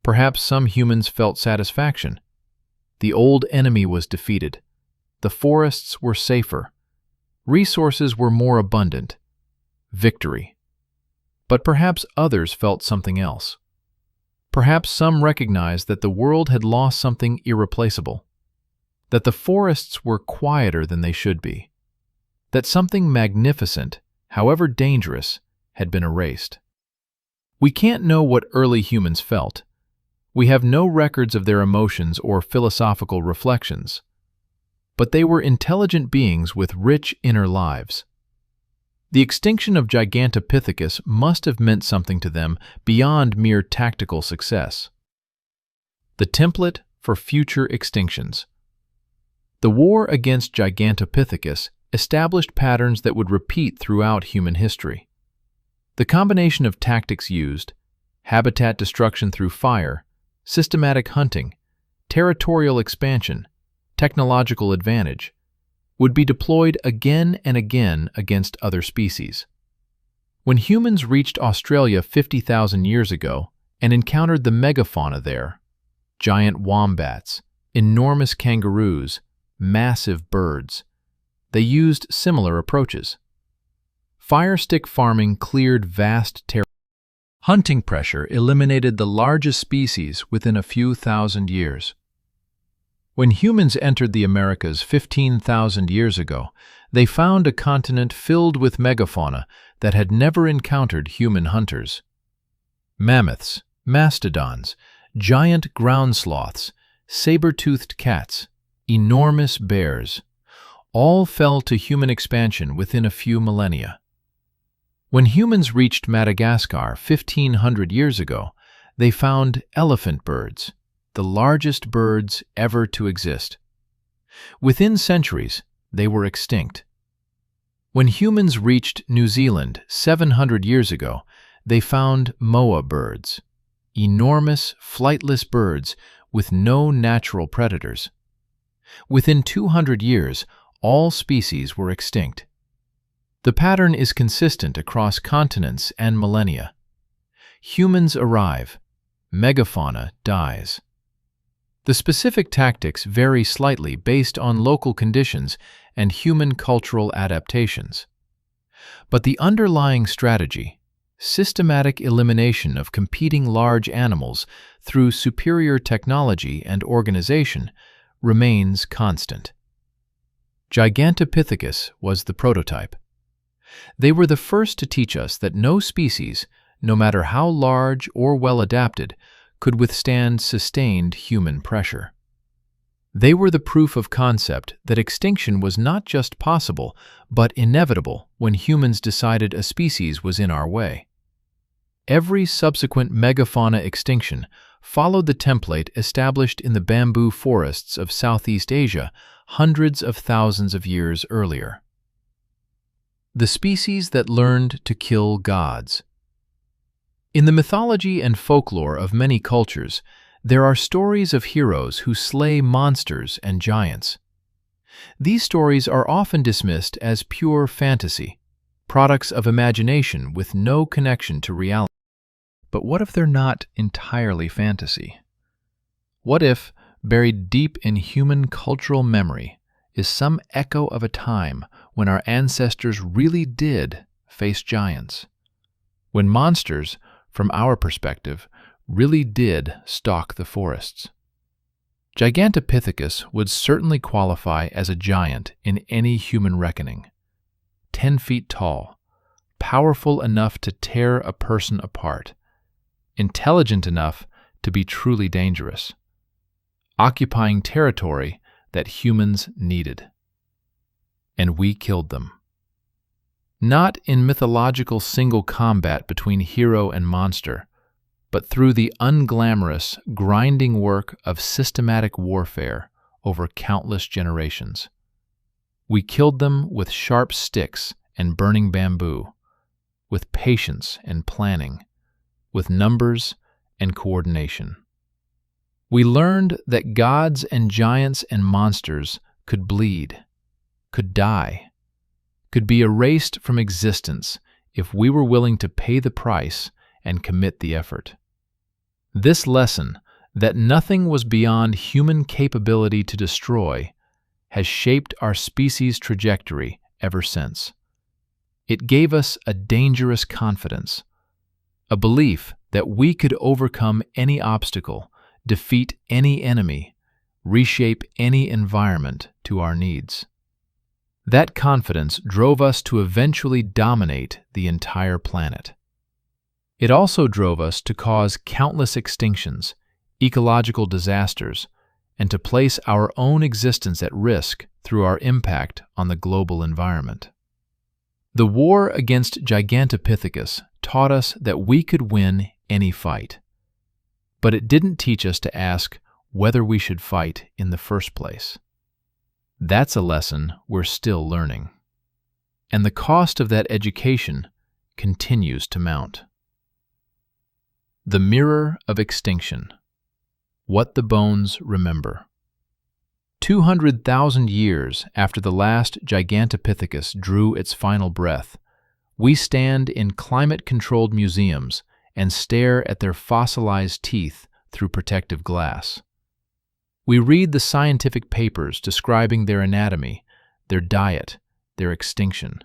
Perhaps some humans felt satisfaction. The old enemy was defeated. The forests were safer. Resources were more abundant. Victory. But perhaps others felt something else. Perhaps some recognized that the world had lost something irreplaceable, that the forests were quieter than they should be, that something magnificent, however dangerous, had been erased. We can't know what early humans felt. We have no records of their emotions or philosophical reflections. But they were intelligent beings with rich inner lives. The extinction of Gigantopithecus must have meant something to them beyond mere tactical success. The template for future extinctions. The war against Gigantopithecus established patterns that would repeat throughout human history. The combination of tactics used, habitat destruction through fire, systematic hunting, territorial expansion, technological advantage, would be deployed again and again against other species. When humans reached Australia 50,000 years ago and encountered the megafauna there, giant wombats, enormous kangaroos, massive birds, they used similar approaches. Fire stick farming cleared vast territories. Hunting pressure eliminated the largest species within a few thousand years. When humans entered the Americas 15,000 years ago, they found a continent filled with megafauna that had never encountered human hunters. Mammoths, mastodons, giant ground sloths, saber-toothed cats, enormous bears, all fell to human expansion within a few millennia. When humans reached Madagascar 1,500 years ago, they found elephant birds, the largest birds ever to exist. Within centuries, they were extinct. When humans reached New Zealand 700 years ago, they found moa birds, enormous, flightless birds with no natural predators. Within 200 years, all species were extinct. The pattern is consistent across continents and millennia. Humans arrive, megafauna dies. The specific tactics vary slightly based on local conditions and human cultural adaptations. But the underlying strategy, systematic elimination of competing large animals through superior technology and organization, remains constant. Gigantopithecus was the prototype. They were the first to teach us that no species, no matter how large or well adapted, could withstand sustained human pressure. They were the proof of concept that extinction was not just possible, but inevitable when humans decided a species was in our way. Every subsequent megafauna extinction followed the template established in the bamboo forests of Southeast Asia hundreds of thousands of years earlier. The species that learned to kill gods. In the mythology and folklore of many cultures, there are stories of heroes who slay monsters and giants. These stories are often dismissed as pure fantasy, products of imagination with no connection to reality. But what if they're not entirely fantasy? What if, buried deep in human cultural memory, is some echo of a time when our ancestors really did face giants? When monsters, from our perspective, really did stalk the forests? Gigantopithecus would certainly qualify as a giant in any human reckoning. 10 feet tall, powerful enough to tear a person apart, intelligent enough to be truly dangerous, occupying territory that humans needed. And we killed them. Not in mythological single combat between hero and monster, but through the unglamorous, grinding work of systematic warfare over countless generations. We killed them with sharp sticks and burning bamboo, with patience and planning, with numbers and coordination. We learned that gods and giants and monsters could bleed, could die, could be erased from existence if we were willing to pay the price and commit the effort. This lesson, that nothing was beyond human capability to destroy, has shaped our species' trajectory ever since. It gave us a dangerous confidence, a belief that we could overcome any obstacle, defeat any enemy, reshape any environment to our needs. That confidence drove us to eventually dominate the entire planet. It also drove us to cause countless extinctions, ecological disasters, and to place our own existence at risk through our impact on the global environment. The war against Gigantopithecus taught us that we could win any fight, but it didn't teach us to ask whether we should fight in the first place. That's a lesson we're still learning, and the cost of that education continues to mount. The Mirror of Extinction. What the Bones Remember. 200,000 years after the last Gigantopithecus drew its final breath, we stand in climate-controlled museums and stare at their fossilized teeth through protective glass. We read the scientific papers describing their anatomy, their diet, their extinction.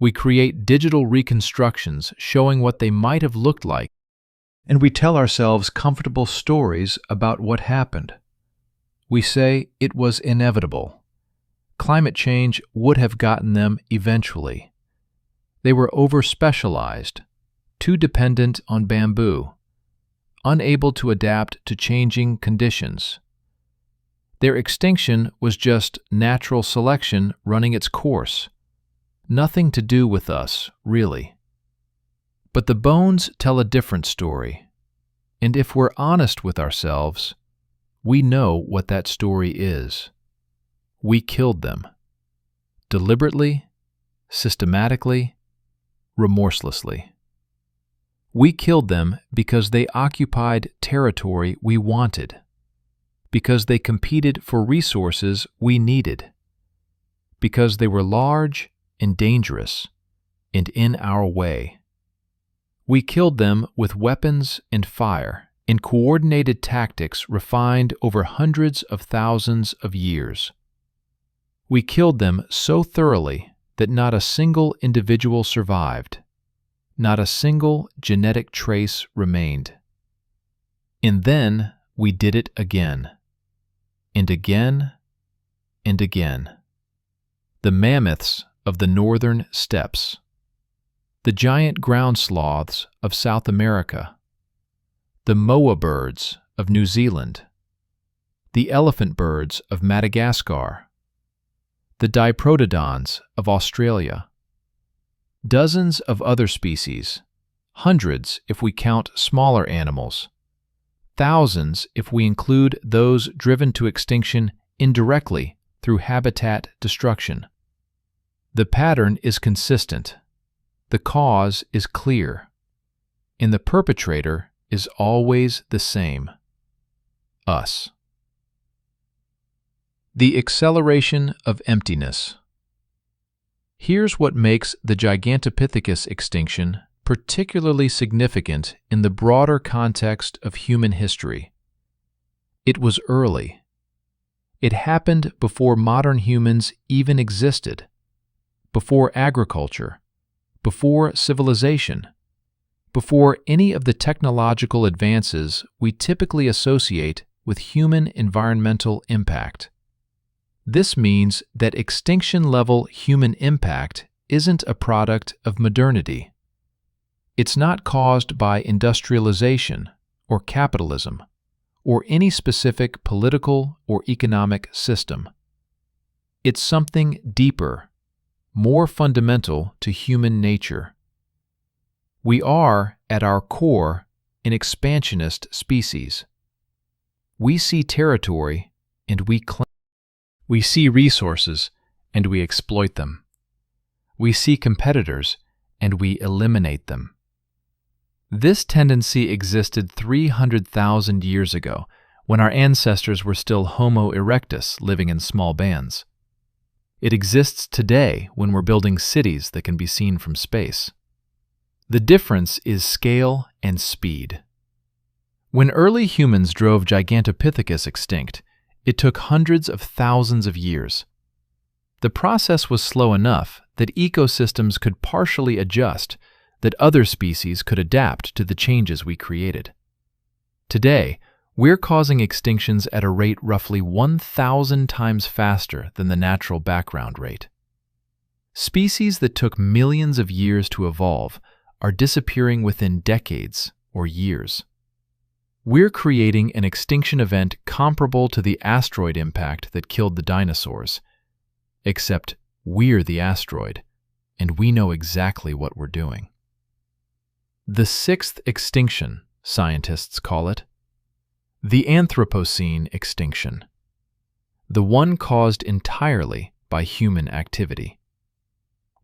We create digital reconstructions showing what they might have looked like, and we tell ourselves comfortable stories about what happened. We say it was inevitable. Climate change would have gotten them eventually. They were over-specialized, too dependent on bamboo, unable to adapt to changing conditions. Their extinction was just natural selection running its course. Nothing to do with us, really. But the bones tell a different story. And if we're honest with ourselves, we know what that story is. We killed them. Deliberately, systematically, remorselessly. We killed them because they occupied territory we wanted, because they competed for resources we needed, because they were large and dangerous and in our way. We killed them with weapons and fire, in coordinated tactics refined over hundreds of thousands of years. We killed them so thoroughly that not a single individual survived. Not a single genetic trace remained. And then we did it again. And again, and again. The mammoths of the northern steppes. The giant ground sloths of South America. The moa birds of New Zealand. The elephant birds of Madagascar. The diprotodons of Australia. Dozens of other species, hundreds if we count smaller animals, thousands if we include those driven to extinction indirectly through habitat destruction. The pattern is consistent, the cause is clear, and the perpetrator is always the same: us. The acceleration of emptiness. Here's what makes the Gigantopithecus extinction particularly significant in the broader context of human history. It was early. It happened before modern humans even existed, before agriculture, before civilization, before any of the technological advances we typically associate with human environmental impact. This means that extinction-level human impact isn't a product of modernity. It's not caused by industrialization or capitalism or any specific political or economic system. It's something deeper, more fundamental to human nature. We are, at our core, an expansionist species. We see territory and we claim. We see resources and we exploit them. We see competitors and we eliminate them. This tendency existed 300,000 years ago, when our ancestors were still Homo erectus living in small bands. It exists today when we're building cities that can be seen from space. The difference is scale and speed. When early humans drove Gigantopithecus extinct, it took hundreds of thousands of years. The process was slow enough that ecosystems could partially adjust, that other species could adapt to the changes we created. Today, we're causing extinctions at a rate roughly 1,000 times faster than the natural background rate. Species that took millions of years to evolve are disappearing within decades or years. We're creating an extinction event comparable to the asteroid impact that killed the dinosaurs, except we're the asteroid, and we know exactly what we're doing. The sixth extinction, scientists call it, the Anthropocene extinction, the one caused entirely by human activity.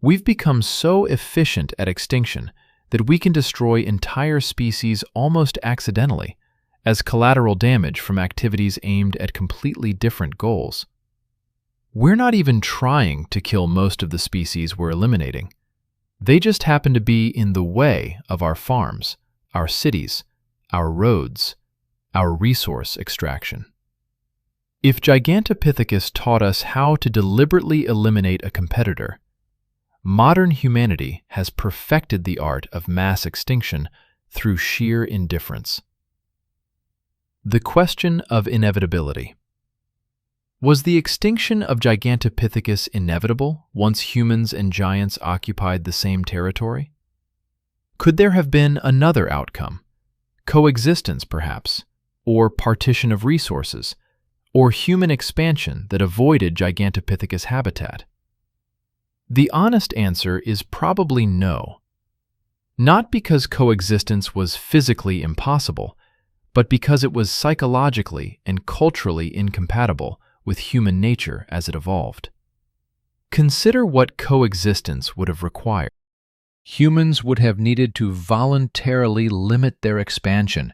We've become so efficient at extinction that we can destroy entire species almost accidentally, as collateral damage from activities aimed at completely different goals. We're not even trying to kill most of the species we're eliminating. They just happen to be in the way of our farms, our cities, our roads, our resource extraction. If Gigantopithecus taught us how to deliberately eliminate a competitor, modern humanity has perfected the art of mass extinction through sheer indifference. The question of inevitability. Was the extinction of Gigantopithecus inevitable once humans and giants occupied the same territory? Could there have been another outcome? Coexistence, perhaps, or partition of resources, or human expansion that avoided Gigantopithecus' habitat? The honest answer is probably no. Not because coexistence was physically impossible, but because it was psychologically and culturally incompatible with human nature as it evolved. Consider what coexistence would have required. Humans would have needed to voluntarily limit their expansion,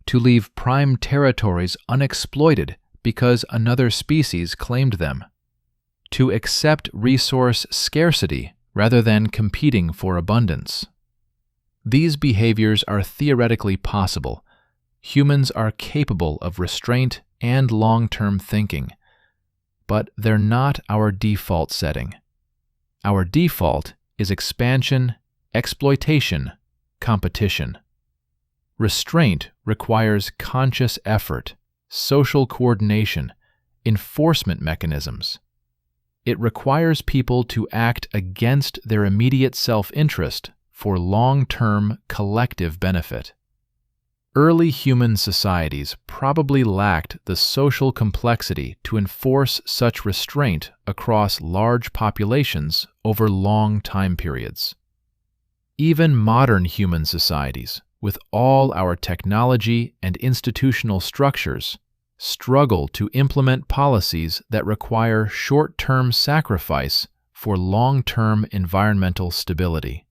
to leave prime territories unexploited because another species claimed them, to accept resource scarcity rather than competing for abundance. These behaviors are theoretically possible. Humans are capable of restraint and long-term thinking, but they're not our default setting. Our default is expansion, exploitation, competition. Restraint requires conscious effort, social coordination, enforcement mechanisms. It requires people to act against their immediate self-interest for long-term collective benefit. Early human societies probably lacked the social complexity to enforce such restraint across large populations over long time periods. Even modern human societies, with all our technology and institutional structures, struggle to implement policies that require short-term sacrifice for long-term environmental stability.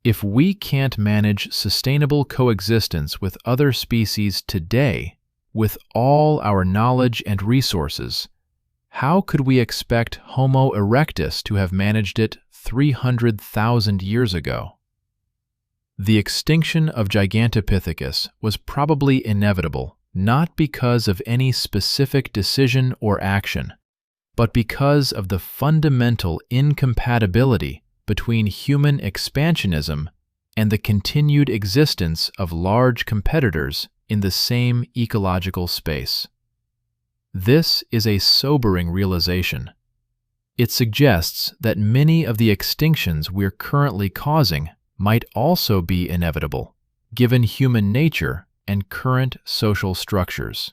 If we can't manage sustainable coexistence with other species today, with all our knowledge and resources, how could we expect Homo erectus to have managed it 300,000 years ago? The extinction of Gigantopithecus was probably inevitable, not because of any specific decision or action, but because of the fundamental incompatibility between human expansionism and the continued existence of large competitors in the same ecological space. This is a sobering realization. It suggests that many of the extinctions we're currently causing might also be inevitable, given human nature and current social structures.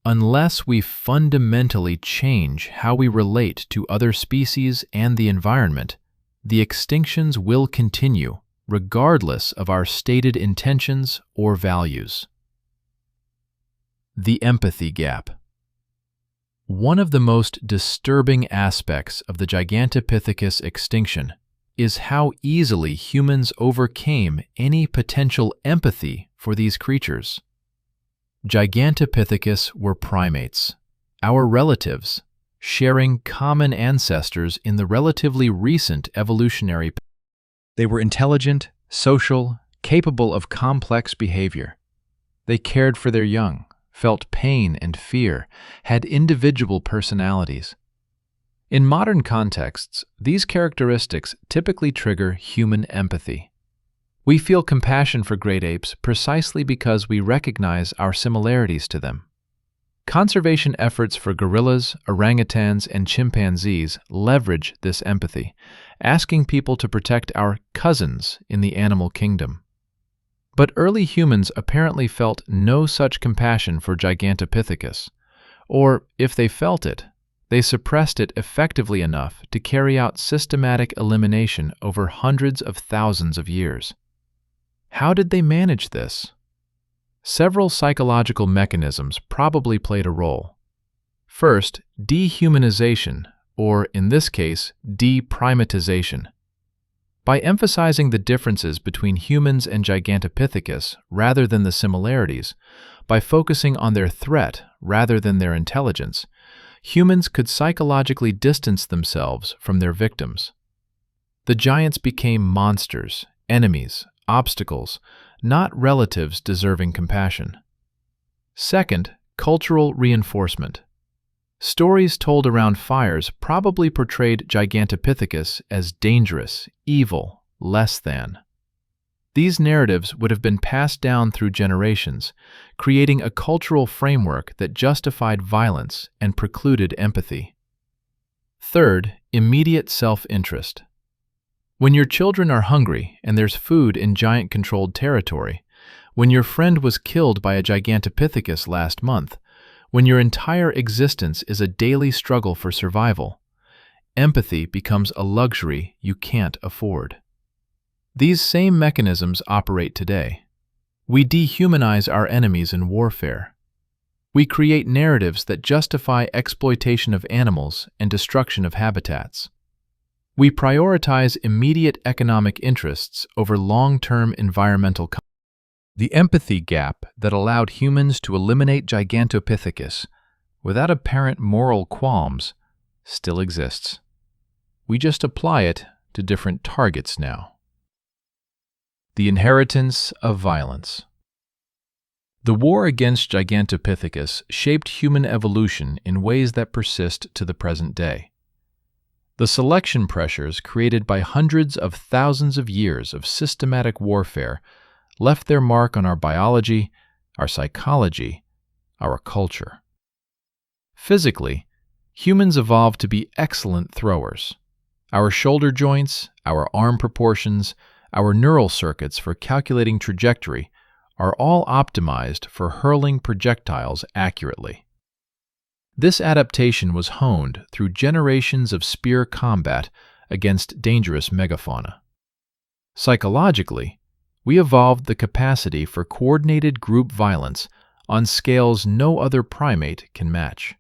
Unless we fundamentally change how we relate to other species and the environment, the extinctions will continue, regardless of our stated intentions or values. The empathy gap. One of the most disturbing aspects of the Gigantopithecus extinction is how easily humans overcame any potential empathy for these creatures. Gigantopithecus were primates, our relatives, sharing common ancestors in the relatively recent evolutionary. They were intelligent, social, capable of complex behavior. They cared for their young, felt pain and fear, had individual personalities. In modern contexts, these characteristics typically trigger human empathy. We feel compassion for great apes precisely because we recognize our similarities to them. Conservation efforts for gorillas, orangutans, and chimpanzees leverage this empathy, asking people to protect our cousins in the animal kingdom. But early humans apparently felt no such compassion for Gigantopithecus, or if they felt it, they suppressed it effectively enough to carry out systematic elimination over hundreds of thousands of years. How did they manage this? Several psychological mechanisms probably played a role. First, dehumanization, or in this case, deprimatization. By emphasizing the differences between humans and Gigantopithecus rather than the similarities, by focusing on their threat rather than their intelligence, humans could psychologically distance themselves from their victims. The giants became monsters, enemies, obstacles, not relatives deserving compassion. Second, cultural reinforcement. Stories told around fires probably portrayed Gigantopithecus as dangerous, evil, less than. These narratives would have been passed down through generations, creating a cultural framework that justified violence and precluded empathy. Third, immediate self-interest. When your children are hungry and there's food in giant-controlled territory, when your friend was killed by a Gigantopithecus last month, when your entire existence is a daily struggle for survival, empathy becomes a luxury you can't afford. These same mechanisms operate today. We dehumanize our enemies in warfare. We create narratives that justify exploitation of animals and destruction of habitats. We prioritize immediate economic interests over long-term environmental. The empathy gap that allowed humans to eliminate Gigantopithecus without apparent moral qualms still exists. We just apply it to different targets now. The inheritance of violence. The war against Gigantopithecus shaped human evolution in ways that persist to the present day. The selection pressures created by hundreds of thousands of years of systematic warfare left their mark on our biology, our psychology, our culture. Physically, humans evolved to be excellent throwers. Our shoulder joints, our arm proportions, our neural circuits for calculating trajectory are all optimized for hurling projectiles accurately. This adaptation was honed through generations of spear combat against dangerous megafauna. Psychologically, we evolved the capacity for coordinated group violence on scales no other primate can match.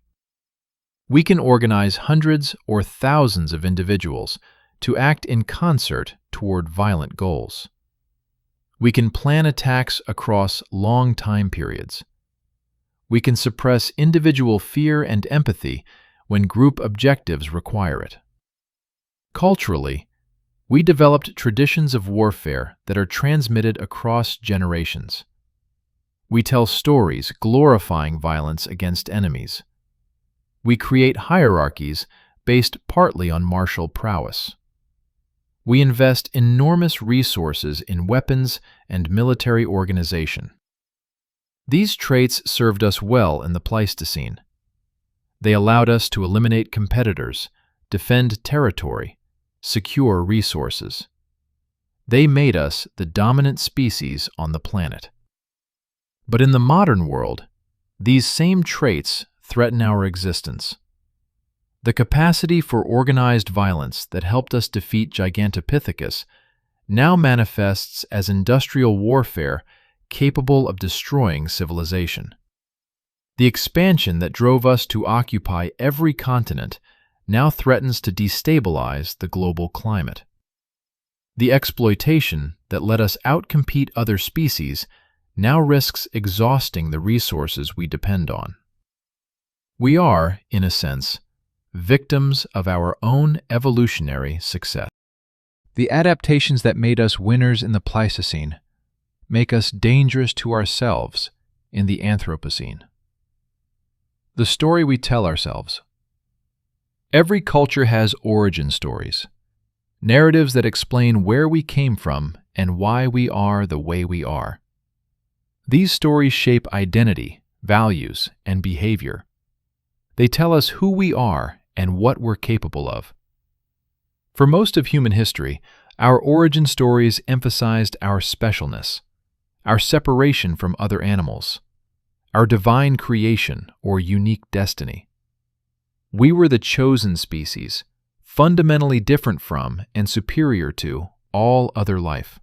We can organize hundreds or thousands of individuals to act in concert toward violent goals. We can plan attacks across long time periods. We can suppress individual fear and empathy when group objectives require it. Culturally, we developed traditions of warfare that are transmitted across generations. We tell stories glorifying violence against enemies. We create hierarchies based partly on martial prowess. We invest enormous resources in weapons and military organization. These traits served us well in the Pleistocene. They allowed us to eliminate competitors, defend territory, secure resources. They made us the dominant species on the planet. But in the modern world, these same traits threaten our existence. The capacity for organized violence that helped us defeat Gigantopithecus now manifests as industrial warfare capable of destroying civilization. The expansion that drove us to occupy every continent now threatens to destabilize the global climate. The exploitation that let us outcompete other species now risks exhausting the resources we depend on. We are, in a sense, victims of our own evolutionary success. The adaptations that made us winners in the Pleistocene make us dangerous to ourselves in the Anthropocene. The story we tell ourselves. Every culture has origin stories, narratives that explain where we came from and why we are the way we are. These stories shape identity, values, and behavior. They tell us who we are and what we're capable of. For most of human history, our origin stories emphasized our specialness, our separation from other animals, our divine creation or unique destiny. We were the chosen species, fundamentally different from and superior to all other life.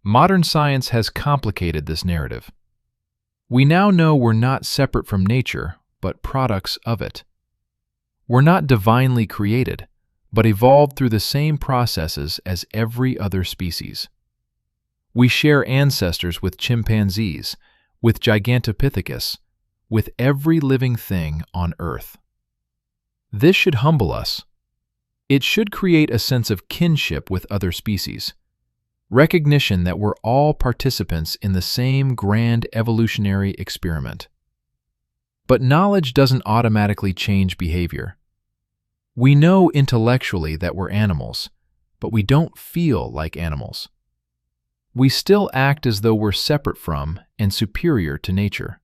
Modern science has complicated this narrative. We now know we're not separate from nature, but products of it. We're not divinely created, but evolved through the same processes as every other species. We share ancestors with chimpanzees, with Gigantopithecus, with every living thing on Earth. This should humble us. It should create a sense of kinship with other species, recognition that we're all participants in the same grand evolutionary experiment. But knowledge doesn't automatically change behavior. We know intellectually that we're animals, but we don't feel like animals. We still act as though we're separate from and superior to nature.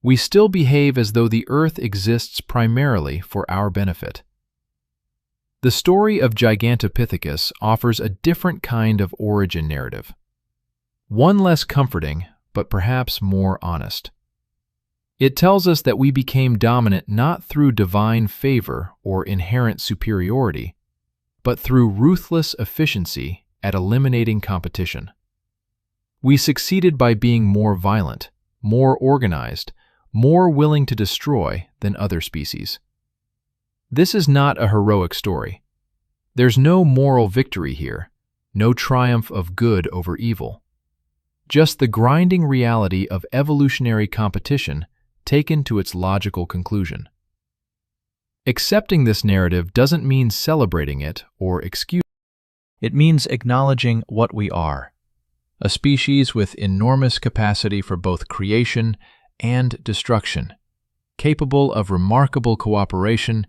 We still behave as though the Earth exists primarily for our benefit. The story of Gigantopithecus offers a different kind of origin narrative, one less comforting, but perhaps more honest. It tells us that we became dominant not through divine favor or inherent superiority, but through ruthless efficiency at eliminating competition. We succeeded by being more violent, more organized, more willing to destroy than other species. This is not a heroic story. There's no moral victory here, no triumph of good over evil. Just the grinding reality of evolutionary competition taken to its logical conclusion. Accepting this narrative doesn't mean celebrating it or excusing it. It means acknowledging what we are, a species with enormous capacity for both creation and destruction, capable of remarkable cooperation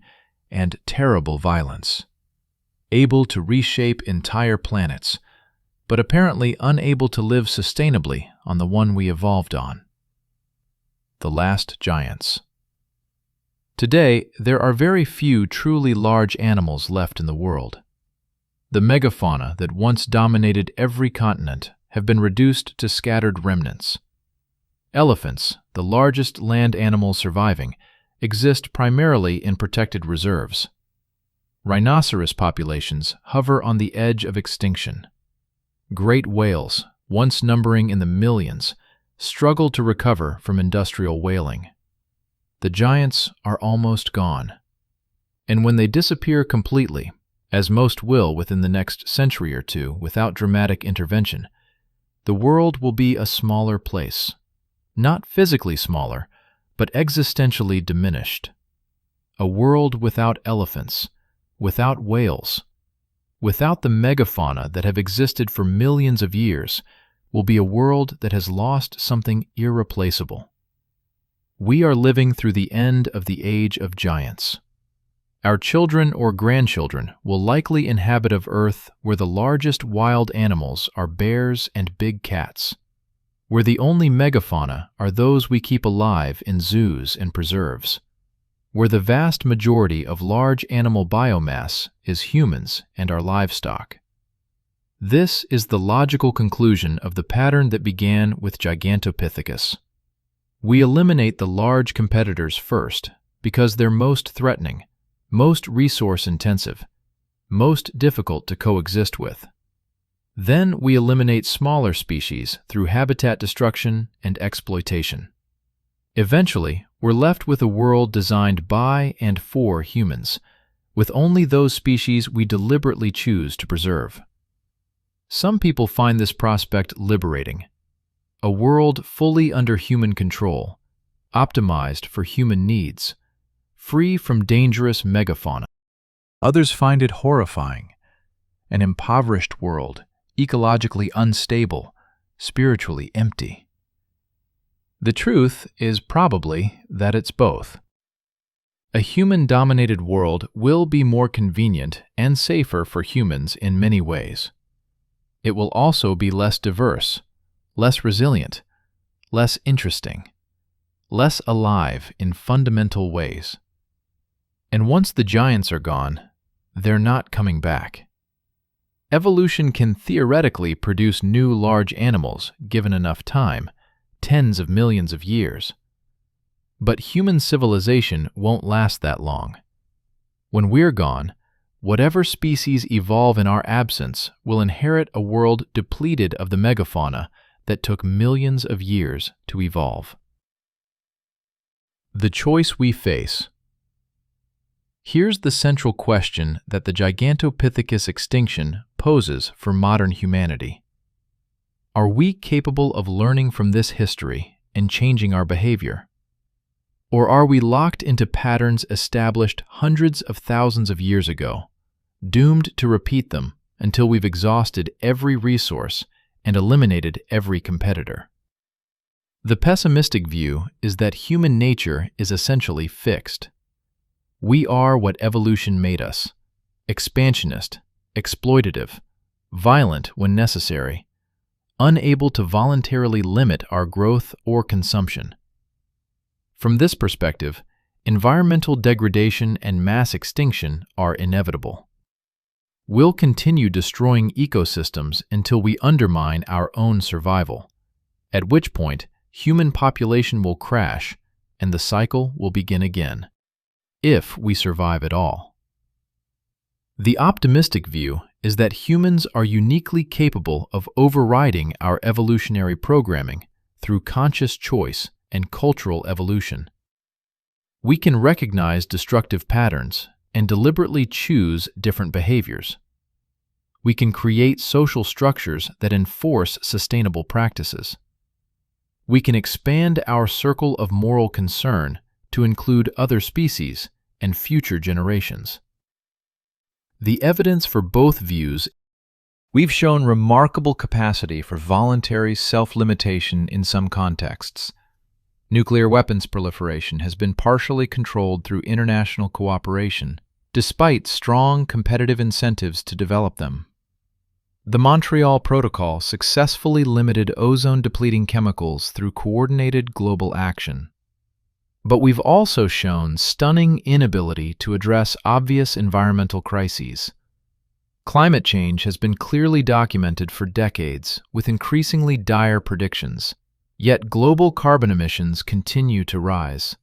and terrible violence, able to reshape entire planets, but apparently unable to live sustainably on the one we evolved on. The last giants. Today, there are very few truly large animals left in the world. The megafauna that once dominated every continent have been reduced to scattered remnants. Elephants, the largest land animals surviving, exist primarily in protected reserves. Rhinoceros populations hover on the edge of extinction. Great whales, once numbering in the millions, struggle to recover from industrial whaling. The giants are almost gone. And when they disappear completely, as most will within the next century or two without dramatic intervention, the world will be a smaller place. Not physically smaller, but existentially diminished. A world without elephants, without whales, without the megafauna that have existed for millions of years, will be a world that has lost something irreplaceable. We are living through the end of the age of giants. Our children or grandchildren will likely inhabit of Earth where the largest wild animals are bears and big cats, where the only megafauna are those we keep alive in zoos and preserves, where the vast majority of large animal biomass is humans and our livestock. This is the logical conclusion of the pattern that began with Gigantopithecus. We eliminate the large competitors first because they're most threatening, most resource-intensive, most difficult to coexist with. Then we eliminate smaller species through habitat destruction and exploitation. Eventually, we're left with a world designed by and for humans, with only those species we deliberately choose to preserve. Some people find this prospect liberating. A world fully under human control, optimized for human needs, free from dangerous megafauna. Others find it horrifying. An impoverished world, ecologically unstable, spiritually empty. The truth is probably that it's both. A human-dominated world will be more convenient and safer for humans in many ways. It will also be less diverse, less resilient, less interesting, less alive in fundamental ways. And once the giants are gone, they're not coming back. Evolution can theoretically produce new large animals given enough time, tens of millions of years. But human civilization won't last that long. When we're gone, whatever species evolve in our absence will inherit a world depleted of the megafauna that took millions of years to evolve. The choice we face. Here's the central question that the Gigantopithecus extinction poses for modern humanity. Are we capable of learning from this history and changing our behavior? Or are we locked into patterns established hundreds of thousands of years ago, doomed to repeat them until we've exhausted every resource and eliminated every competitor? The pessimistic view is that human nature is essentially fixed. We are what evolution made us: expansionist, exploitative, violent when necessary, unable to voluntarily limit our growth or consumption. From this perspective, environmental degradation and mass extinction are inevitable. We'll continue destroying ecosystems until we undermine our own survival, at which point human population will crash and the cycle will begin again, if we survive at all. The optimistic view is that humans are uniquely capable of overriding our evolutionary programming through conscious choice and cultural evolution. We can recognize destructive patterns and deliberately choose different behaviors. We can create social structures that enforce sustainable practices. We can expand our circle of moral concern to include other species and future generations. The evidence for both views. We've shown remarkable capacity for voluntary self-limitation in some contexts. Nuclear weapons proliferation has been partially controlled through international cooperation, despite strong competitive incentives to develop them. The Montreal Protocol successfully limited ozone-depleting chemicals through coordinated global action. But we've also shown stunning inability to address obvious environmental crises. Climate change has been clearly documented for decades, with increasingly dire predictions. Yet global carbon emissions continue to rise.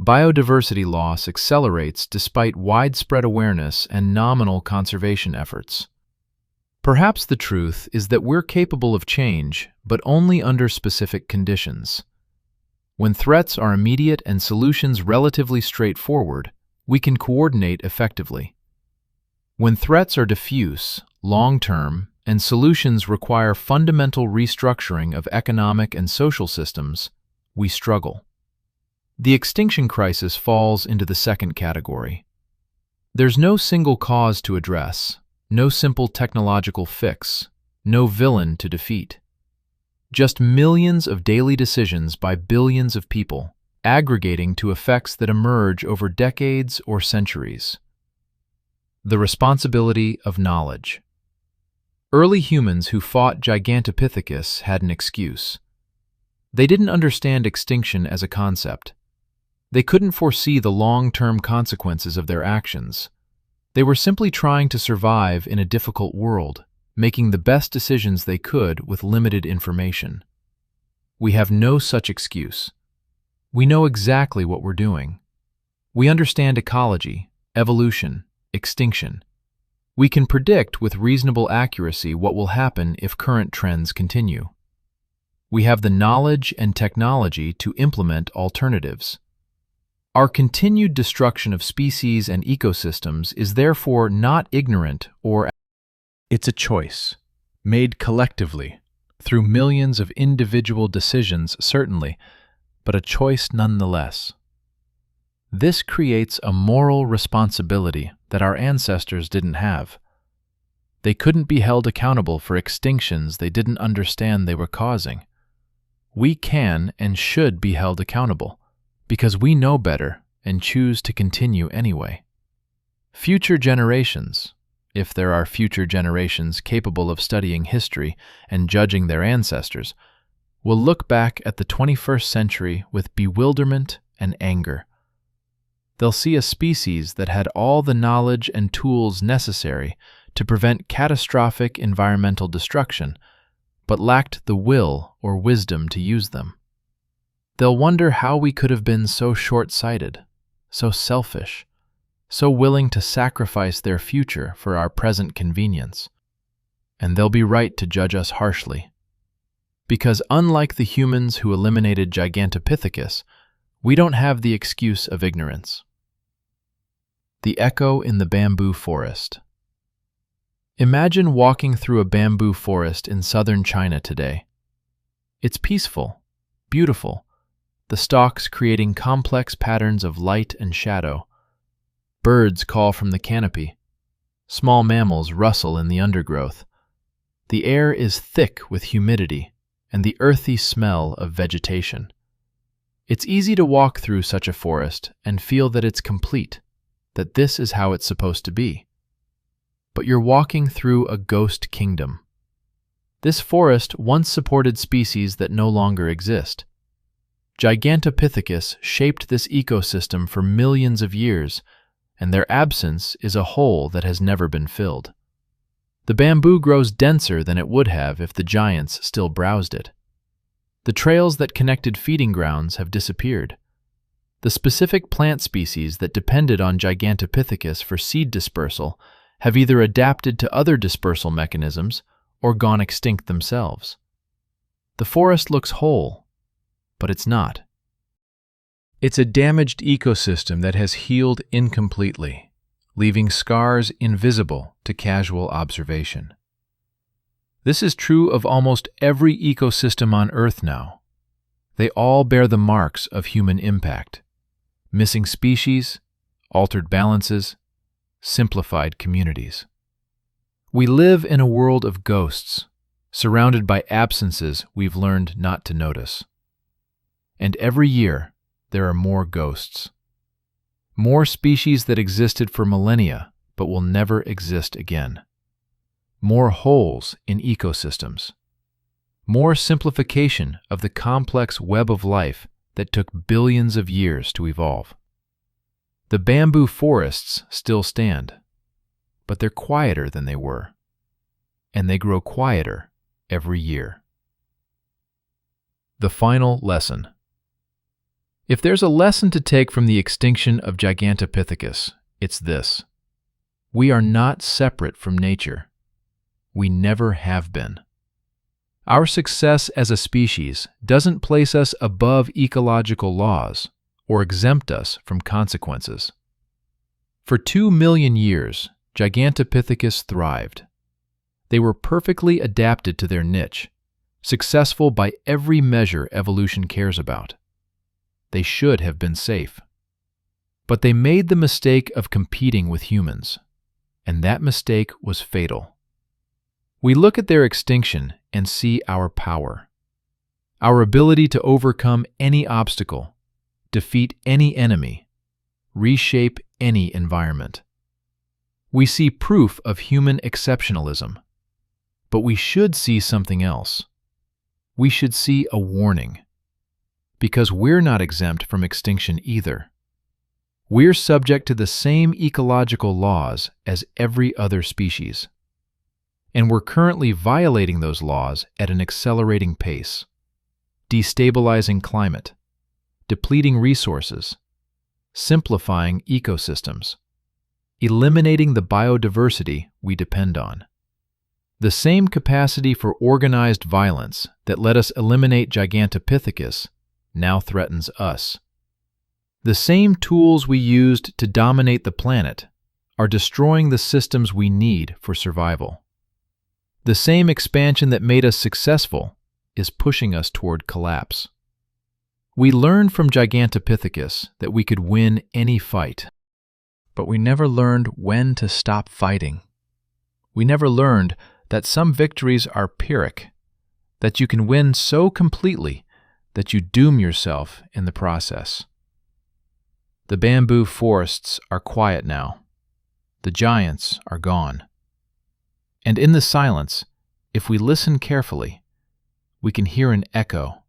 Biodiversity loss accelerates despite widespread awareness and nominal conservation efforts. Perhaps the truth is that we're capable of change, but only under specific conditions. When threats are immediate and solutions relatively straightforward, we can coordinate effectively. When threats are diffuse, long-term, and solutions require fundamental restructuring of economic and social systems, we struggle. The extinction crisis falls into the second category. There's no single cause to address, no simple technological fix, no villain to defeat. Just millions of daily decisions by billions of people, aggregating to effects that emerge over decades or centuries. The responsibility of knowledge. Early humans who fought Gigantopithecus had an excuse. They didn't understand extinction as a concept. They couldn't foresee the long-term consequences of their actions. They were simply trying to survive in a difficult world, making the best decisions they could with limited information. We have no such excuse. We know exactly what we're doing. We understand ecology, evolution, extinction. We can predict with reasonable accuracy what will happen if current trends continue. We have the knowledge and technology to implement alternatives. Our continued destruction of species and ecosystems is therefore not ignorant or. It's a choice, made collectively, through millions of individual decisions certainly, but a choice nonetheless. This creates a moral responsibility that our ancestors didn't have. They couldn't be held accountable for extinctions they didn't understand they were causing. We can and should be held accountable, because we know better and choose to continue anyway. Future generations, if there are future generations capable of studying history and judging their ancestors, will look back at the 21st century with bewilderment and anger. They'll see a species that had all the knowledge and tools necessary to prevent catastrophic environmental destruction, but lacked the will or wisdom to use them. They'll wonder how we could have been so short-sighted, so selfish, so willing to sacrifice their future for our present convenience. And they'll be right to judge us harshly. Because unlike the humans who eliminated Gigantopithecus, we don't have the excuse of ignorance. The echo in the bamboo forest. Imagine walking through a bamboo forest in southern China today. It's peaceful, beautiful, the stalks creating complex patterns of light and shadow. Birds call from the canopy. Small mammals rustle in the undergrowth. The air is thick with humidity and the earthy smell of vegetation. It's easy to walk through such a forest and feel that it's complete, that this is how it's supposed to be. But you're walking through a ghost kingdom. This forest once supported species that no longer exist. Gigantopithecus shaped this ecosystem for millions of years, and their absence is a hole that has never been filled. The bamboo grows denser than it would have if the giants still browsed it. The trails that connected feeding grounds have disappeared. The specific plant species that depended on Gigantopithecus for seed dispersal have either adapted to other dispersal mechanisms or gone extinct themselves. The forest looks whole, but it's not. It's a damaged ecosystem that has healed incompletely, leaving scars invisible to casual observation. This is true of almost every ecosystem on Earth now. They all bear the marks of human impact: missing species, altered balances, simplified communities. We live in a world of ghosts, surrounded by absences we've learned not to notice. And every year, there are more ghosts. More species that existed for millennia but will never exist again. More holes in ecosystems. More simplification of the complex web of life that took billions of years to evolve. The bamboo forests still stand, but they're quieter than they were, and they grow quieter every year. The final lesson. If there's a lesson to take from the extinction of Gigantopithecus, it's this: we are not separate from nature. We never have been. Our success as a species doesn't place us above ecological laws or exempt us from consequences. For 2 million years, Gigantopithecus thrived. They were perfectly adapted to their niche, successful by every measure evolution cares about. They should have been safe. But they made the mistake of competing with humans, and that mistake was fatal. We look at their extinction and see our power, our ability to overcome any obstacle, defeat any enemy, reshape any environment. We see proof of human exceptionalism, but we should see something else. We should see a warning, because we're not exempt from extinction either. We're subject to the same ecological laws as every other species, and we're currently violating those laws at an accelerating pace, destabilizing climate, depleting resources, simplifying ecosystems, eliminating the biodiversity we depend on. The same capacity for organized violence that let us eliminate Gigantopithecus now threatens us. The same tools we used to dominate the planet are destroying the systems we need for survival. The same expansion that made us successful is pushing us toward collapse. We learned from Gigantopithecus that we could win any fight, but we never learned when to stop fighting. We never learned that some victories are Pyrrhic, that you can win so completely that you doom yourself in the process. The bamboo forests are quiet now. The giants are gone. And in the silence, if we listen carefully, we can hear an echo,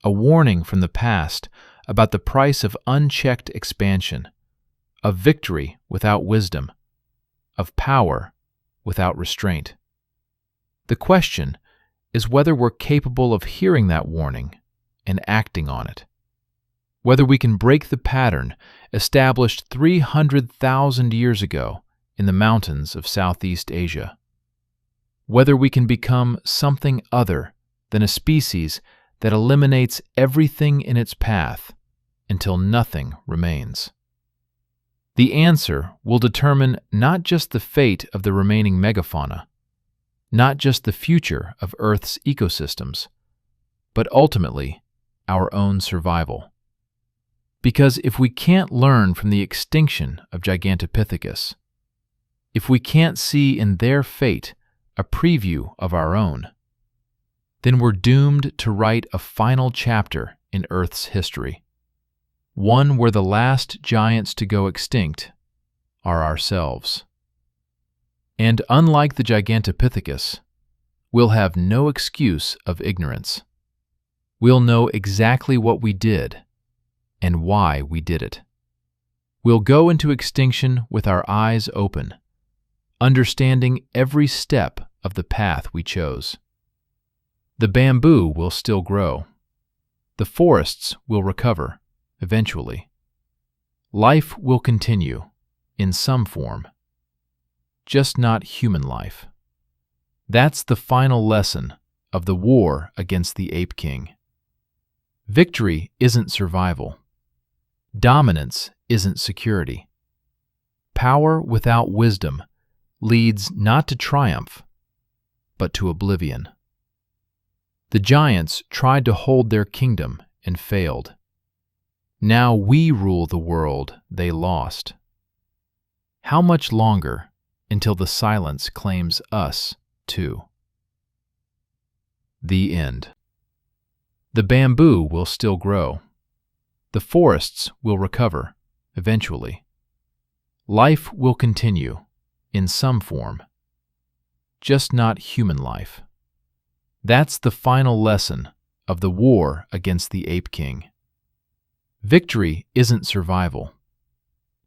a warning from the past about the price of unchecked expansion, of victory without wisdom, of power without restraint. The question is whether we're capable of hearing that warning and acting on it. Whether we can break the pattern established 300,000 years ago in the mountains of Southeast Asia. Whether we can become something other than a species that eliminates everything in its path until nothing remains. The answer will determine not just the fate of the remaining megafauna, not just the future of Earth's ecosystems, but ultimately our own survival. Because if we can't learn from the extinction of Gigantopithecus, if we can't see in their fate a preview of our own, then we're doomed to write a final chapter in Earth's history, one where the last giants to go extinct are ourselves. And unlike the Gigantopithecus, we'll have no excuse of ignorance. We'll know exactly what we did and why we did it. We'll go into extinction with our eyes open, understanding every step of the path we chose. The bamboo will still grow. The forests will recover, eventually. Life will continue, in some form. Just not human life. That's the final lesson of the war against the ape king. Victory isn't survival. Dominance isn't security. Power without wisdom leads not to triumph, but to oblivion. The giants tried to hold their kingdom and failed. Now we rule the world they lost. How much longer until the silence claims us, too? The end. The bamboo will still grow. The forests will recover, eventually. Life will continue, in some form. Just not human life. That's the final lesson of the war against the ape king. Victory isn't survival.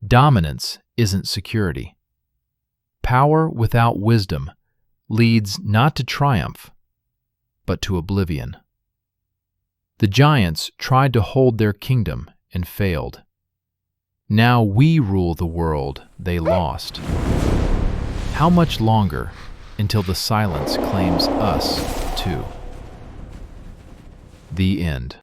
Dominance isn't security. Power without wisdom leads not to triumph, but to oblivion. The giants tried to hold their kingdom and failed. Now we rule the world they lost. How much longer until the silence claims us, too? The end.